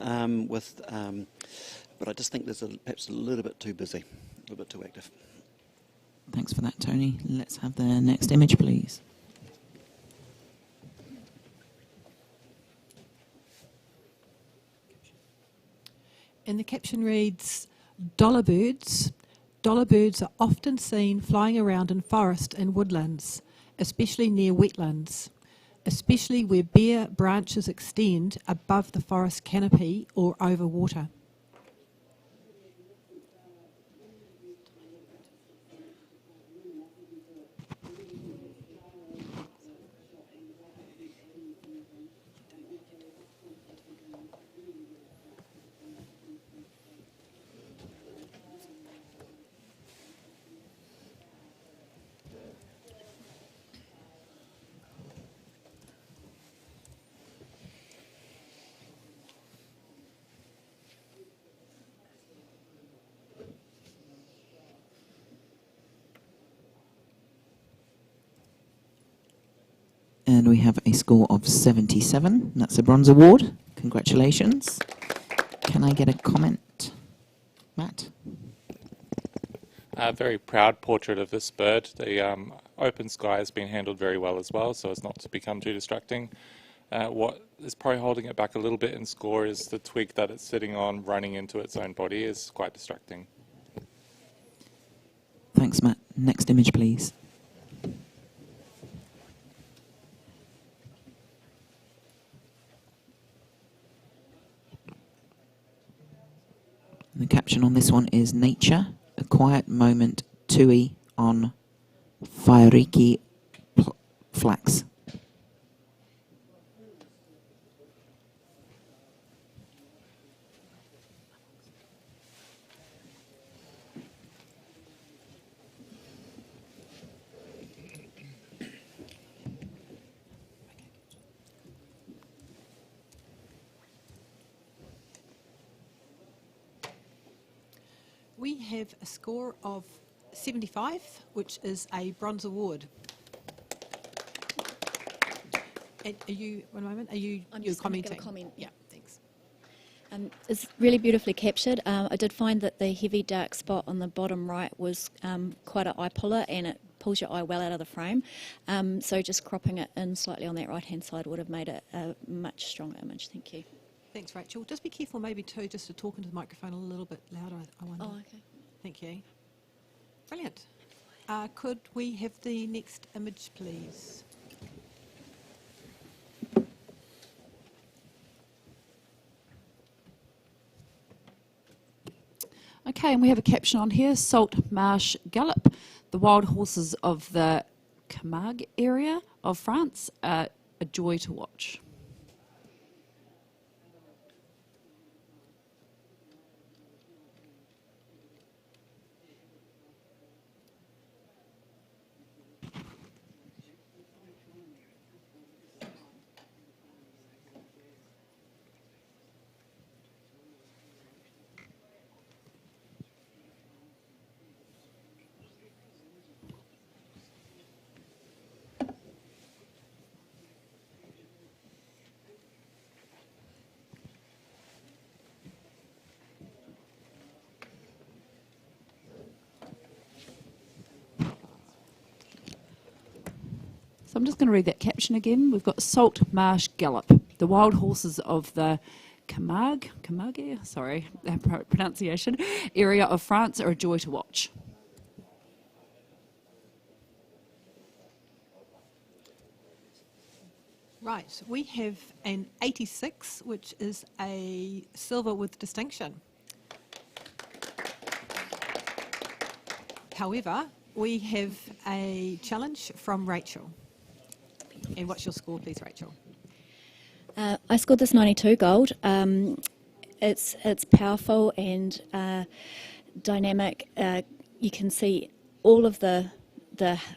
but I just think there's perhaps a little bit too busy, a little bit too active. Thanks for that, Tony. Let's have the next image, please. And the caption reads, "Dollar birds. Dollar birds are often seen flying around in forest and woodlands, especially near wetlands, especially where bare branches extend above the forest canopy or over water." And we have a score of 77. That's a bronze award. Congratulations. Can I get a comment, Matt? A very proud portrait of this bird. The open sky has been handled very well as well, so as not to become too distracting. What is probably holding it back a little bit in score is the twig that it's sitting on running into its own body is quite distracting. Thanks, Matt. Next image, please. The caption on this one is "Nature, a quiet moment, tui on Whairiki flax." We have a score of 75, which is a bronze award. And are you, one moment, are you I'm you're just gonna give a commenting? comment. Yeah, thanks. It's really beautifully captured. I did find that the heavy dark spot on the bottom right was quite an eye puller, and it pulls your eye well out of the frame. So just cropping it in slightly on that right-hand side would have made it a much stronger image. Thank you. Thanks, Rachel. Just be careful maybe too, just to talk into the microphone a little bit louder, I wonder. Oh, okay. Thank you. Brilliant. Could we have the next image, please? Okay, and we have a caption on here, "Salt Marsh Gallop. The wild horses of the Camargue area of France are a joy to watch." I'm just going to read that caption again. We've got Salt Marsh Gallop. The wild horses of the Camargue, sorry, pronunciation, area of France are a joy to watch. Right, we have an 86, which is a silver with distinction. However, we have a challenge from Rachel. And what's your score, please, Rachel? I scored this 92 gold. It's powerful and dynamic. You can see all of the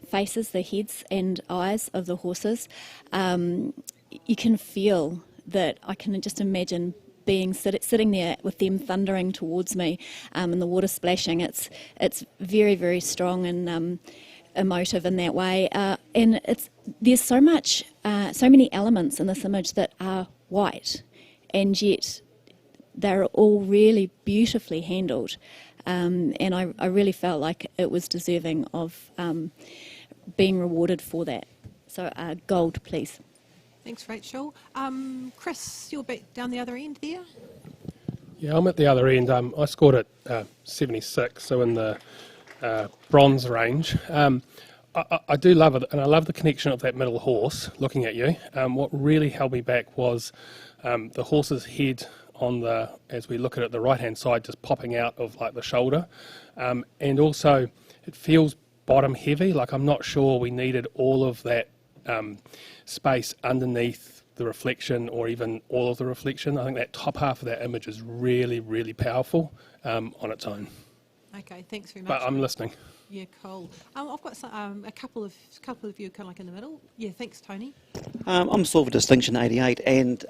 faces, the heads and eyes of the horses. You can feel that. I can just imagine being sitting there with them thundering towards me, and the water splashing. It's very, very strong and emotive in that way. And there's so many elements in this image that are white, and yet they're all really beautifully handled. And I really felt like it was deserving of being rewarded for that. So gold, please. Thanks, Rachel. Chris, you're back down the other end there. Yeah, I'm at the other end. I scored at 76, so in the bronze range. I do love it, and I love the connection of that middle horse looking at you. What really held me back was the horse's head as we look at it, the right-hand side just popping out of like the shoulder. And also, it feels bottom heavy, like I'm not sure we needed all of that space underneath the reflection or even all of the reflection. I think that top half of that image is really, really powerful on its own. Okay, thanks very much. But I'm listening. Yeah, cool. I've got a couple of you kind of like in the middle. Yeah, thanks, Tony. I'm Silver Distinction 88, and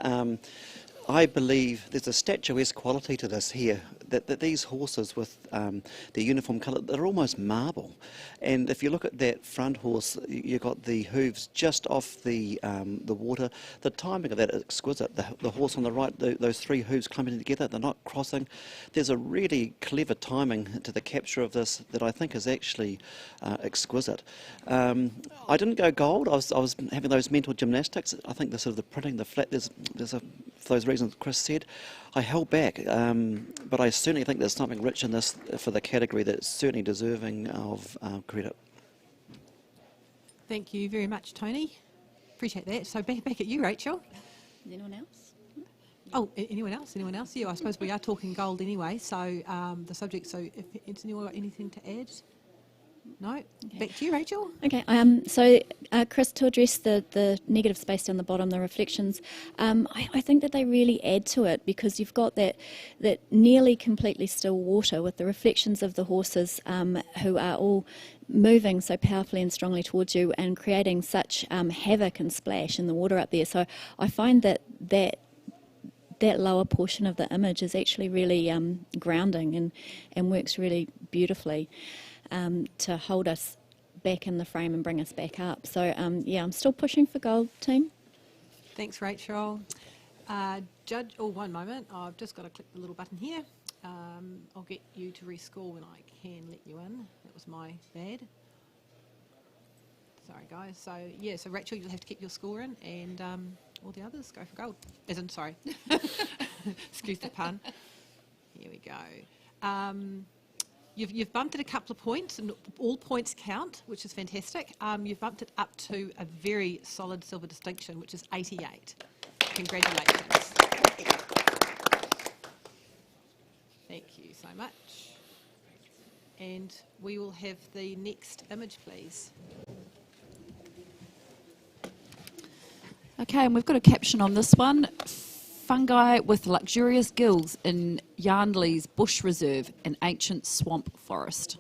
I believe there's a statuesque quality to this here, that these horses with their uniform colour, they're almost marble. And if you look at that front horse, you've got the hooves just off the water. The timing of that is exquisite. The horse on the right, those three hooves clumping together, they're not crossing. There's a really clever timing to the capture of this that I think is actually exquisite. I didn't go gold. I was having those mental gymnastics. I think the sort of the printing, the flat, for those reasons Chris said, I held back, but I certainly think there's something rich in this for the category that's certainly deserving of credit. Thank you very much, Tony. Appreciate that. So back at you, Rachel. Is anyone else? Oh, anyone else? Anyone else? Yeah, I suppose we are talking gold anyway, so the subject, so if anyone got anything to add? No? Okay. Back to you, Rachel. Okay, so Chris, to address the negative space down the bottom, the reflections, I think that they really add to it because you've got that nearly completely still water with the reflections of the horses who are all moving so powerfully and strongly towards you and creating such havoc and splash in the water up there. So I find that lower portion of the image is actually really grounding and works really beautifully to hold us back in the frame and bring us back up. So yeah, I'm still pushing for gold, team. Thanks, Rachel. Judge, one moment. I've just got to click the little button here. I'll get you to rescore when I can let you in. That was my bad. Sorry, guys. So yeah, so Rachel, you'll have to keep your score in, and all the others go for gold. Sorry. Excuse the pun. Here we go. You've bumped it a couple of points, and all points count, which is fantastic. You've bumped it up to a very solid silver distinction, which is 88. Congratulations. Thank you so much. And we will have the next image, please. Okay, and we've got a caption on this one. Fungi with luxurious gills in Yarndley's Bush Reserve, an ancient swamp forest.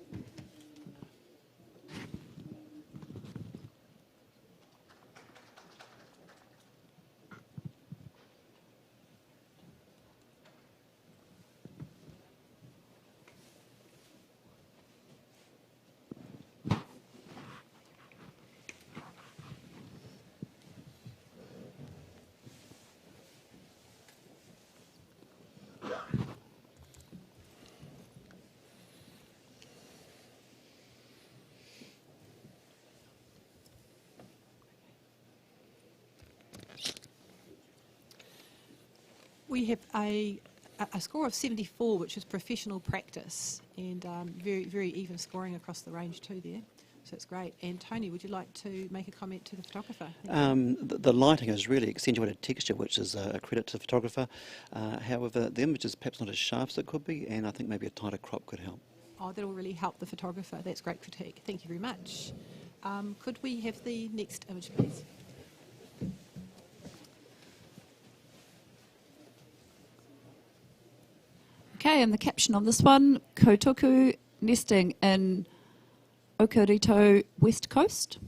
We have a score of 74, which is professional practice, and very, very even scoring across the range too there. So it's great. And Tony, would you like to make a comment to the photographer? The lighting has really accentuated texture, which is a credit to the photographer. However, the image is perhaps not as sharp as it could be, and I think maybe a tighter crop could help. Oh, that'll really help the photographer. That's great critique. Thank you very much. Could we have the next image, please? Okay, and the caption on this one, Kotoku nesting in Okarito West Coast.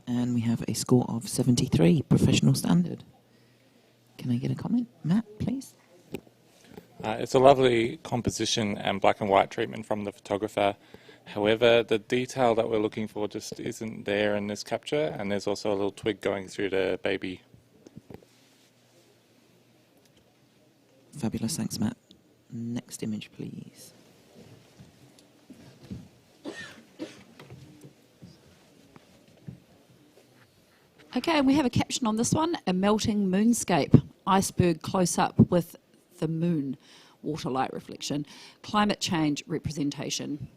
And we have a score of 73, professional standard. Can I get a comment? Matt, please. It's a lovely composition and black and white treatment from the photographer. However, the detail that we're looking for just isn't there in this capture, and there's also a little twig going through the baby. Fabulous, thanks, Matt. Next image, please. Okay, and we have a caption on this one, a melting moonscape, iceberg close up with the moon, water light reflection, climate change representation.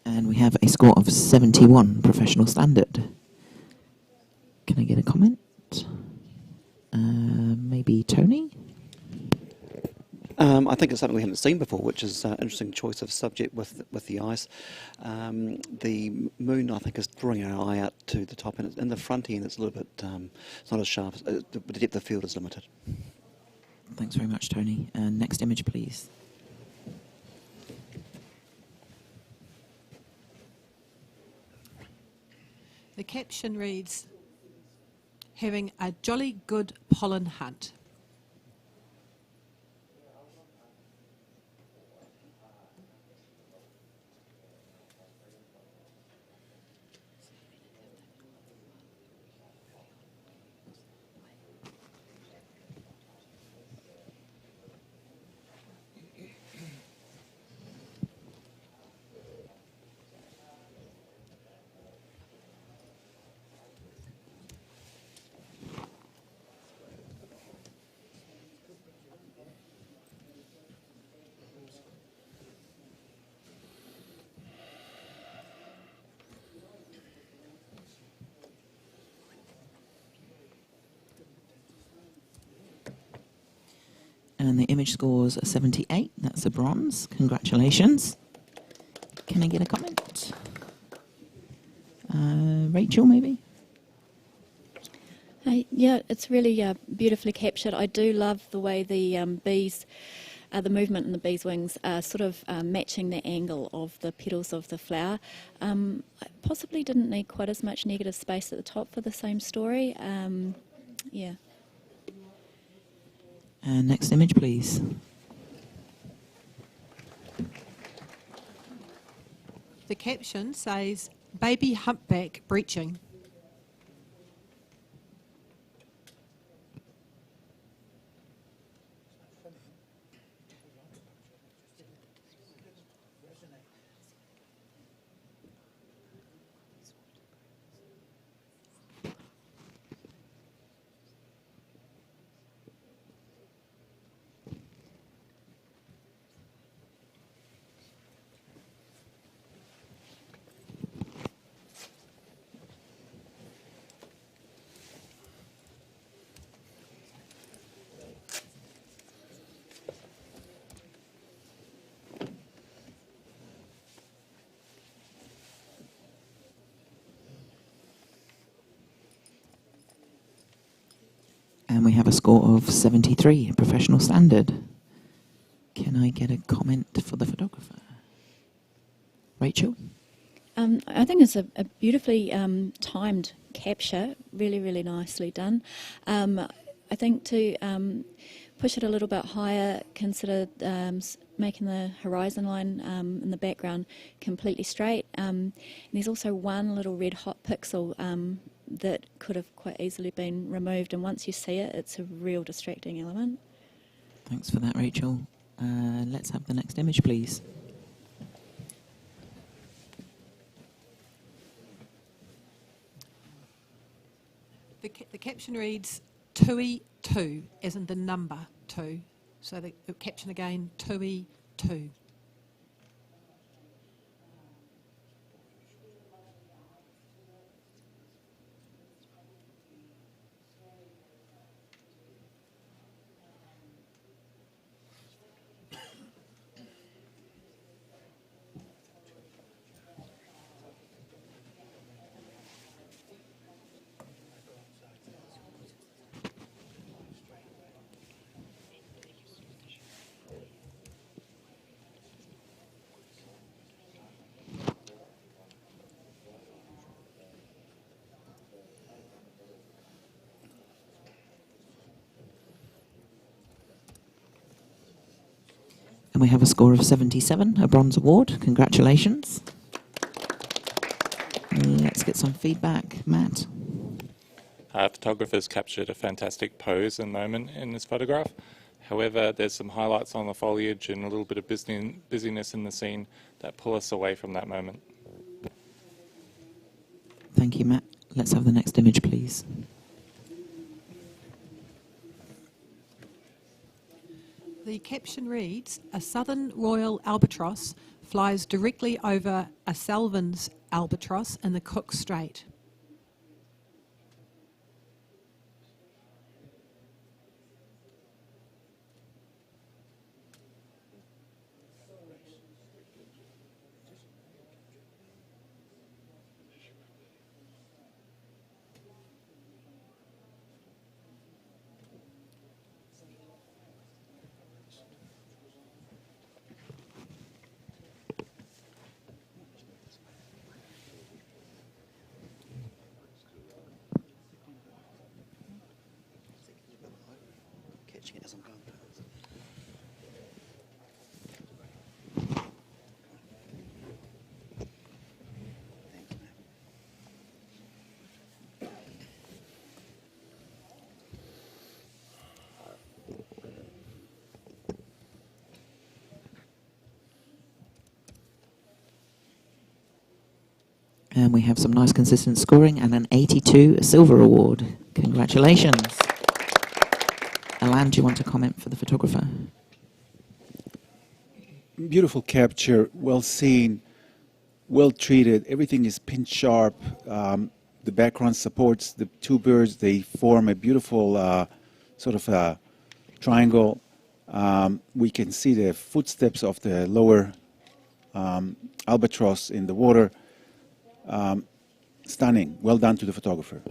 And we have a score of 71, professional standard. Can I get a comment? Maybe Tony? I think it's something we haven't seen before, which is an interesting choice of subject with the ice. The moon, I think, is drawing our eye out to the top, and in the front end it's a little bit, it's not as sharp, the depth of field is limited. Thanks very much, Tony. Next image, please. The caption reads, having a jolly good pollen hunt. And the image scores a 78. That's a bronze. Congratulations. Can I get a comment? Rachel, maybe? Yeah, it's really beautifully captured. I do love the way the bees, the movement in the bees' wings are sort of matching the angle of the petals of the flower. I possibly didn't need quite as much negative space at the top for the same story. Yeah. Next image, please. The caption says, baby humpback breaching. And we have a score of 73, professional standard. Can I get a comment for the photographer? Rachel? I think it's a beautifully timed capture, really, really nicely done. I think to push it a little bit higher, consider making the horizon line in the background completely straight. And there's also one little red hot pixel that could have quite easily been removed, and once you see it, it's a real distracting element. Thanks for that, Rachel. Let's have the next image, please. The caption reads Tui 2, as in the number 2. So the caption again, Tui 2. And we have a score of 77, a bronze award. Congratulations. Let's get some feedback. Matt? Photographers captured a fantastic pose and moment in this photograph. However, there's some highlights on the foliage and a little bit of busyness in the scene that pull us away from that moment. Thank you, Matt. Let's have the next image, please. The caption reads, a southern royal albatross flies directly over a Salvin's albatross in the Cook Strait. Catching it as I'm going past. Thanks, Matt. And we have some nice consistent scoring and an 82 silver award. Congratulations. Alan, do you want to comment for the photographer? Beautiful capture, well seen, well treated. Everything is pin sharp. The background supports the two birds. They form a beautiful sort of a triangle. We can see the footsteps of the lower albatross in the water. Stunning. Well done to the photographer.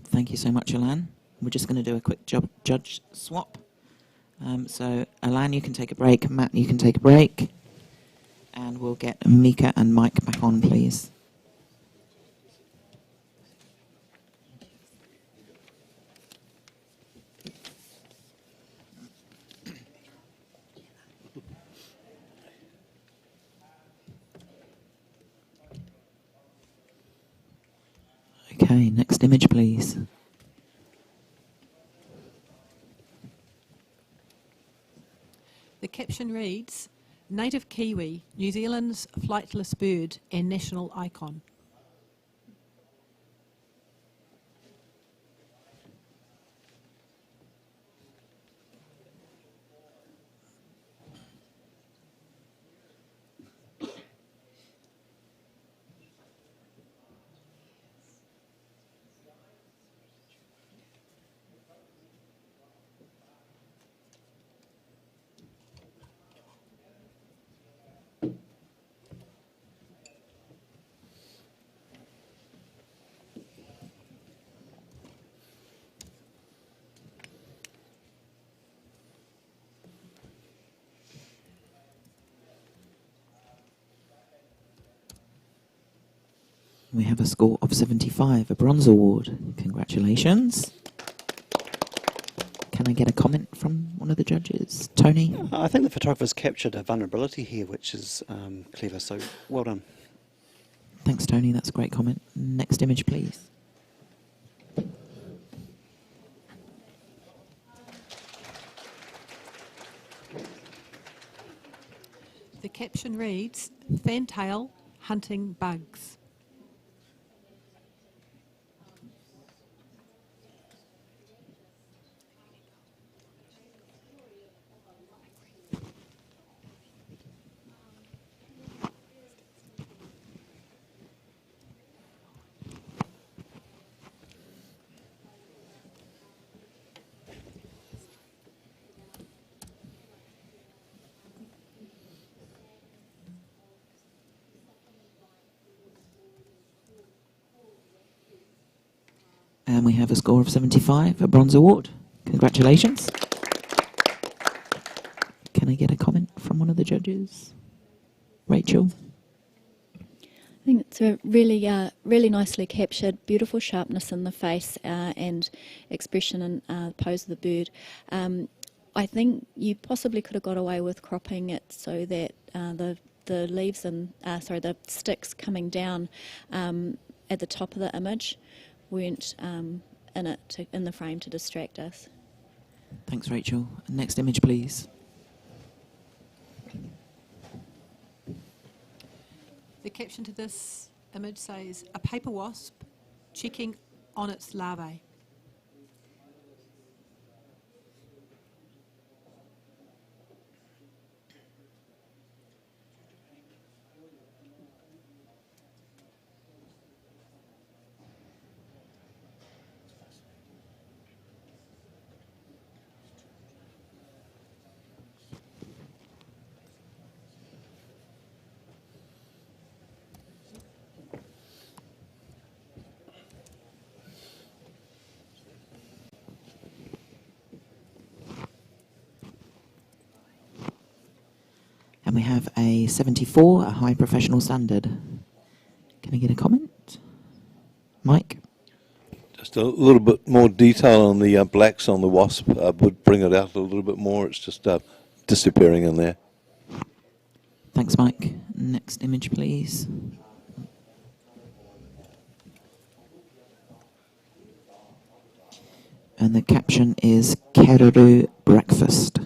Thank you so much, Alan. We're just going to do a quick judge swap. So, Alan, you can take a break. Matt, you can take a break. And we'll get Mika and Mike back on, please. Okay, next image, please. The caption reads, native kiwi, New Zealand's flightless bird and national icon. We have a score of 75, a bronze award. Congratulations. Can I get a comment from one of the judges? Tony? I think the photographer's captured a vulnerability here, which is clever, so well done. Thanks, Tony. That's a great comment. Next image, please. The caption reads, "Fantail hunting bugs." And we have a score of 75, a bronze award. Congratulations. Can I get a comment from one of the judges? Rachel? I think it's a really nicely captured, beautiful sharpness in the face and expression and the pose of the bird. I think you possibly could have got away with cropping it so that the leaves and the sticks coming down at the top of the image weren't in the frame to distract us. Thanks, Rachel. Next image, please. The caption to this image says, "A paper wasp checking on its larvae." And we have a 74, a high professional standard. Can I get a comment? Mike? Just a little bit more detail on the blacks on the wasp would bring it out a little bit more. It's just disappearing in there. Thanks, Mike. Next image, please. And the caption is Karuru Breakfast.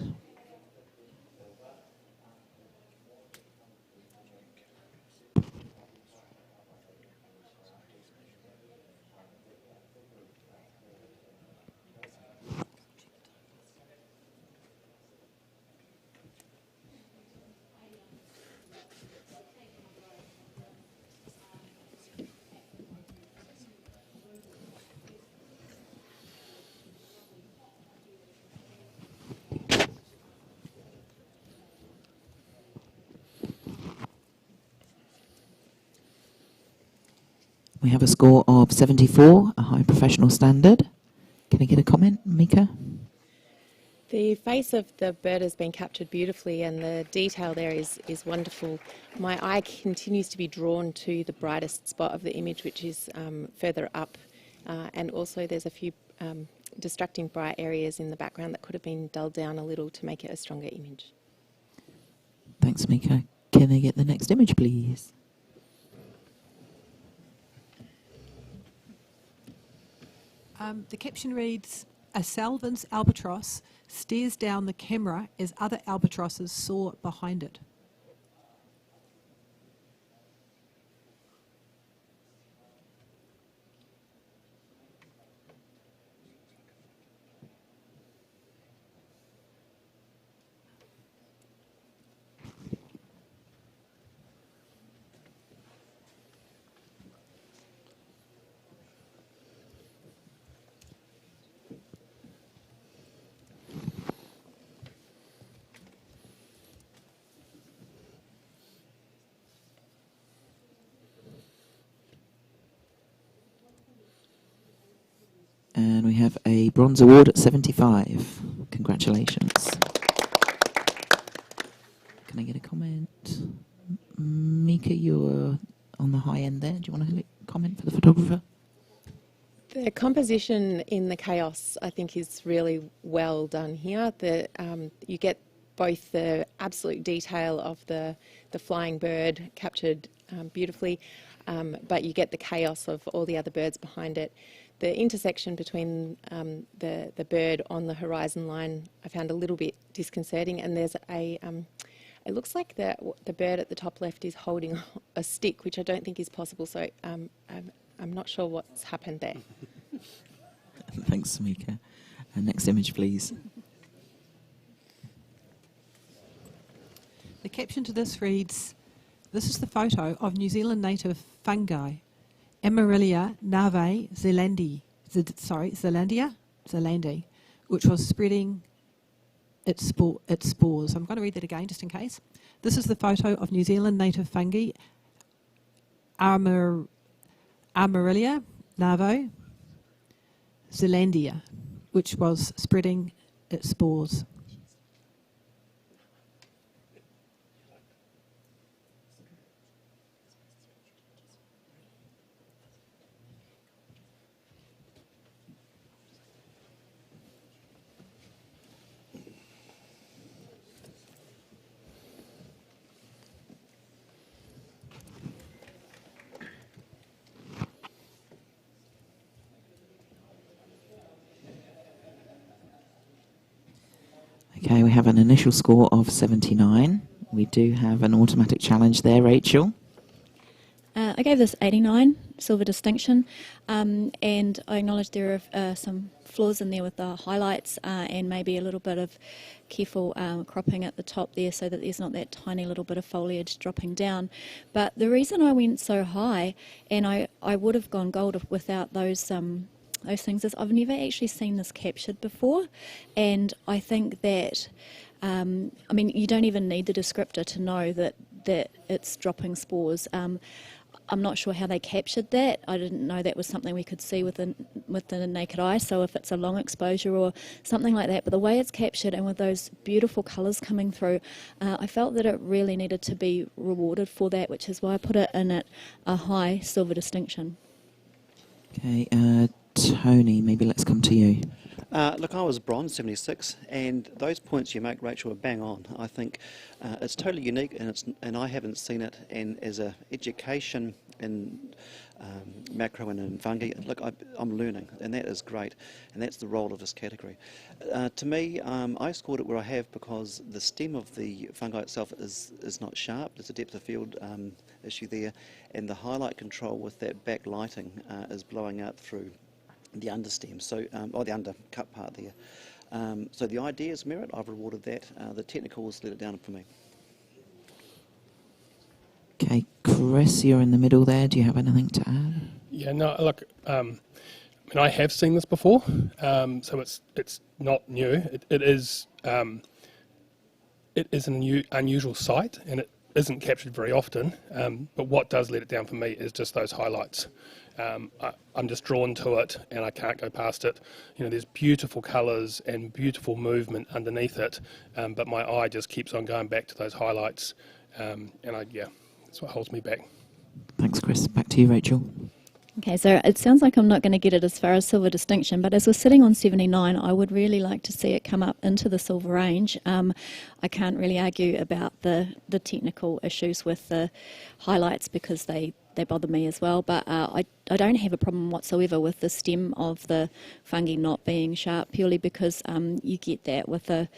We have a score of 74, a high professional standard. Can I get a comment, Mika? The face of the bird has been captured beautifully and the detail there is wonderful. My eye continues to be drawn to the brightest spot of the image, which is further up. And also there's a few distracting bright areas in the background that could have been dulled down a little to make it a stronger image. Thanks, Mika. Can I get the next image, please? The caption reads, "A Salvin's albatross stares down the camera as other albatrosses soar behind it." And we have a bronze award at 75. Congratulations. Can I get a comment? Mika, you're on the high end there. Do you want to comment for the photographer? The composition in the chaos, I think, is really well done here. You get both the absolute detail of the flying bird captured beautifully, but you get the chaos of all the other birds behind it. The intersection between the bird on the horizon line I found a little bit disconcerting, and there's it looks like the bird at the top left is holding a stick, which I don't think is possible, so I'm not sure what's happened there. Thanks, Samika. Next image, please. The caption to this reads, "This is the photo of New Zealand native fungi, Amaryllia nave zelandii, which was spreading its spores." I'm going to read that again just in case. This is the photo of New Zealand native fungi, Amaryllia nave zelandii, which was spreading its spores. Okay, we have an initial score of 79. We do have an automatic challenge there, Rachel. I gave this 89, silver distinction, and I acknowledge there are some flaws in there with the highlights and maybe a little bit of careful cropping at the top there so that there's not that tiny little bit of foliage dropping down. But the reason I went so high, and I would have gone gold without those things, is I've never actually seen this captured before, and I think that you don't even need the descriptor to know that it's dropping spores. I'm not sure how they captured that. I didn't know that was something we could see with the naked eye, so if it's a long exposure or something like that. But the way it's captured and with those beautiful colours coming through, I felt that it really needed to be rewarded for that, which is why I put it in at a high silver distinction. Okay, Tony, maybe let's come to you. Look, I was bronze 76, and those points you make, Rachel, are bang on. I think it's totally unique, and I haven't seen it. And as a education in macro and in fungi, look, I'm learning, and that is great, and that's the role of this category. To me, I scored it where I have because the stem of the fungi itself is not sharp. There's a depth of field issue there, and the highlight control with that backlighting is blowing out through the understem, or the undercut part there. So the idea is merit. I've rewarded that. The technicals let it down for me. Okay, Chris, you're in the middle there. Do you have anything to add? Yeah, no, look, I have seen this before, so it's not new. It is an unusual sight, and it isn't captured very often. But what does let it down for me is just those highlights. I'm just drawn to it, and I can't go past it. There's beautiful colours and beautiful movement underneath it, but my eye just keeps on going back to those highlights, and that's what holds me back. Thanks, Chris. Back to you, Rachel. Okay, so it sounds like I'm not going to get it as far as silver distinction, but as we're sitting on 79, I would really like to see it come up into the silver range. I can't really argue about the technical issues with the highlights because they bother me as well, but I don't have a problem whatsoever with the stem of the fungi not being sharp, purely because you get that with a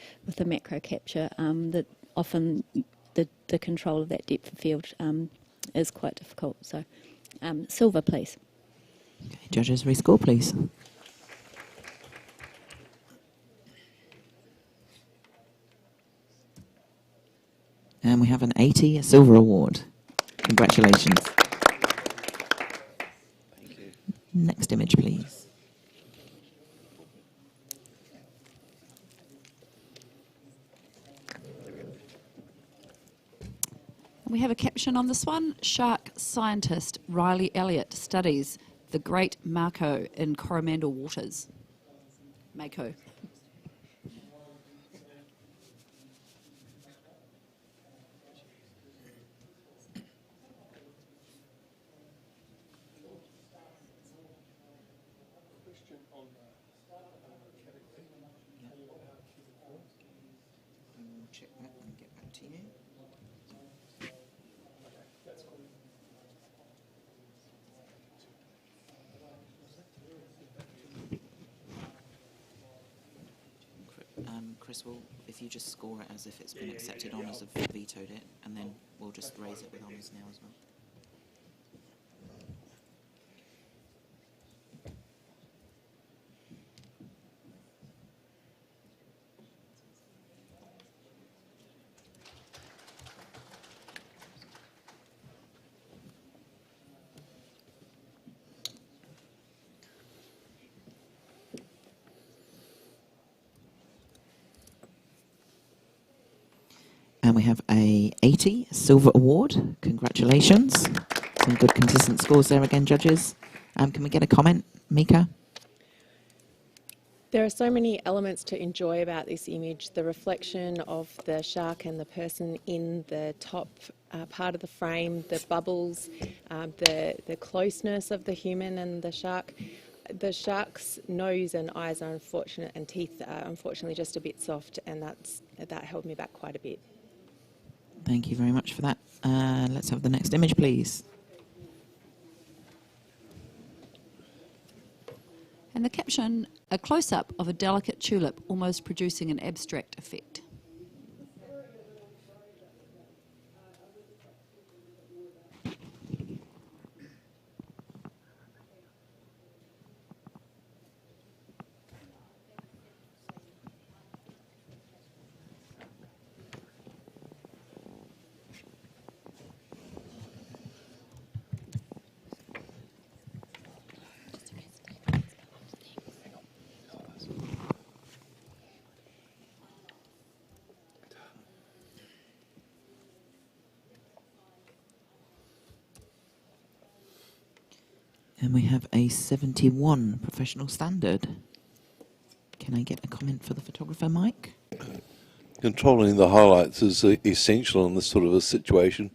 macro capture, that often the control of that depth of field is quite difficult. So silver, please. Okay, judges, rescore, please. And we have an 80 silver award. Congratulations. Thank you. Next image, please. We have a caption on this one. Shark scientist Riley Elliott studies the great mako in Coromandel waters. Mako. check that and get back to you. Chris will, if you just score it as if it's been accepted honours, have vetoed it, and then we'll just raise it with honours now as well. And we have a 80 Silver Award. Congratulations. Some good consistent scores there again, judges. Can we get a comment, Mika? There are so many elements to enjoy about this image. The reflection of the shark and the person in the top part of the frame, the bubbles, the closeness of the human and the shark. The shark's nose and eyes are unfortunate, and teeth are unfortunately just a bit soft, and that held me back quite a bit. Thank you very much for that. Let's have the next image, please. And the caption, a close-up of a delicate tulip almost producing an abstract effect. And we have a 71 professional standard. Can I get a comment for the photographer, Mike? Controlling the highlights is essential in this sort of a situation.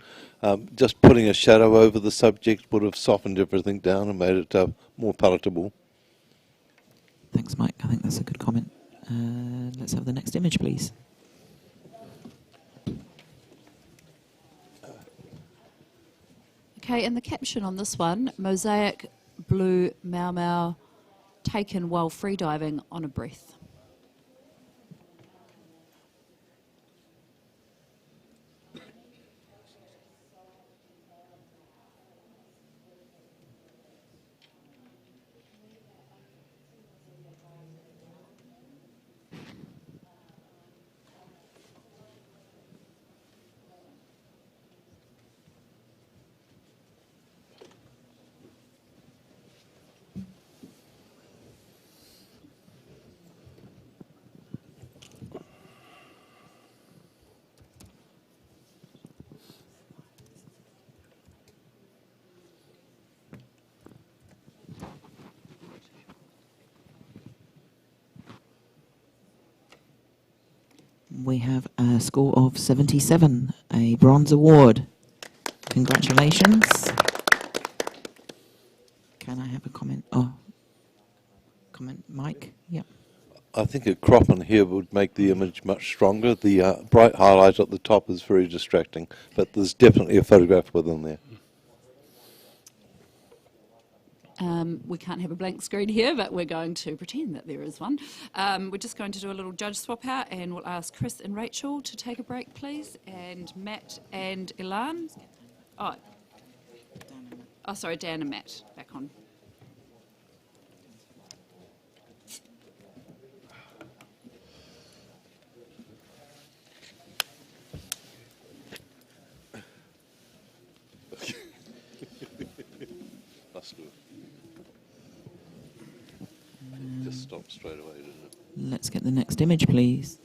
Just putting a shadow over the subject would have softened everything down and made it more palatable. Thanks, Mike. I think that's a good comment. Let's have the next image, please. Okay, and the caption on this one, mosaic blue mau mau taken while freediving on a breath. We have a score of 77, a bronze award. Congratulations. Can I have a comment? Oh, comment, Mike? Yep. I think a crop in here would make the image much stronger. The bright highlight at the top is very distracting, but there's definitely a photograph within there. We can't have a blank screen here, but we're going to pretend that there is one. We're just going to do a little judge swap out, and we'll ask Chris and Rachel to take a break, please, and Matt and Ilan. Oh, sorry, Dan and Matt back on. That's good. Just stopped straight away, didn't it? Let's get the next image, please.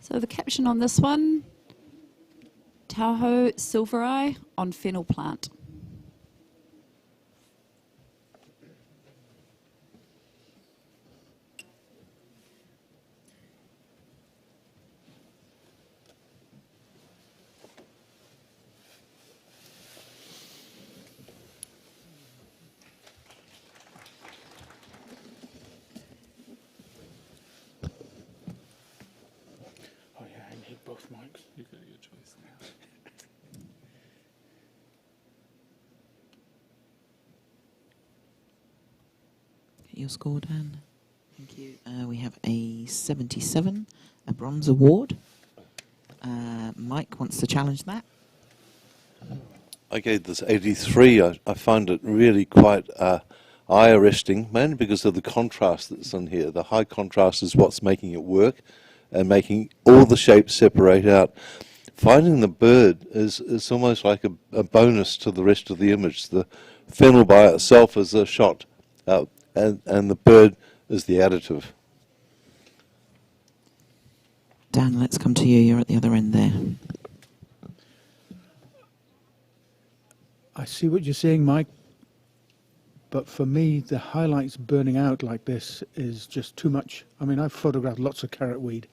So the caption on this one, Tahoe silveri on fennel plant. both mics. You got your choice now. Get your score, Dan. Thank you. We have a 77, a bronze award. Mike wants to challenge that. I gave this 83. I found it really quite eye-arresting, mainly because of the contrast that's in here. The high contrast is what's making it work and making all the shapes separate out. Finding the bird is almost like a bonus to the rest of the image. The fennel by itself is a shot, and the bird is the additive. Dan, let's come to you. You're at the other end there. I see what you're saying, Mike. But for me, the highlights burning out like this is just too much. I mean, I've photographed lots of carrot weed,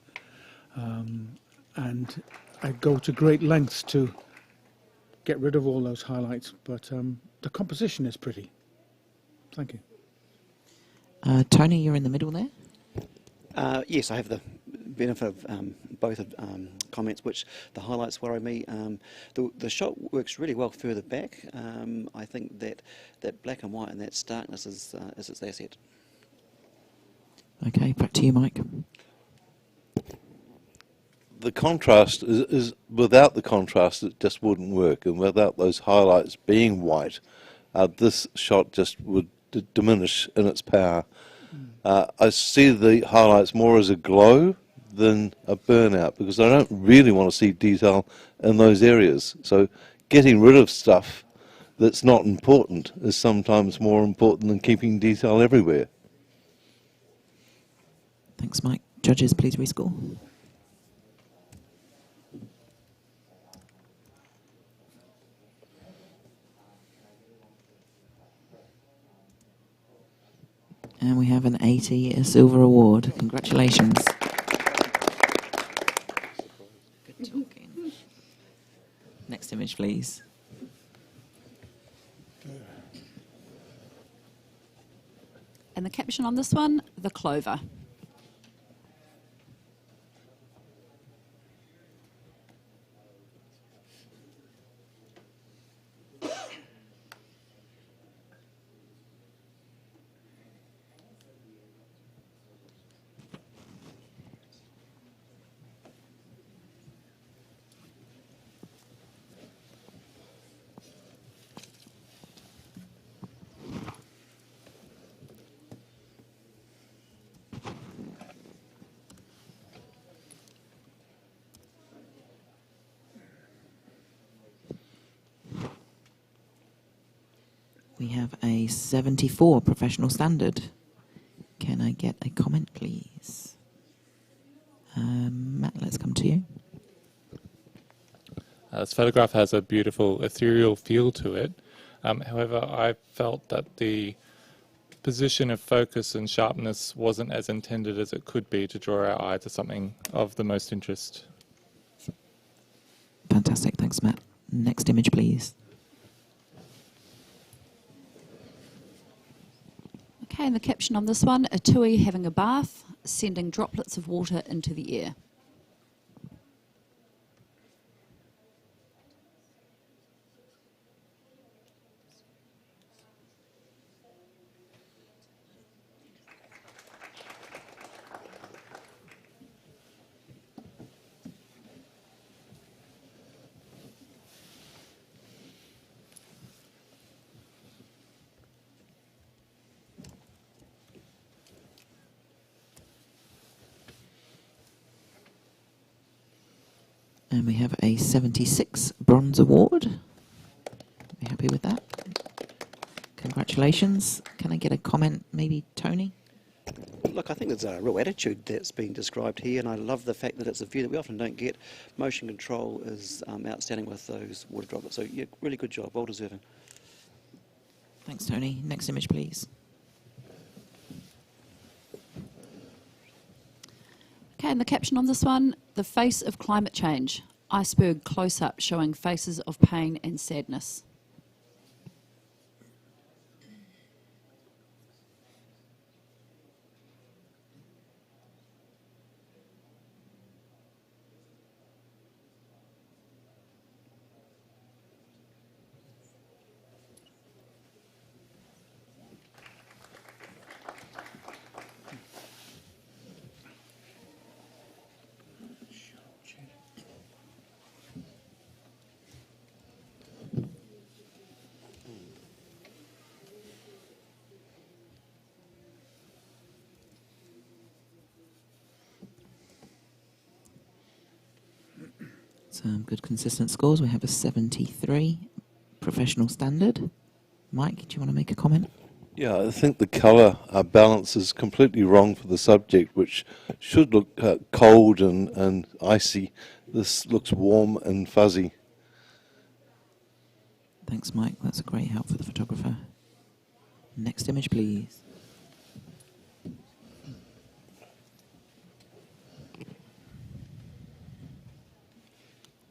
and I go to great lengths to get rid of all those highlights. But the composition is pretty. Thank you. Tony, you're in the middle there. Yes, I have the benefit of both of comments, which the highlights worry me. The shot works really well further back. I think that black and white and that starkness is its asset. Okay, back to you, Mike. The contrast is without the contrast, it just wouldn't work, and without those highlights being white, this shot just would diminish in its power. I see the highlights more as a glow than a burnout, because I don't really want to see detail in those areas. So getting rid of stuff that's not important is sometimes more important than keeping detail everywhere. Thanks, Mike. Judges, please rescore. And we have an 80, a silver award. Congratulations. Good talking. Next image, please. And the caption on this one, the clover. We have a 74 professional standard. Can I get a comment, please? Matt, let's come to you. This photograph has a beautiful ethereal feel to it. However, I felt that the position of focus and sharpness wasn't as intended as it could be to draw our eye to something of the most interest. Fantastic, thanks, Matt. Next image, please. Okay, and the caption on this one, a tui having a bath, sending droplets of water into the air. And we have a 76 bronze award. Are you happy with that? Congratulations. Can I get a comment, maybe Tony? Look, I think there's a real attitude that's being described here, and I love the fact that it's a view that we often don't get. Motion control is outstanding with those water droplets. So, yeah, really good job. Well deserving. Thanks, Tony. Next image, please. Okay, and the caption on this one, the face of climate change. Iceberg close-up showing faces of pain and sadness. Some good consistent scores. We have a 73 professional standard. Mike, do you want to make a comment? Yeah, I think the colour balance is completely wrong for the subject, which should look cold and icy. This looks warm and fuzzy. Thanks, Mike. That's a great help for the photographer. Next image, please.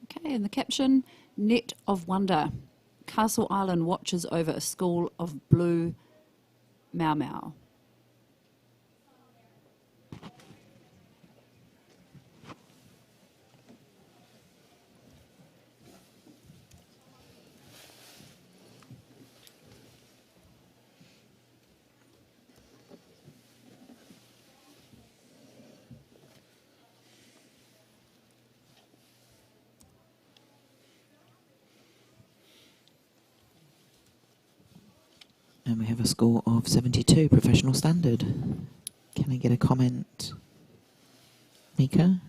Okay, and the caption, Net of Wonder. Castle Island watches over a school of blue mau mau. And we have a score of 72, professional standard. Can I get a comment? Mika?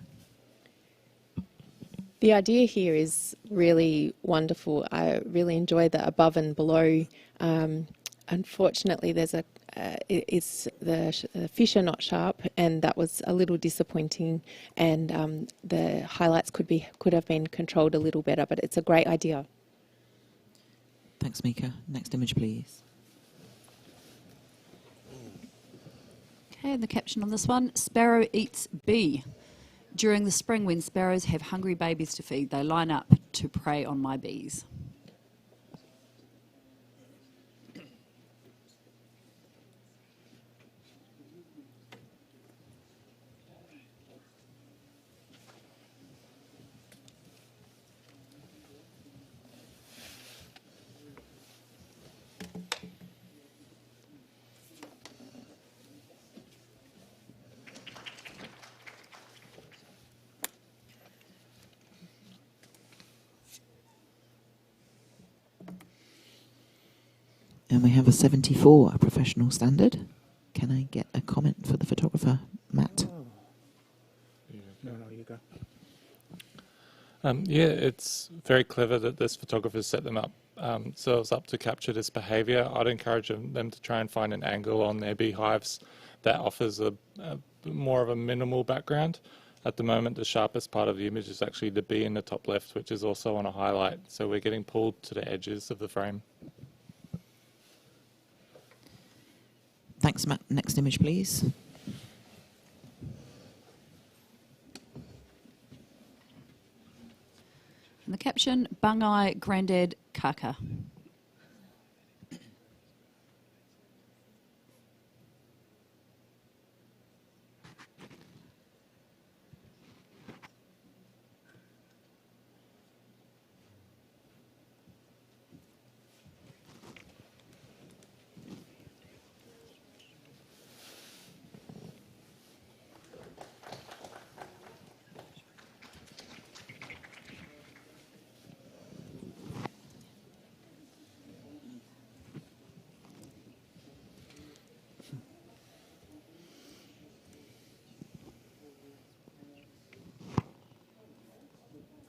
The idea here is really wonderful. I really enjoy the above and below. Unfortunately, there's the fish are not sharp, and that was a little disappointing. And the highlights could have been controlled a little better, but it's a great idea. Thanks, Mika. Next image, please. Okay, and the caption on this one, Sparrow eats bee. During the spring when sparrows have hungry babies to feed, they line up to prey on my bees. And we have a 74, a professional standard. Can I get a comment for the photographer, Matt? No, you go. Yeah, it's very clever that this photographer set them up themselves up to capture this behaviour. I'd encourage them to try and find an angle on their beehives that offers a more of a minimal background. At the moment, the sharpest part of the image is actually the bee in the top left, which is also on a highlight. So we're getting pulled to the edges of the frame. Thanks, Matt. Next image, please. And the caption, Bungai Grandad Kaka.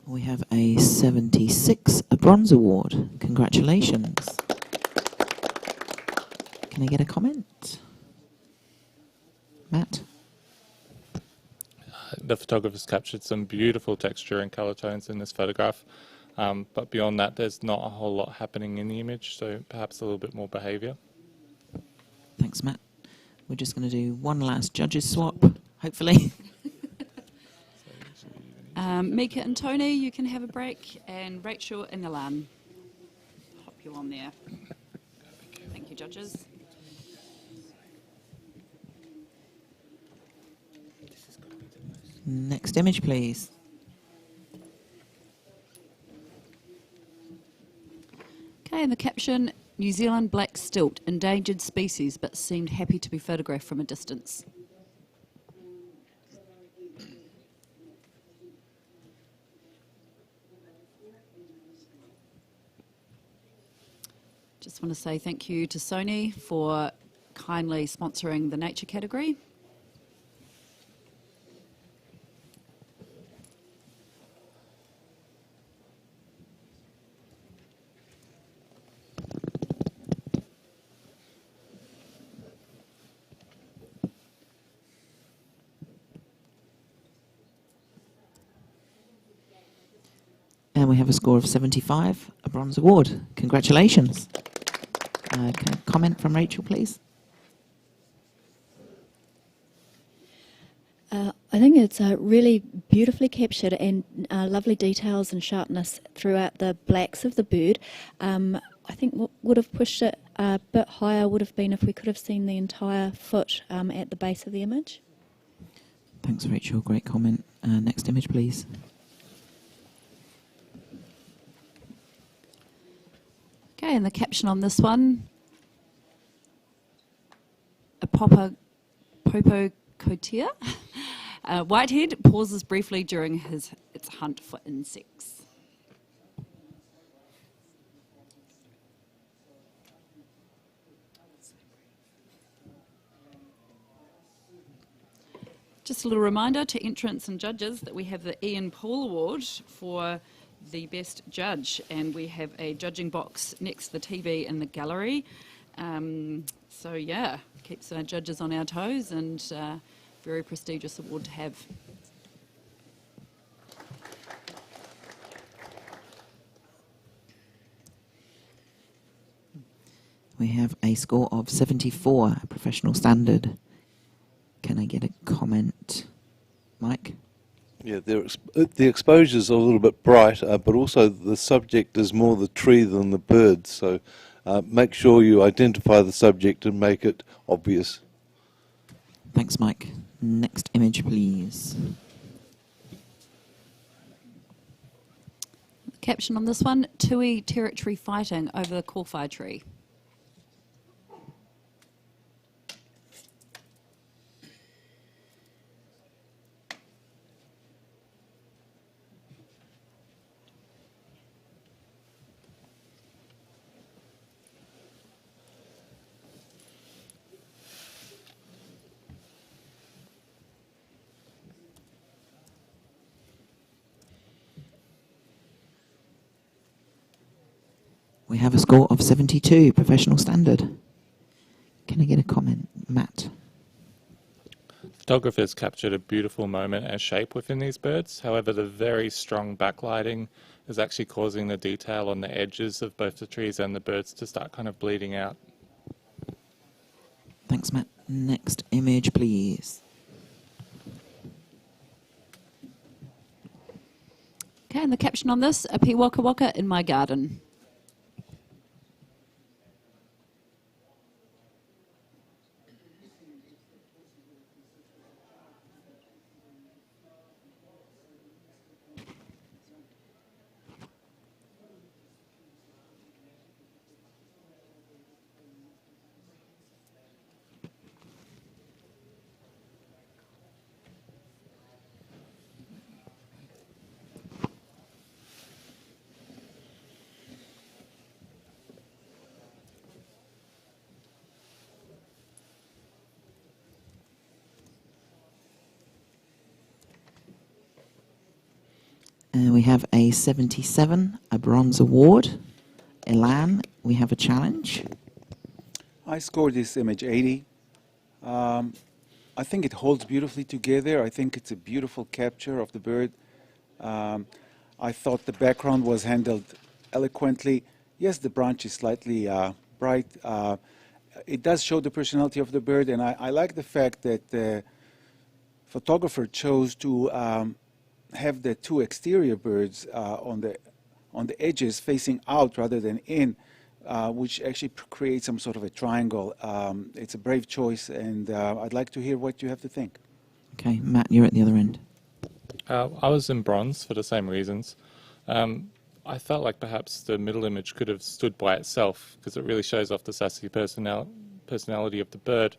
We have a 76, a bronze award. Congratulations. Can I get a comment? Matt? The photographer's captured some beautiful texture and colour tones in this photograph, but beyond that there's not a whole lot happening in the image, so perhaps a little bit more behaviour. Thanks, Matt. We're just going to do one last judges swap, hopefully. Mika and Tony, you can have a break, and Rachel and Ilan. Hop you on there. Thank you, judges. Next image, please. Okay, and the caption, New Zealand black stilt, endangered species, but seemed happy to be photographed from a distance. Just want to say thank you to Sony for kindly sponsoring the nature category. And we have a score of 75, a bronze award. Congratulations. Can I comment from Rachel, please? I think it's really beautifully captured and lovely details and sharpness throughout the blacks of the bird. I think what would have pushed it a bit higher would have been if we could have seen the entire foot at the base of the image. Thanks, Rachel. Great comment. Next image, please. Okay, and the caption on this one, a popo cotia. Whitehead pauses briefly during its hunt for insects. Just a little reminder to entrants and judges that we have the Ian Paul Award for the best judge, and we have a judging box next to the TV in the gallery. So yeah, keeps our judges on our toes, and very prestigious award to have. We have a score of 74, professional standard. Can I get a comment, Mike? Yeah, the exposure's a little bit bright, but also the subject is more the tree than the bird, so make sure you identify the subject and make it obvious. Thanks, Mike. Next image, please. Caption on this one, Tui territory fighting over the kowhai tree. We have a score of 72, professional standard. Can I get a comment, Matt? Photographers captured a beautiful moment and shape within these birds. However, the very strong backlighting is actually causing the detail on the edges of both the trees and the birds to start kind of bleeding out. Thanks, Matt. Next image, please. Okay, and the caption on this, a pea waka waka in my garden. We have a 77, a bronze award. Elan, we have a challenge. I scored this image 80. I think it holds beautifully together. I think it's a beautiful capture of the bird. I thought the background was handled eloquently. Yes, the branch is slightly bright. It does show the personality of the bird, and I like the fact that the photographer chose to have the two exterior birds on the edges facing out rather than in, which actually creates some sort of a triangle. It's a brave choice, and I'd like to hear what you have to think. Okay, Matt, you're at the other end. I was in bronze for the same reasons. I felt like perhaps the middle image could have stood by itself because it really shows off the sassy personality of the bird.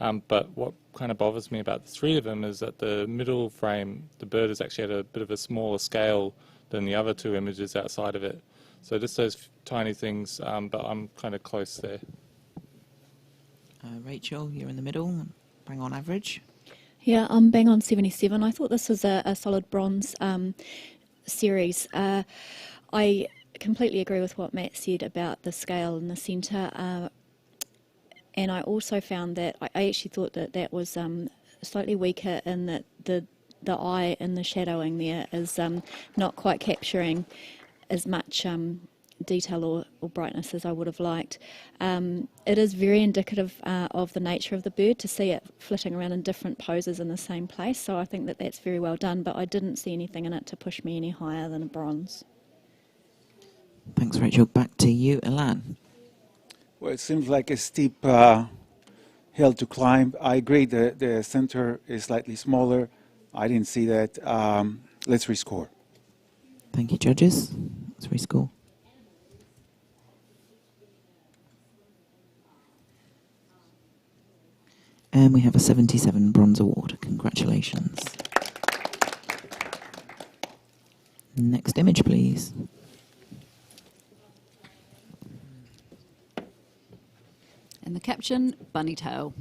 But what kind of bothers me about the three of them is that the middle frame, the bird is actually at a bit of a smaller scale than the other two images outside of it. So just those tiny things, but I'm kind of close there. Rachel, you're in the middle, bang on average. Yeah, I'm bang on 77. I thought this was a solid bronze series. I completely agree with what Matt said about the scale in the centre. And I also found that I actually thought that was slightly weaker in that the eye and the shadowing there is not quite capturing as much detail or brightness as I would have liked. It is very indicative of the nature of the bird to see it flitting around in different poses in the same place, so I think that that's very well done, but I didn't see anything in it to push me any higher than a bronze. Thanks, Rachel. Back to you, Ilan. Well, it seems like a steep hill to climb. I agree the center is slightly smaller. I didn't see that. Let's rescore. Thank you, judges. Let's rescore. And we have a 77 bronze award. Congratulations. Next image, please. And the caption, bunny tail.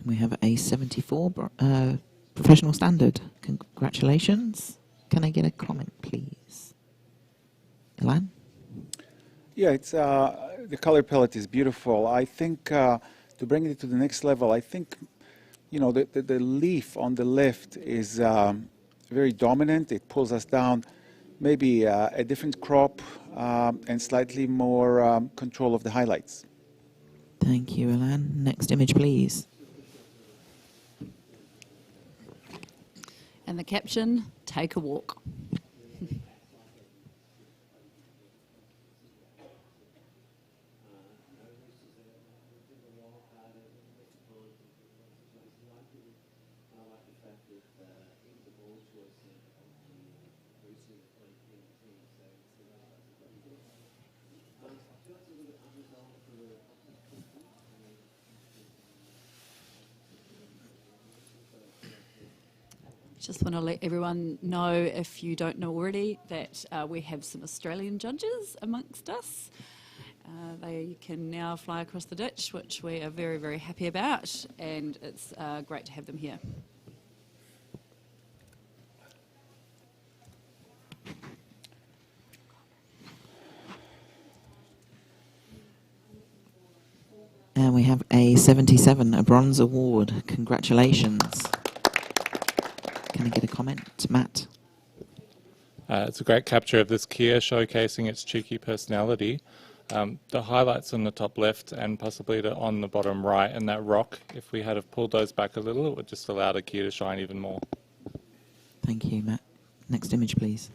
We have a 74 professional standard. Congratulations. Can I get a comment, please? Ilan? Yeah, it's the color palette is beautiful. I think to bring it to the next level, I think the leaf on the left is very dominant. It pulls us down. Maybe a different crop and slightly more control of the highlights. Thank you, Ilan. Next image, please. And the caption, take a walk. Just want to let everyone know, if you don't know already, that we have some Australian judges amongst us. They can now fly across the ditch, which we are very, very happy about, and it's great to have them here. And we have a 77, a bronze award. Congratulations. Can I get a comment, Matt? It's a great capture of this Kia, showcasing its cheeky personality. The highlights on the top left and possibly on the bottom right and that rock, if we had have pulled those back a little, it would just allow the Kia to shine even more. Thank you, Matt. Next image, please.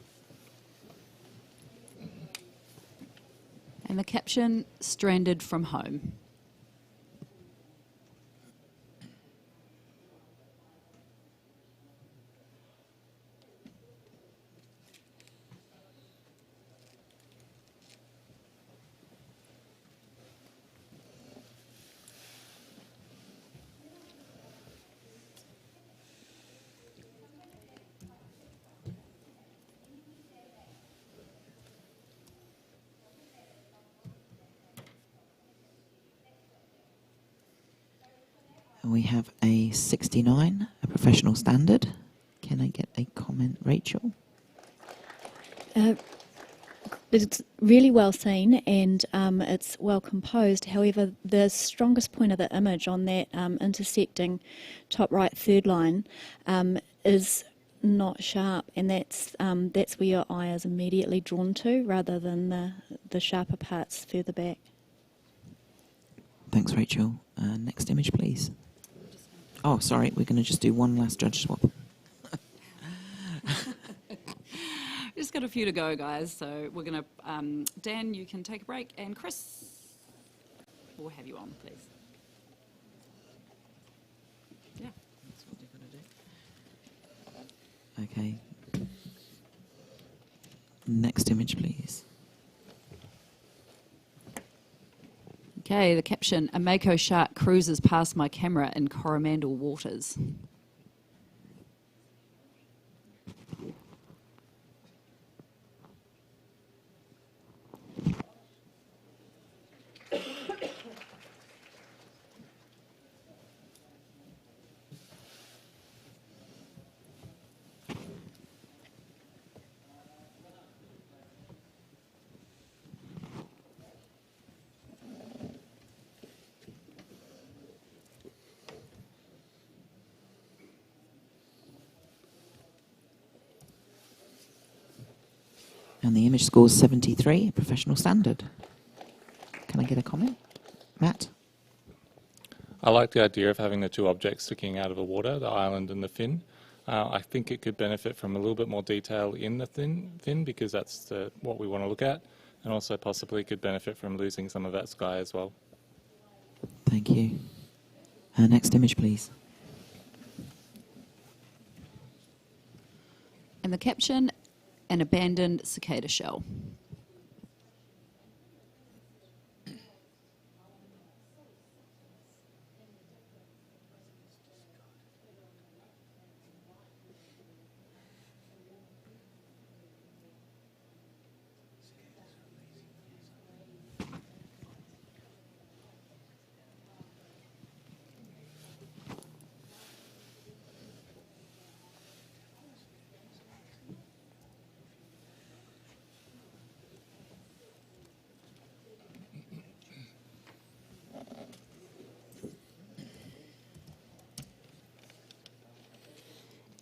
And the caption, stranded from home. We have a 69, a professional standard. Can I get a comment, Rachel? It's really well seen and it's well composed. However, the strongest point of the image on that intersecting top right third line is not sharp, and that's where your eye is immediately drawn to, rather than the sharper parts further back. Thanks, Rachel. Next image, please. Oh, sorry, we're going to just do one last judge swap. Just got a few to go, guys, so we're going to... Dan, you can take a break, and Chris, we'll have you on, please. Yeah. That's what they're going to do. Okay. Next image, please. Okay, the caption, a mako shark cruises past my camera in Coromandel waters. And the image scores 73, professional standard. Can I get a comment? Matt? I like the idea of having the two objects sticking out of the water, the island and the fin. I think it could benefit from a little bit more detail in the fin because that's what we want to look at, and also possibly could benefit from losing some of that sky as well. Thank you. Next image, please. And the caption, an abandoned cicada shell.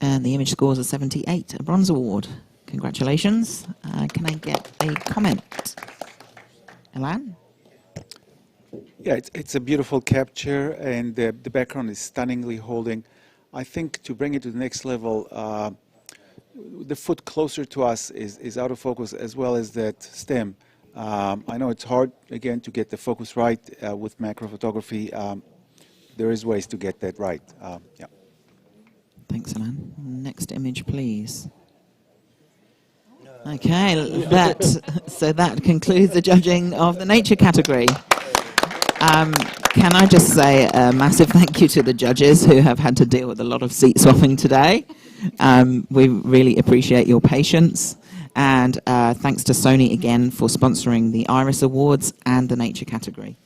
And the image scores a 78, a bronze award. Congratulations. Can I get a comment? Elan? Yeah, it's a beautiful capture, and the background is stunningly holding. I think to bring it to the next level, the foot closer to us is out of focus, as well as that stem. I know it's hard, again, to get the focus right with macro photography. There is ways to get that right. Yeah. Thanks, Elan. Next image, please. Okay, that concludes the judging of the nature category. Can I just say a massive thank you to the judges who have had to deal with a lot of seat swapping today. We really appreciate your patience. And thanks to Sony again for sponsoring the IRIS Awards and the nature category.